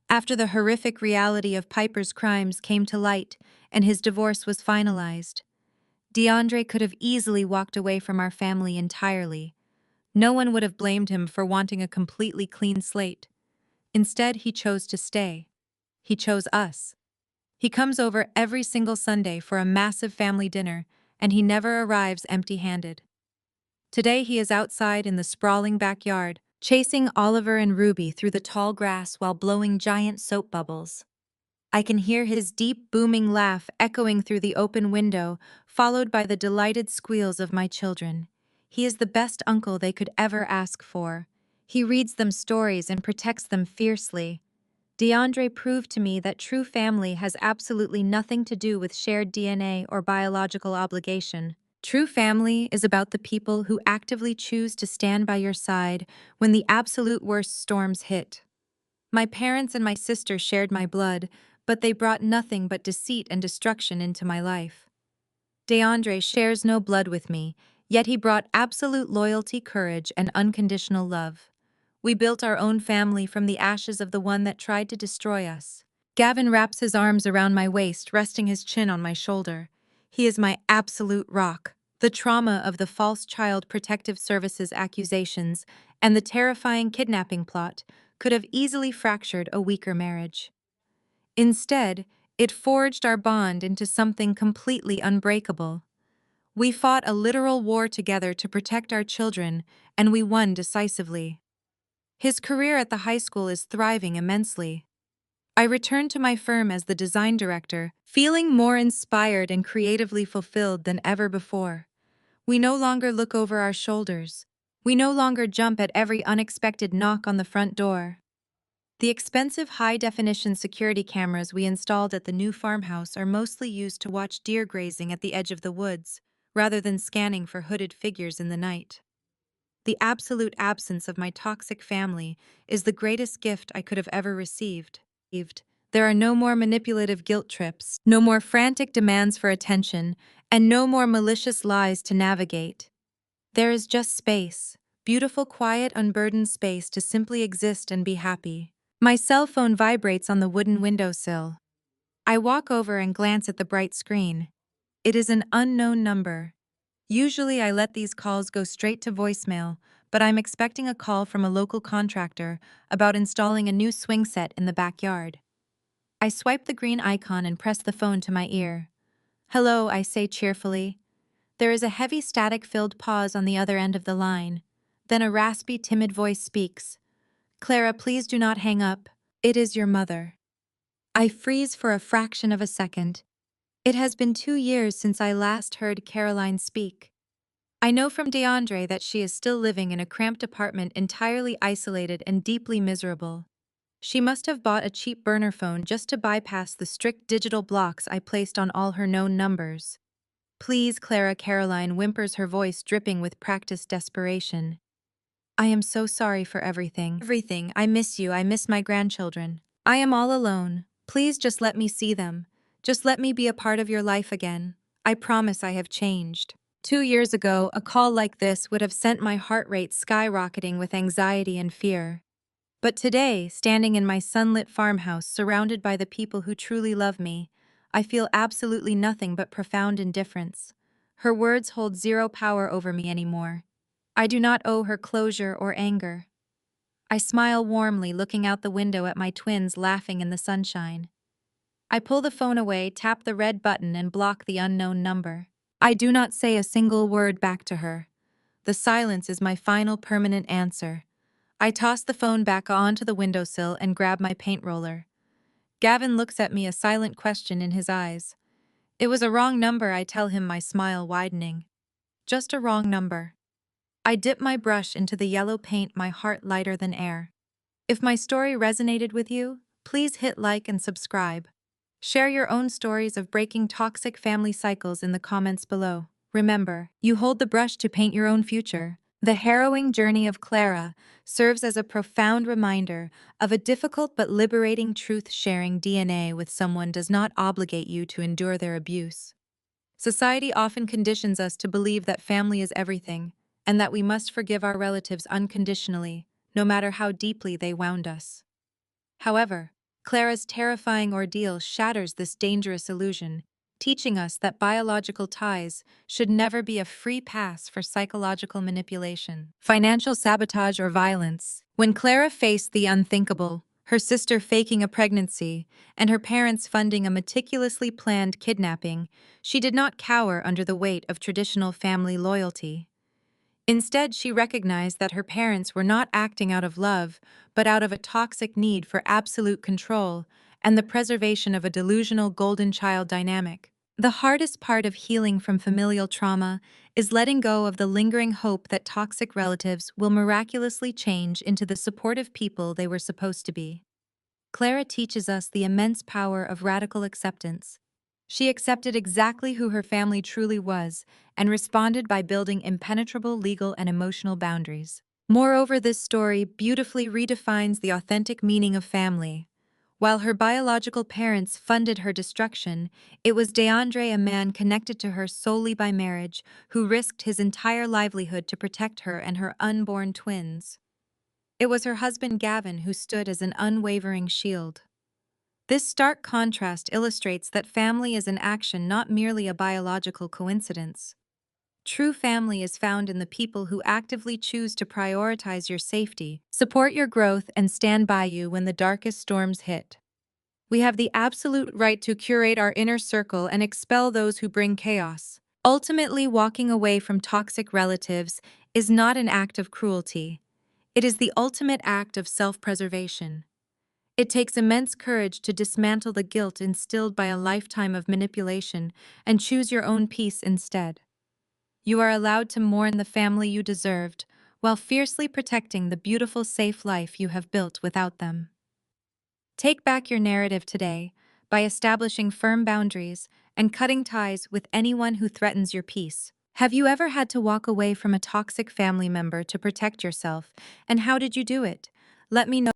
After the horrific reality of Piper's crimes came to light and his divorce was finalized, DeAndre could have easily walked away from our family entirely. No one would have blamed him for wanting a completely clean slate. Instead, he chose to stay. He chose us. He comes over every single Sunday for a massive family dinner, and he never arrives empty-handed. Today he is outside in the sprawling backyard, chasing Oliver and Ruby through the tall grass while blowing giant soap bubbles. I can hear his deep, booming laugh echoing through the open window, followed by the delighted squeals of my children. He is the best uncle they could ever ask for. He reads them stories and protects them fiercely. DeAndre proved to me that true family has absolutely nothing to do with shared DNA or biological obligation. True family is about the people who actively choose to stand by your side when the absolute worst storms hit. My parents and my sister shared my blood, but they brought nothing but deceit and destruction into my life. DeAndre shares no blood with me, yet he brought absolute loyalty, courage, and unconditional love. We built our own family from the ashes of the one that tried to destroy us. Gavin wraps his arms around my waist, resting his chin on my shoulder. He is my absolute rock. The trauma of the false Child Protective Services accusations and the terrifying kidnapping plot could have easily fractured a weaker marriage. Instead, it forged our bond into something completely unbreakable. We fought a literal war together to protect our children, and we won decisively. His career at the high school is thriving immensely. I returned to my firm as the design director, feeling more inspired and creatively fulfilled than ever before. We no longer look over our shoulders. We no longer jump at every unexpected knock on the front door. The expensive high-definition security cameras we installed at the new farmhouse are mostly used to watch deer grazing at the edge of the woods, rather than scanning for hooded figures in the night. The absolute absence of my toxic family is the greatest gift I could have ever received. There are no more manipulative guilt trips, no more frantic demands for attention, and no more malicious lies to navigate. There is just space, beautiful, quiet, unburdened space to simply exist and be happy. My cell phone vibrates on the wooden windowsill. I walk over and glance at the bright screen. It is an unknown number. Usually I let these calls go straight to voicemail, but I'm expecting a call from a local contractor about installing a new swing set in the backyard. I swipe the green icon and press the phone to my ear. "Hello," I say cheerfully. There is a heavy static-filled pause on the other end of the line. Then a raspy, timid voice speaks. "Clara, please do not hang up. It is your mother." I freeze for a fraction of a second. It has been 2 years since I last heard Caroline speak. I know from DeAndre that she is still living in a cramped apartment, entirely isolated and deeply miserable. She must have bought a cheap burner phone just to bypass the strict digital blocks I placed on all her known numbers. "Please, Clara," Caroline whimpers, her voice dripping with practiced desperation. "I am so sorry for everything. Everything. I miss you. I miss my grandchildren. I am all alone. Please just let me see them. Just let me be a part of your life again. I promise I have changed." 2 years ago, a call like this would have sent my heart rate skyrocketing with anxiety and fear. But today, standing in my sunlit farmhouse surrounded by the people who truly love me, I feel absolutely nothing but profound indifference. Her words hold zero power over me anymore. I do not owe her closure or anger. I smile warmly, looking out the window at my twins laughing in the sunshine. I pull the phone away, tap the red button, and block the unknown number. I do not say a single word back to her. The silence is my final permanent answer. I toss the phone back onto the windowsill and grab my paint roller. Gavin looks at me, a silent question in his eyes. "It was a wrong number," I tell him, my smile widening. "Just a wrong number." I dip my brush into the yellow paint, my heart lighter than air. If my story resonated with you, please hit like and subscribe. Share your own stories of breaking toxic family cycles in the comments below. Remember, you hold the brush to paint your own future. The harrowing journey of Clara serves as a profound reminder of a difficult but liberating truth: sharing DNA with someone does not obligate you to endure their abuse. Society often conditions us to believe that family is everything, and that we must forgive our relatives unconditionally, no matter how deeply they wound us. However, Clara's terrifying ordeal shatters this dangerous illusion, teaching us that biological ties should never be a free pass for psychological manipulation, financial sabotage, or violence. When Clara faced the unthinkable, her sister faking a pregnancy, and her parents funding a meticulously planned kidnapping, she did not cower under the weight of traditional family loyalty. Instead, she recognized that her parents were not acting out of love, but out of a toxic need for absolute control and the preservation of a delusional golden child dynamic. The hardest part of healing from familial trauma is letting go of the lingering hope that toxic relatives will miraculously change into the supportive people they were supposed to be. Clara teaches us the immense power of radical acceptance. She accepted exactly who her family truly was and responded by building impenetrable legal and emotional boundaries. Moreover, this story beautifully redefines the authentic meaning of family. While her biological parents funded her destruction, it was DeAndre, a man connected to her solely by marriage, who risked his entire livelihood to protect her and her unborn twins. It was her husband Gavin who stood as an unwavering shield. This stark contrast illustrates that family is an action, not merely a biological coincidence. True family is found in the people who actively choose to prioritize your safety, support your growth, and stand by you when the darkest storms hit. We have the absolute right to curate our inner circle and expel those who bring chaos. Ultimately, walking away from toxic relatives is not an act of cruelty. It is the ultimate act of self-preservation. It takes immense courage to dismantle the guilt instilled by a lifetime of manipulation and choose your own peace instead. You are allowed to mourn the family you deserved, while fiercely protecting the beautiful, safe life you have built without them. Take back your narrative today by establishing firm boundaries and cutting ties with anyone who threatens your peace. Have you ever had to walk away from a toxic family member to protect yourself, and how did you do it? Let me know.